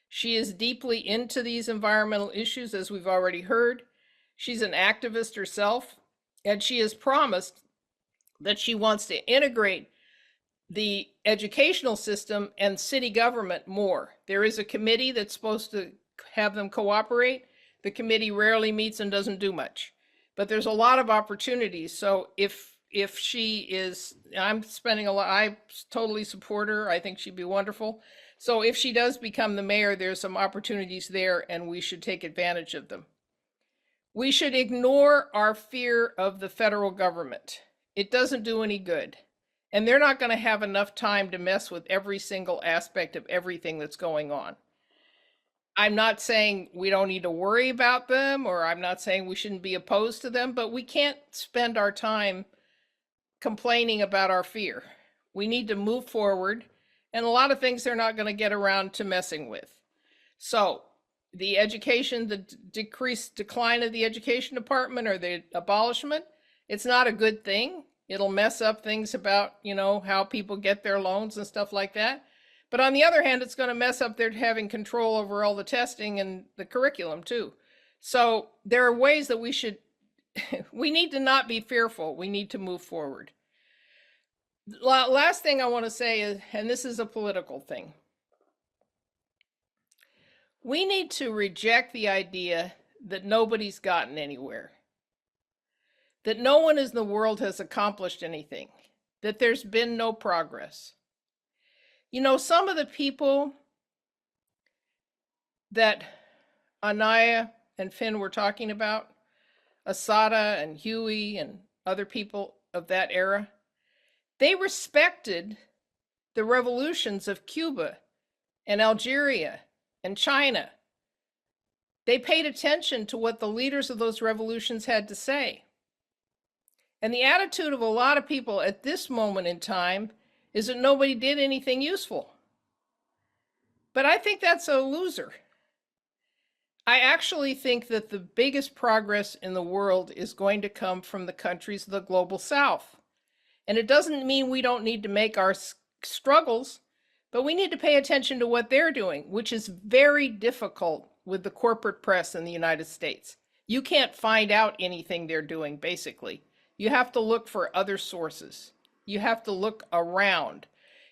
S16: She is deeply into these environmental issues, as we've already heard. She's an activist herself, and she has promised that she wants to integrate the educational system and city government more. There is a committee that's supposed to have them cooperate. The committee rarely meets and doesn't do much, but there's a lot of opportunities. So if she is, I'm spending a lot, I totally support her. I think she'd be wonderful. So if she does become the mayor, there's some opportunities there and we should take advantage of them. We should ignore our fear of the federal government. It doesn't do any good. And they're not going to have enough time to mess with every single aspect of everything that's going on. I'm not saying we don't need to worry about them, or I'm not saying we shouldn't be opposed to them, but we can't spend our time complaining about our fear. We need to move forward, and a lot of things they're not going to get around to messing with. So the education, the decline of the education department or the abolishment, it's not a good thing. It'll mess up things about, how people get their loans and stuff like that. But on the other hand, it's going to mess up their having control over all the testing and the curriculum too. So there are ways that we need to not be fearful. We need to move forward. Last thing I want to say is, and this is a political thing, we need to reject the idea that nobody's gotten anywhere, that no one in the world has accomplished anything, that there's been no progress. Some of the people that Anaya and Finn were talking about, Asada and Huey and other people of that era, they respected the revolutions of Cuba and Algeria and China. They paid attention to what the leaders of those revolutions had to say. And the attitude of a lot of people at this moment in time is that nobody did anything useful. But I think that's a loser. I actually think that the biggest progress in the world is going to come from the countries of the global south. And it doesn't mean we don't need to make our struggles, but we need to pay attention to what they're doing, which is very difficult with the corporate press in the United States. You can't find out anything they're doing, basically. You have to look for other sources. You have to look around.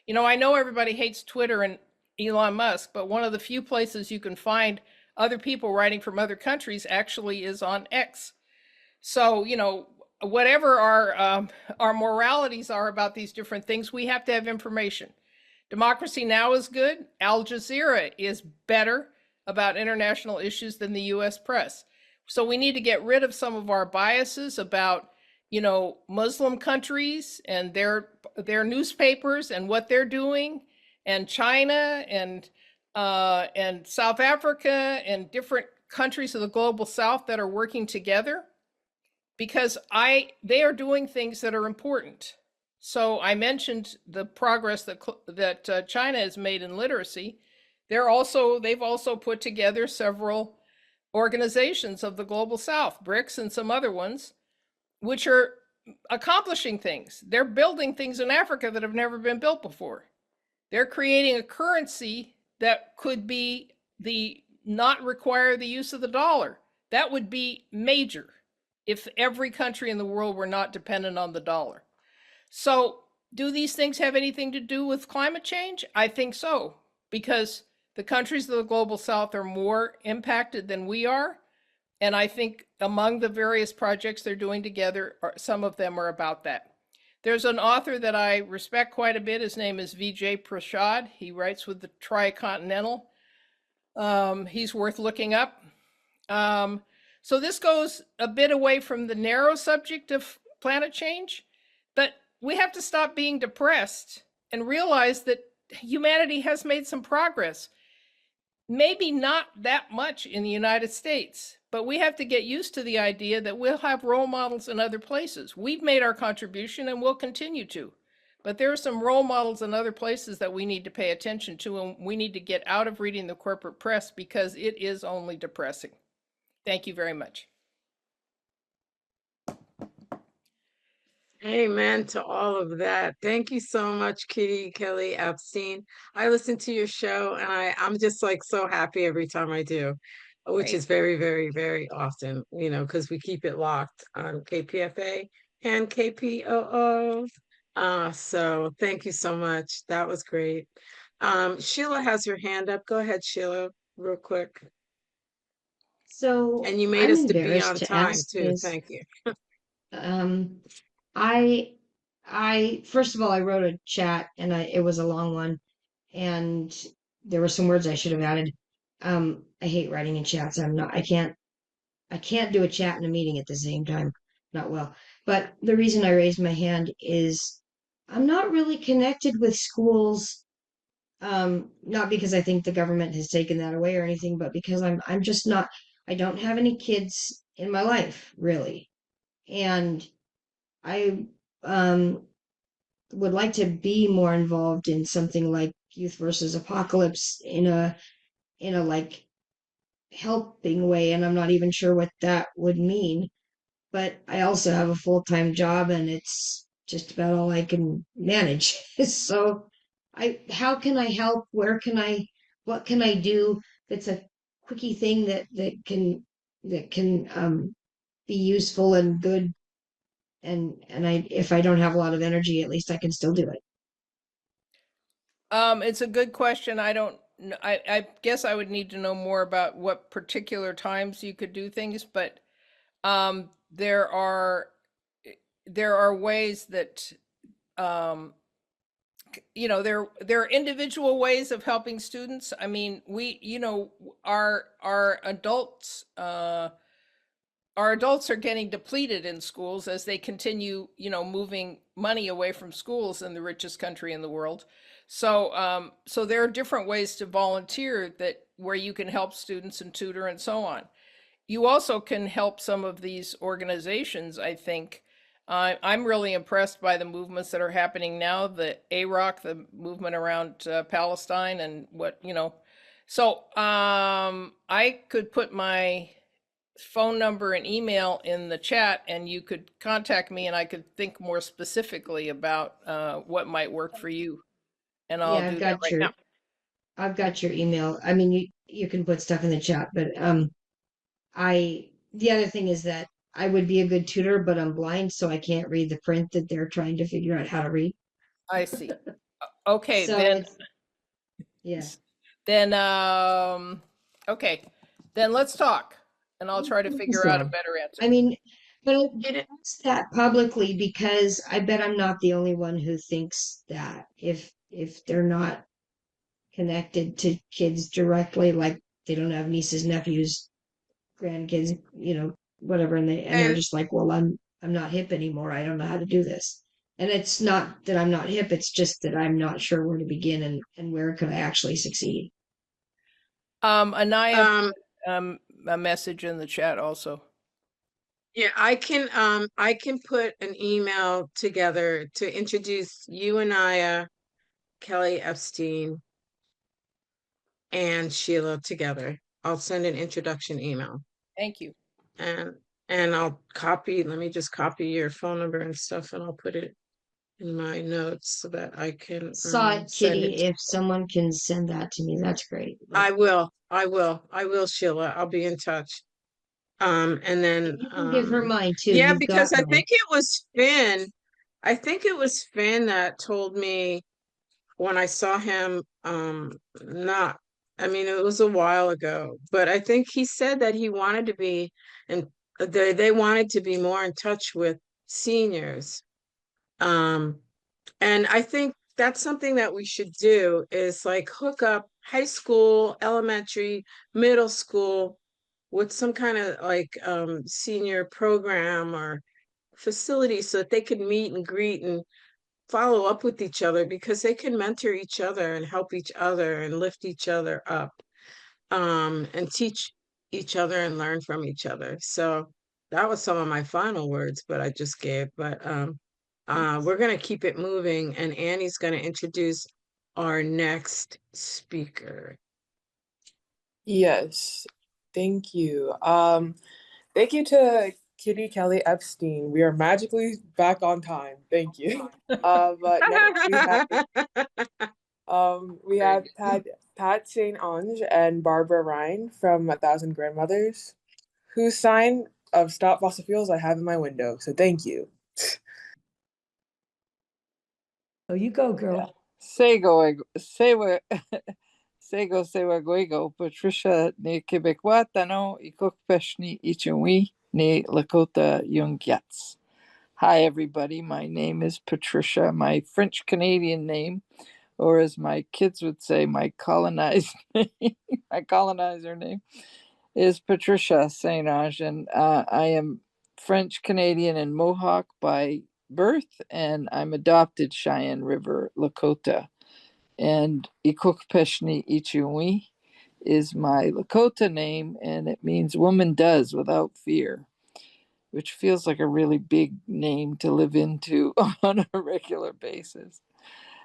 S16: I know everybody hates Twitter and Elon Musk, but one of the few places you can find other people writing from other countries actually is on X. So, whatever our moralities are about these different things, we have to have information. Democracy Now! Is good. Al Jazeera is better about international issues than the US press. So we need to get rid of some of our biases about, Muslim countries and their newspapers and what they're doing, and China and South Africa and different countries of the global south that are working together, because they are doing things that are important. So I mentioned the progress that China has made in literacy. They've also put together several organizations of the global south, BRICS and some other ones, which are accomplishing things. They're building things in Africa that have never been built before. They're creating a currency that could not require the use of the dollar. That would be major if every country in the world were not dependent on the dollar. So do these things have anything to do with climate change? I think so, because the countries of the global south are more impacted than we are. And I think among the various projects they're doing together, some of them are about that. There's an author that I respect quite a bit. His name is Vijay Prashad. He writes with the Tricontinental. He's worth looking up. So this goes a bit away from the narrow subject of planet change, but we have to stop being depressed and realize that humanity has made some progress. Maybe not that much in the United States, but we have to get used to the idea that we'll have role models in other places. We've made our contribution and we'll continue to. But there are some role models in other places that we need to pay attention to, and we need to get out of reading the corporate press because it is only depressing. Thank you very much.
S1: Amen to all of that. Thank you so much, Kitty Kelly Epstein. I listen to your show and I'm just like so happy every time I do, which is very, very, very often, you know, because we keep it locked on KPFA and KPOO. So thank you so much. That was great. Sheila has her hand up. Go ahead, Sheila, real quick.
S7: So
S1: And you made
S7: I'm
S1: us to be
S7: embarrassed
S1: on
S7: to
S1: time
S7: ask
S1: too.
S7: this.
S1: Thank you.
S7: I first of all, I wrote a chat and it was a long one, and there were some words I should have added. I hate writing in chats. I can't do a chat and a meeting at the same time. Not well. But the reason I raised my hand is I'm not really connected with schools. Not because I think the government has taken that away or anything, but because I'm just not, I don't have any kids in my life, really. And I would like to be more involved in something like Youth versus Apocalypse in a like helping way, and I'm not even sure what that would mean. But I also have a full-time job and it's just about all I can manage. So how can I help? What can I do that's a quickie thing that can be useful and good, and if I don't have a lot of energy, at least I can still do it.
S16: It's a good question. I guess I would need to know more about what particular times you could do things, but there are ways that you know, there are individual ways of helping students. I mean, our adults are getting depleted in schools as they continue, moving money away from schools in the richest country in the world. So so there are different ways to volunteer where you can help students and tutor and so on. You also can help some of these organizations, I think. I'm really impressed by the movements that are happening now, the AROC, the movement around Palestine and So I could put my phone number and email in the chat and you could contact me and I could think more specifically about what might work for you. And I'll do that right now.
S7: I've got your email. I mean, you can put stuff in the chat, but the other thing is that I would be a good tutor, but I'm blind, so I can't read the print that they're trying to figure out how to read.
S16: I see. Okay,
S7: So
S16: then.
S7: Yeah.
S16: Then okay, then let's talk, and I'll try to figure out a better answer.
S7: I mean, but I did ask that publicly because I bet I'm not the only one who thinks that if they're not connected to kids directly, like they don't have nieces, nephews, grandkids, whatever, and they're just like, well, I'm not hip anymore. I don't know how to do this. And it's not that I'm not hip, it's just that I'm not sure where to begin and where could I actually succeed.
S16: Anaya put a message in the chat also.
S1: Yeah, I can put an email together to introduce you and Naya, Kelly Epstein, and Sheila together. I'll send an introduction email.
S16: Thank you.
S1: And I'll let me just copy your phone number and stuff, and I'll put it in my notes so that I can
S7: Saw it,
S1: send
S7: Kitty.
S1: it.
S7: If someone can send that to me, that's great.
S1: I will, Sheila. I'll be in touch. And then
S7: you can give her mine too.
S1: Yeah,
S7: You've
S1: because
S7: got
S1: I
S7: mine.
S1: think it was Finn. I think it was Finn that told me when I saw him, not, I mean, it was a while ago, but I think he said that he wanted to be, and they wanted to be more in touch with seniors. And I think that's something that we should do, is like hook up high school, elementary, middle school with some kind of like senior program or facility so that they can meet and greet and follow up with each other, because they can mentor each other and help each other and lift each other up, and teach each other and learn from each other. So that was some of my final words, but I just gave. But we're gonna keep it moving, and Annie's gonna introduce our next speaker.
S3: Yes, thank you. Thank you to Kitty Kelly Epstein. We are magically back on time. Thank you. But next we have Pat St. Onge and Barbara Ryan from 1,000 Grandmothers, whose sign of Stop Fossil Fuels I have in my window. So thank you.
S17: Oh, you go, girl.
S18: Sego, Sewa, Sego, Sewa, Guego, Patricia, ne Quebecois, Tano, Ikok Peshni, Ichunwi, ne Lakota Yungyats. Hi, everybody. My name is Patricia, my French Canadian name, or as my kids would say, my colonized name, my colonizer name is Patricia St. Onge, and I am French Canadian and Mohawk by birth, and I'm adopted Cheyenne River Lakota. And Ikukpeshni Ichunwi is my Lakota name, and it means woman does without fear, which feels like a really big name to live into on a regular basis.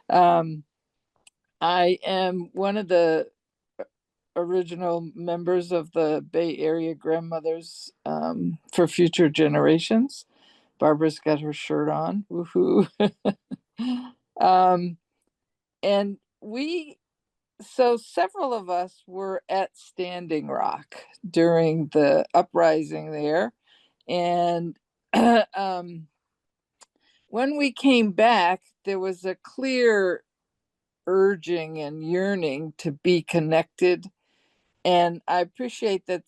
S18: I am one of the original members of the Bay Area Grandmothers for Future Generations. Barbara's got her shirt on. Woohoo. And so several of us were at Standing Rock during the uprising there. And when we came back, there was a clear urging and yearning to be connected. And I appreciate that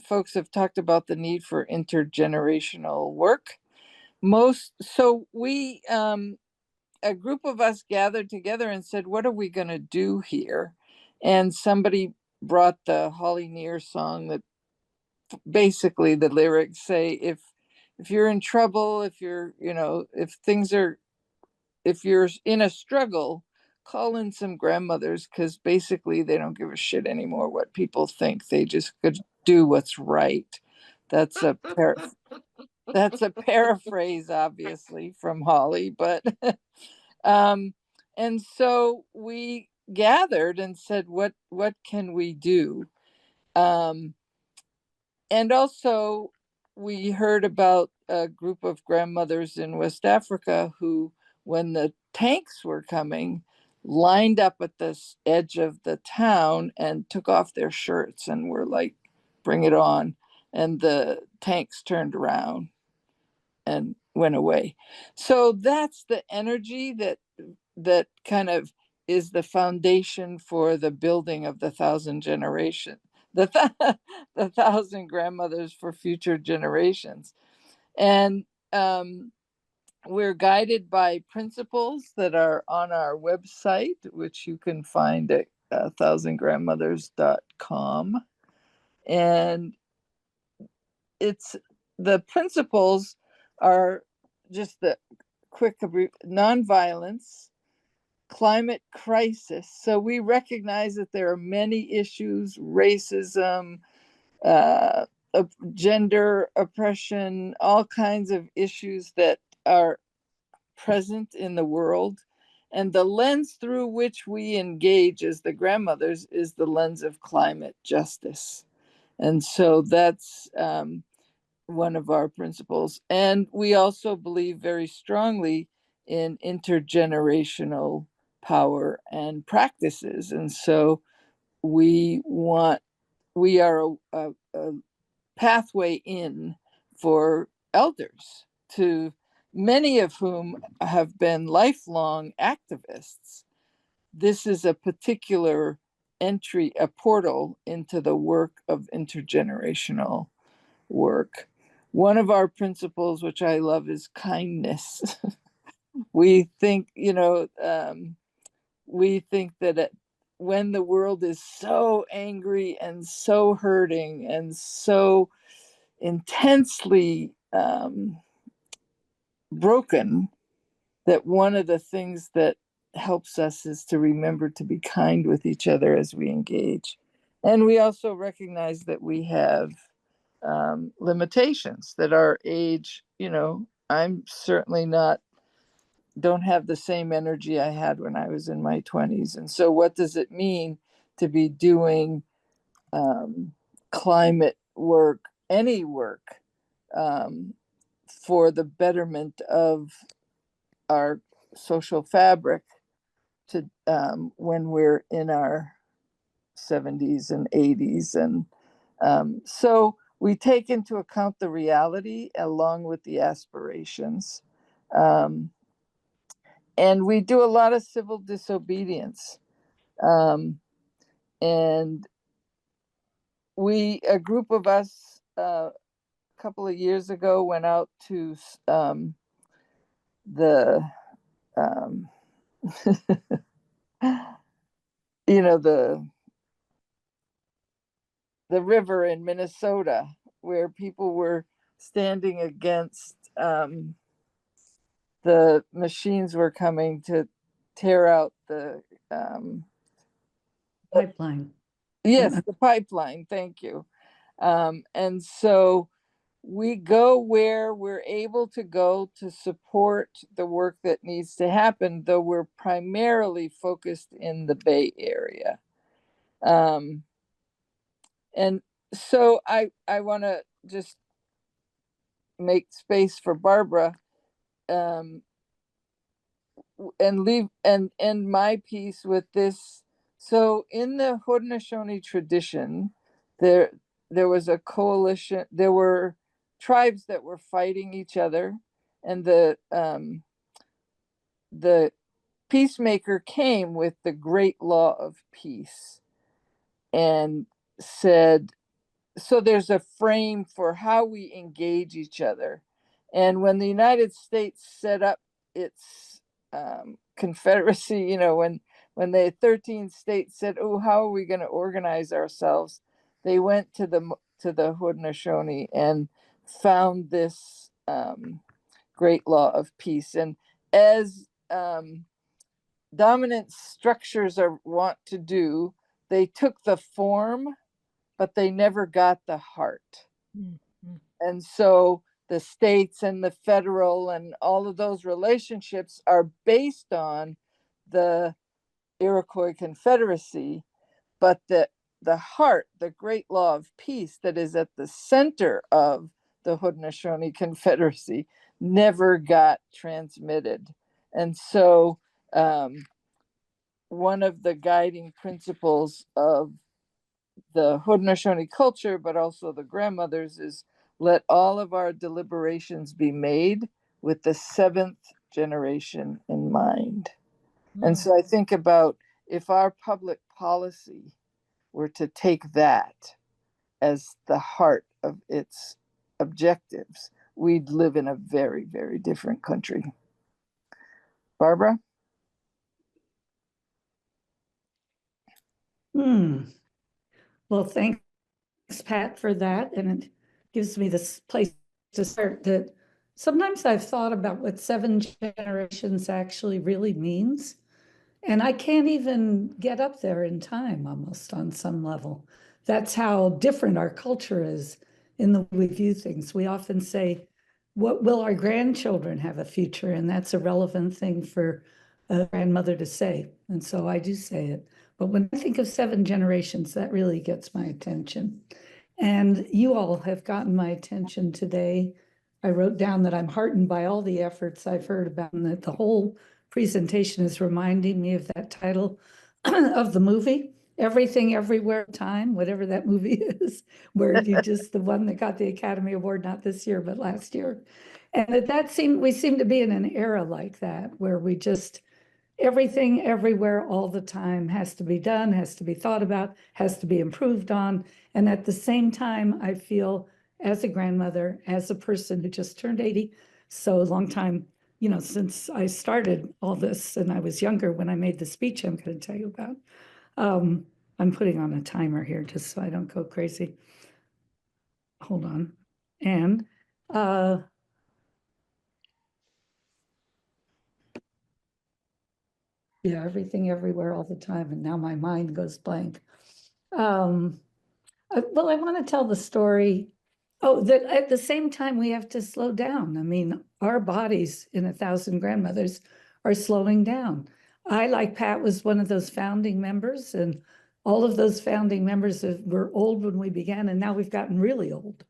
S18: folks have talked about the need for intergenerational work. We, a group of us gathered together and said, what are we going to do here? And somebody brought the Holly Near song that basically the lyrics say, if you're in trouble, if you're in a struggle, call in some grandmothers, because basically they don't give a shit anymore what people think. They just could do what's right. That's a paraphrase, obviously, from Holly, but and so we gathered and said, what can we do? And also we heard about a group of grandmothers in West Africa who, when the tanks were coming, lined up at the edge of the town and took off their shirts and were like, bring it on. And the tanks turned around and went away. So that's the energy that kind of is the foundation for the building of the 1,000 generation, the 1,000 grandmothers for future generations. And we're guided by principles that are on our website, which you can find at 1000grandmothers.com. And the principles are just the quick nonviolence, climate crisis. So we recognize that there are many issues: racism, gender oppression, all kinds of issues that are present in the world. And the lens through which we engage as the grandmothers is the lens of climate justice. And so that's one of our principles. And we also believe very strongly in intergenerational power and practices. And so we are a pathway in for elders, to many of whom have been lifelong activists. This is a particular entry, a portal into the work of intergenerational work. One of our principles, which I love, is kindness. we think, we think that when the world is so angry and so hurting and so intensely broken, that one of the things that helps us is to remember to be kind with each other as we engage. And we also recognize that we have limitations, that our age, I'm certainly don't have the same energy I had when I was in my 20s. And so what does it mean to be doing climate work, any work, for the betterment of our social fabric to when we're in our 70s and 80s. And so we take into account the reality along with the aspirations. And we do a lot of civil disobedience. And a group of us a couple of years ago went out to the the river in Minnesota, where people were standing against the machines were coming to tear out the
S17: pipeline.
S18: Yes, the pipeline. Thank you. And so we go where we're able to go to support the work that needs to happen, though we're primarily focused in the Bay Area. And so I want to just make space for Barbara and end my piece with this. So in the Haudenosaunee tradition, there was a coalition, there were tribes that were fighting each other, and the peacemaker came with the great law of peace and said, so there's a frame for how we engage each other. And when the United States set up its confederacy, when the 13 states said, oh, how are we going to organize ourselves? They went to the Haudenosaunee and found this great law of peace. And as dominant structures want to do, they took the form, but they never got the heart. Mm-hmm. And so the states and the federal and all of those relationships are based on the Iroquois Confederacy, but the heart, the great law of peace that is at the center of the Haudenosaunee Confederacy never got transmitted. And so one of the guiding principles of the Haudenosaunee culture, but also the grandmothers, is let all of our deliberations be made with the 7th generation in mind. And so I think about if our public policy were to take that as the heart of its objectives, we'd live in a very, very different country. Barbara?
S17: Well, thanks, Pat, for that. And it gives me this place to start that sometimes I've thought about what 7 generations actually really means. And I can't even get up there in time almost on some level. That's how different our culture is in the way we view things. We often say, what will our grandchildren have a future? And that's a relevant thing for a grandmother to say. And so I do say it. But when I think of 7 generations, that really gets my attention. And you all have gotten my attention today. I wrote down that I'm heartened by all the efforts I've heard about, and that the whole presentation is reminding me of that title of the movie, Everything Everywhere Time, whatever that movie is, where you just the one that got the Academy Award, not this year, but last year. And we seem to be in an era like that, where we just, everything everywhere all the time has to be done, has to be thought about, has to be improved on. And at the same time, I feel as a grandmother, as a person who just turned 80, so a long time you know, since I started all this and I was younger when I made the speech I'm going to tell you about. I'm putting on a timer here just so I don't go crazy. Hold on. And yeah, everything everywhere all the time. And now my mind goes blank. Well, I want to tell the story. Oh, that at the same time, we have to slow down. I mean, our bodies in 1,000 Grandmothers are slowing down. I, like Pat, was one of those founding members, and all of those founding members were old when we began, and now we've gotten really old.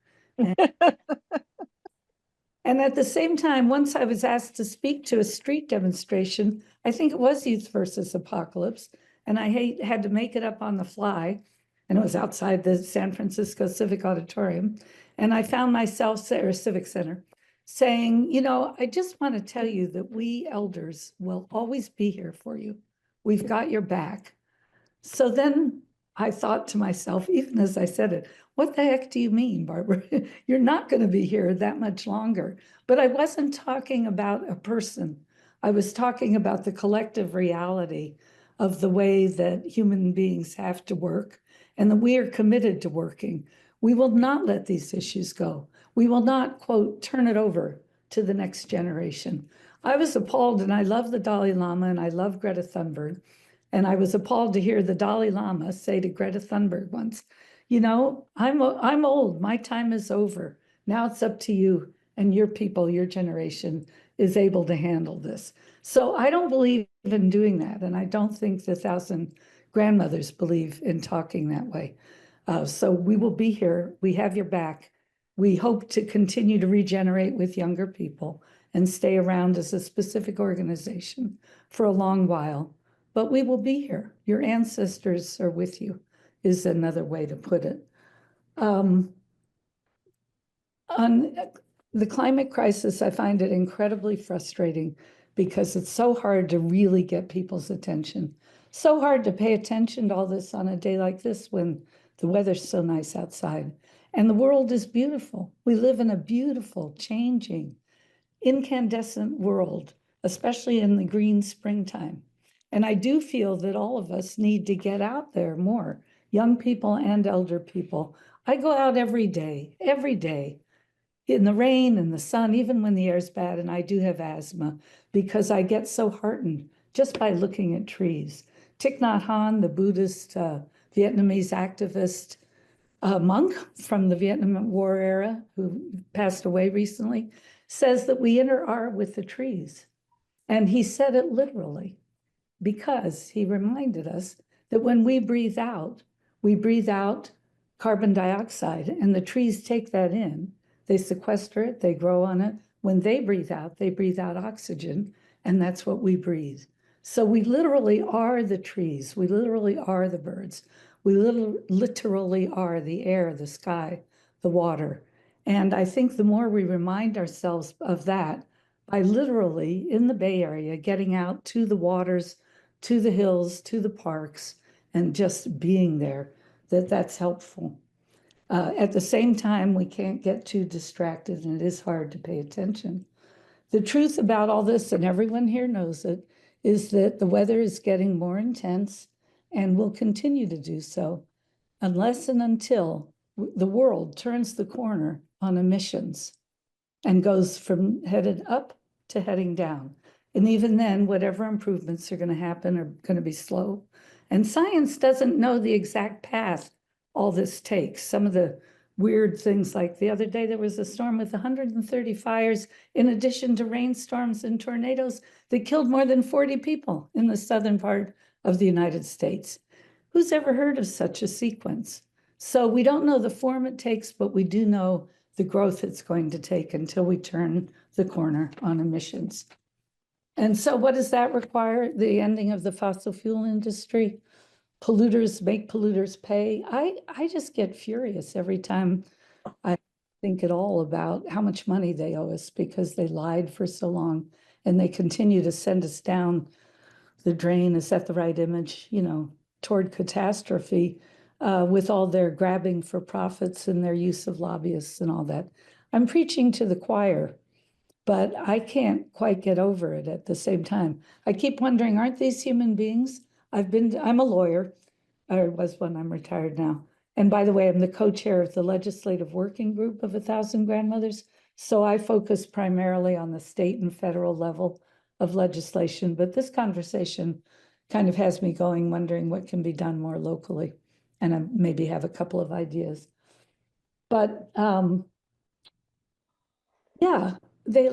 S17: And at the same time, once I was asked to speak to a street demonstration, I think it was Youth versus Apocalypse, and I had to make it up on the fly, and it was outside the San Francisco Civic Auditorium, and I found myself, or Civic Center, saying, you know, I just want to tell you that we elders will always be here for you. We've got your back. So then I thought to myself, even as I said it, what the heck do you mean, Barbara? You're not going to be here that much longer. But I wasn't talking about a person. I was talking about the collective reality of the way that human beings have to work and that we are committed to working. We will not let these issues go. We will not, quote, turn it over to the next generation. I was appalled, and I love the Dalai Lama and I love Greta Thunberg. And I was appalled to hear the Dalai Lama say to Greta Thunberg once, you know, I'm old, my time is over. Now it's up to you and your people, your generation is able to handle this. So I don't believe in doing that. And I don't think the 1,000 Grandmothers believe in talking that way. So we will be here. We have your back. We hope to continue to regenerate with younger people and stay around as a specific organization for a long while. But we will be here. Your ancestors are with you, is another way to put it. On the climate crisis, I find it incredibly frustrating because it's so hard to really get people's attention. So hard to pay attention to all this on a day like this when the weather's so nice outside. And the world is beautiful. We live in a beautiful, changing, incandescent world, especially in the green springtime. And I do feel that all of us need to get out there more, young people and elder people. I go out every day, in the rain and the sun, even when the air's bad, and I do have asthma, because I get so heartened just by looking at trees. Thich Nhat Hanh, the Buddhist Vietnamese activist, monk from the Vietnam War era, who passed away recently, says that we are with the trees. And he said it literally, because he reminded us that when we breathe out carbon dioxide, and the trees take that in. They sequester it, they grow on it. When they breathe out oxygen, and that's what we breathe. So we literally are the trees. We literally are the birds. We literally are the air, the sky, the water. And I think the more we remind ourselves of that, by literally in the Bay Area, getting out to the waters, to the hills, to the parks, and just being there, that's helpful. At the same time, we can't get too distracted, and it is hard to pay attention. The truth about all this, and everyone here knows it, is that the weather is getting more intense and will continue to do so unless and until the world turns the corner on emissions and goes from headed up to heading down. And even then, whatever improvements are going to happen are going to be slow. And science doesn't know the exact path all this takes. Some of the weird things, like the other day, there was a storm with 130 fires, in addition to rainstorms and tornadoes that killed more than 40 people in the southern part of the United States. Who's ever heard of such a sequence? So we don't know the form it takes, but we do know the growth it's going to take until we turn the corner on emissions. And so what does that require? The ending of the fossil fuel industry. Polluters make polluters pay. I just get furious every time I think at all about how much money they owe us because they lied for so long and they continue to send us down the drain. Is that the right image? You know, toward catastrophe with all their grabbing for profits and their use of lobbyists and all that. I'm preaching to the choir, but I can't quite get over it at the same time. I keep wondering, aren't these human beings? I'm a lawyer, or was when I'm retired now. And by the way, I'm the co-chair of the Legislative Working Group of 1,000 Grandmothers. So I focus primarily on the state and federal level of legislation, but this conversation kind of has me going, wondering what can be done more locally. And I maybe have a couple of ideas. But yeah, they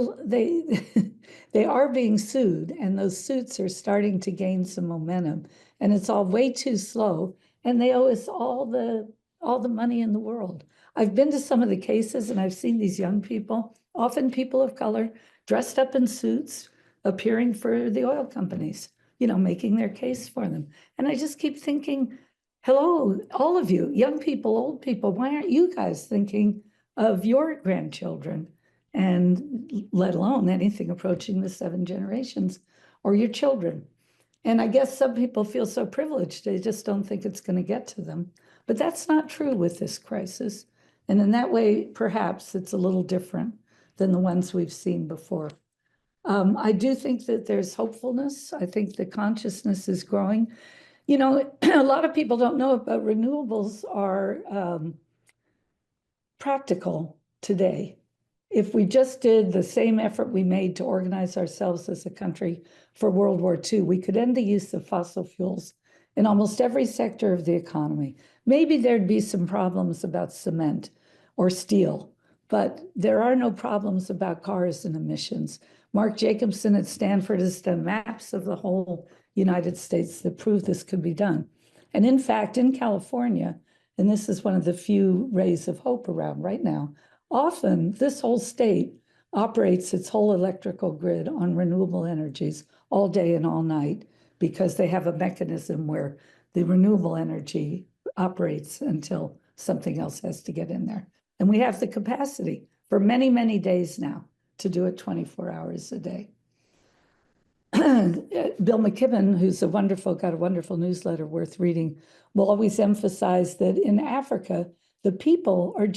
S17: they are being sued, and those suits are starting to gain some momentum, and it's all way too slow, and they owe us all the money in the world. I've been to some of the cases, and I've seen these young people, often people of color, dressed up in suits, appearing for the oil companies, making their case for them. And I just keep thinking, hello, all of you, young people, old people, why aren't you guys thinking of your grandchildren? And let alone anything approaching the 7 generations or your children. And I guess some people feel so privileged, they just don't think it's going to get to them. But that's not true with this crisis. And in that way, perhaps it's a little different than the ones we've seen before. I do think that there's hopefulness. I think the consciousness is growing. A lot of people don't know it, but renewables are practical today. If we just did the same effort we made to organize ourselves as a country for World War II, we could end the use of fossil fuels in almost every sector of the economy. Maybe there'd be some problems about cement or steel, but there are no problems about cars and emissions. Mark Jacobson at Stanford has done maps of the whole United States that prove this could be done. And in fact, in California, and this is one of the few rays of hope around right now, often this whole state operates its whole electrical grid on renewable energies all day and all night because they have a mechanism where the renewable energy operates until something else has to get in there. And we have the capacity for many, many days now to do it 24 hours a day. Bill McKibben, who's got a wonderful newsletter worth reading, will always emphasize that in Africa, the people are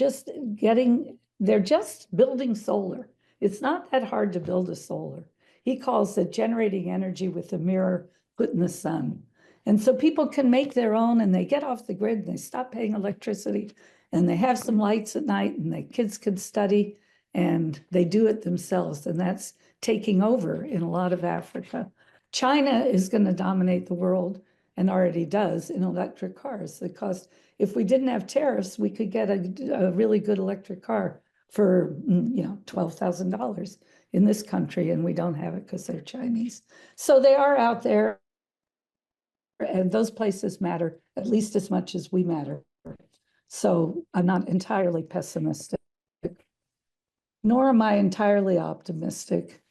S17: they're just building solar. It's not that hard to build a solar. He calls it generating energy with a mirror put in the sun. And so people can make their own, and they get off the grid, and they stop paying electricity, and they have some lights at night, and the kids can study, and they do it themselves. And that's taking over in a lot of Africa. China is going to dominate the world, and already does, in electric cars. If we didn't have tariffs, we could get a really good electric car for $12,000 in this country, and we don't have it because they're Chinese. So they are out there, and those places matter at least as much as we matter. So I'm not entirely pessimistic, nor am I entirely optimistic.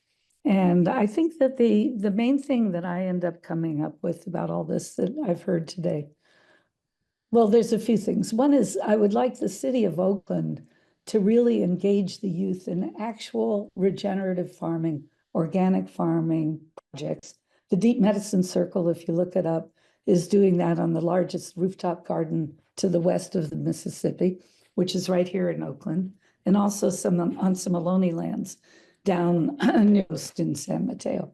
S17: And I think that the main thing that I end up coming up with about all this that I've heard today, well, there's a few things. One is I would like the city of Oakland to really engage the youth in actual regenerative farming, organic farming projects. The Deep Medicine Circle, if you look it up, is doing that on the largest rooftop garden to the west of the Mississippi, which is right here in Oakland, and also on some Ohlone lands down near in San Mateo.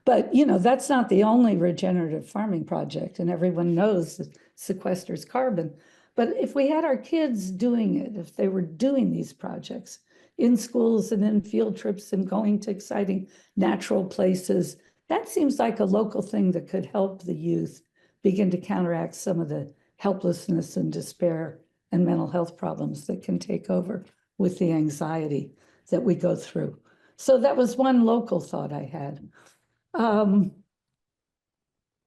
S17: But, that's not the only regenerative farming project, and everyone knows it sequesters carbon. But if we had our kids doing it, if they were doing these projects in schools and in field trips and going to exciting natural places, that seems like a local thing that could help the youth begin to counteract some of the helplessness and despair and mental health problems that can take over with the anxiety that we go through. So that was one local thought I had.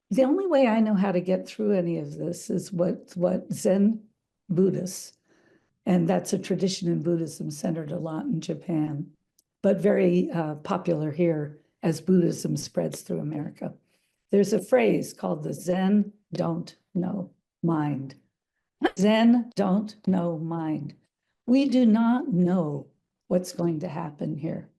S17: The only way I know how to get through any of this is what Zen Buddhists, and that's a tradition in Buddhism centered a lot in Japan, but very popular here as Buddhism spreads through America. There's a phrase called the Zen don't know mind. Zen don't know mind. We do not know what's going to happen here.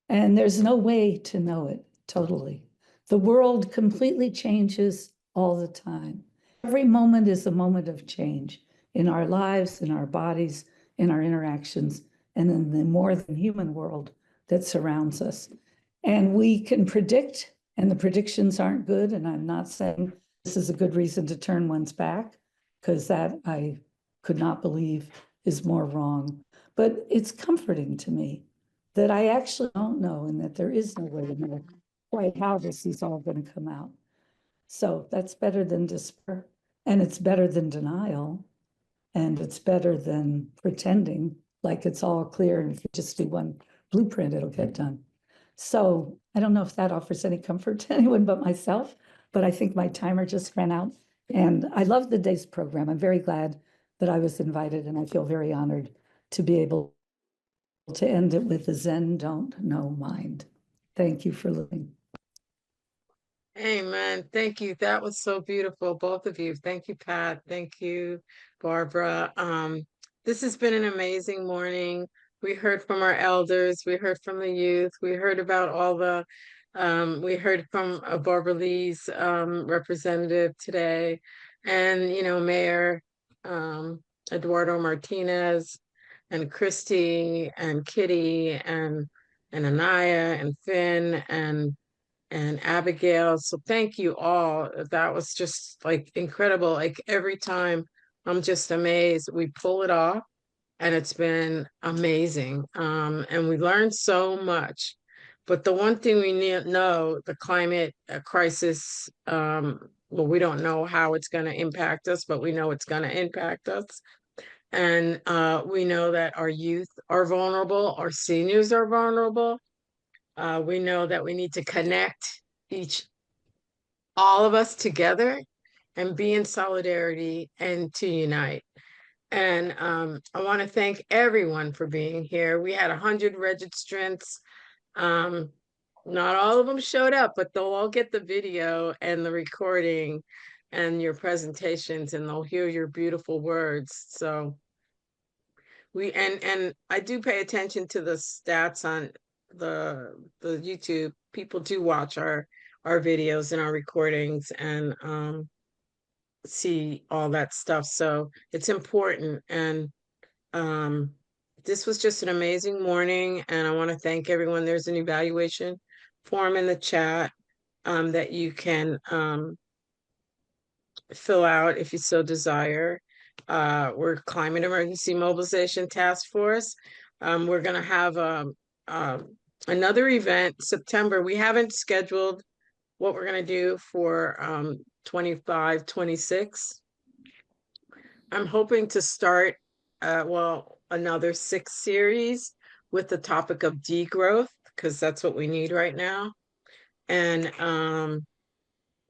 S17: And there's no way to know it totally. The world completely changes all the time. Every moment is a moment of change in our lives, in our bodies, in our interactions, and in the more than human world that surrounds us. And we can predict, and the predictions aren't good. And I'm not saying this is a good reason to turn one's back, because that I could not believe is more wrong. But it's comforting to me that I actually don't know, and that there is no way to know quite how this is all going to come out. So that's better than despair, and it's better than denial, and it's better than pretending like it's all clear, and if you just do one blueprint, it'll get done. So I don't know if that offers any comfort to anyone but myself, but I think my timer just ran out. And I love the day's program. I'm very glad that I was invited, and I feel very honored to be able to end it with a Zen don't know mind. Thank you for listening.
S1: Amen. Thank you. That was so beautiful, both of you. Thank you, Pat. Thank you, Barbara. This has been an amazing morning. We heard from our elders, we heard from the youth, we heard about all the we heard from Barbara Lee's representative today, and Mayor Eduardo Martinez, and Christy, and Kitty, and Anaya, and Finn, and Abigail. So thank you all. That was just like incredible. Like every time I'm just amazed. We pull it off, and it's been amazing. And we learned so much. But the one thing we know, the climate crisis, well, we don't know how it's going to impact us, but we know it's going to impact us. And we know that our youth are vulnerable, our seniors are vulnerable. We know that we need to connect all of us together and be in solidarity and to unite. And I want to thank everyone for being here. We had 100 registrants. Not all of them showed up, but they'll all get the video and the recording and your presentations, and they'll hear your beautiful words. So and I do pay attention to the stats on the YouTube. People do watch our videos and our recordings, and see all that stuff. So it's important. And this was just an amazing morning, and I want to thank everyone. There's an evaluation form in the chat that you can fill out if you so desire. We're Climate Emergency Mobilization Task Force. We're going to have another event September. We haven't scheduled what we're going to do for 25, 26. I'm hoping to start, another 6 series with the topic of degrowth, because that's what we need right now. And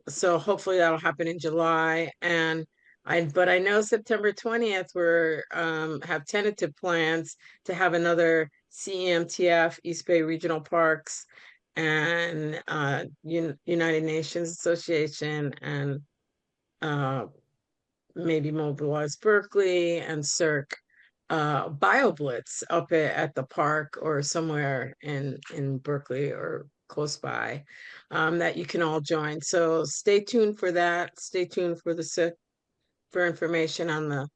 S1: so hopefully that'll happen in July. And but I know September 20th, we're have tentative plans to have another CEMTF, East Bay Regional Parks, and United Nations Association, and maybe Mobilize Berkeley and Cirque BioBlitz up at the park or somewhere in Berkeley or close by, that you can all join. So stay tuned for that. Stay tuned for for information on the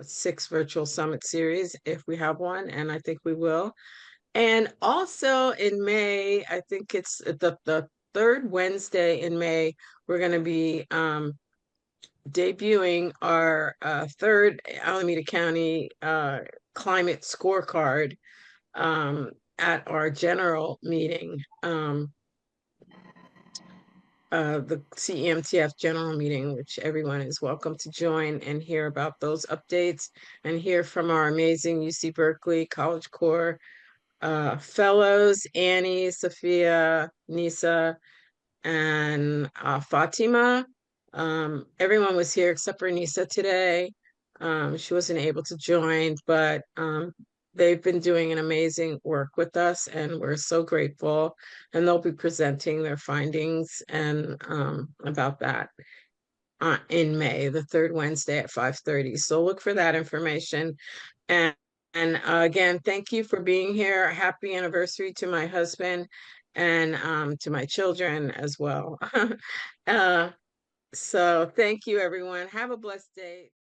S1: 6 virtual summit series, if we have one, and I think we will. And also in May, I think it's the 3rd Wednesday in May, we're going to be debuting our 3rd Alameda County climate scorecard at our general meeting, the CEMTF general meeting, which everyone is welcome to join and hear about those updates and hear from our amazing UC Berkeley College Corps fellows, Annie, Sophia, Nisa, and Fatima. Everyone was here except for Nisa today. She wasn't able to join, but they've been doing an amazing work with us, and we're so grateful. And they'll be presenting their findings and about that in May, the 3rd Wednesday at 5:30. So look for that information. And again, thank you for being here. Happy anniversary to my husband, and to my children as well. So thank you, everyone. Have a blessed day.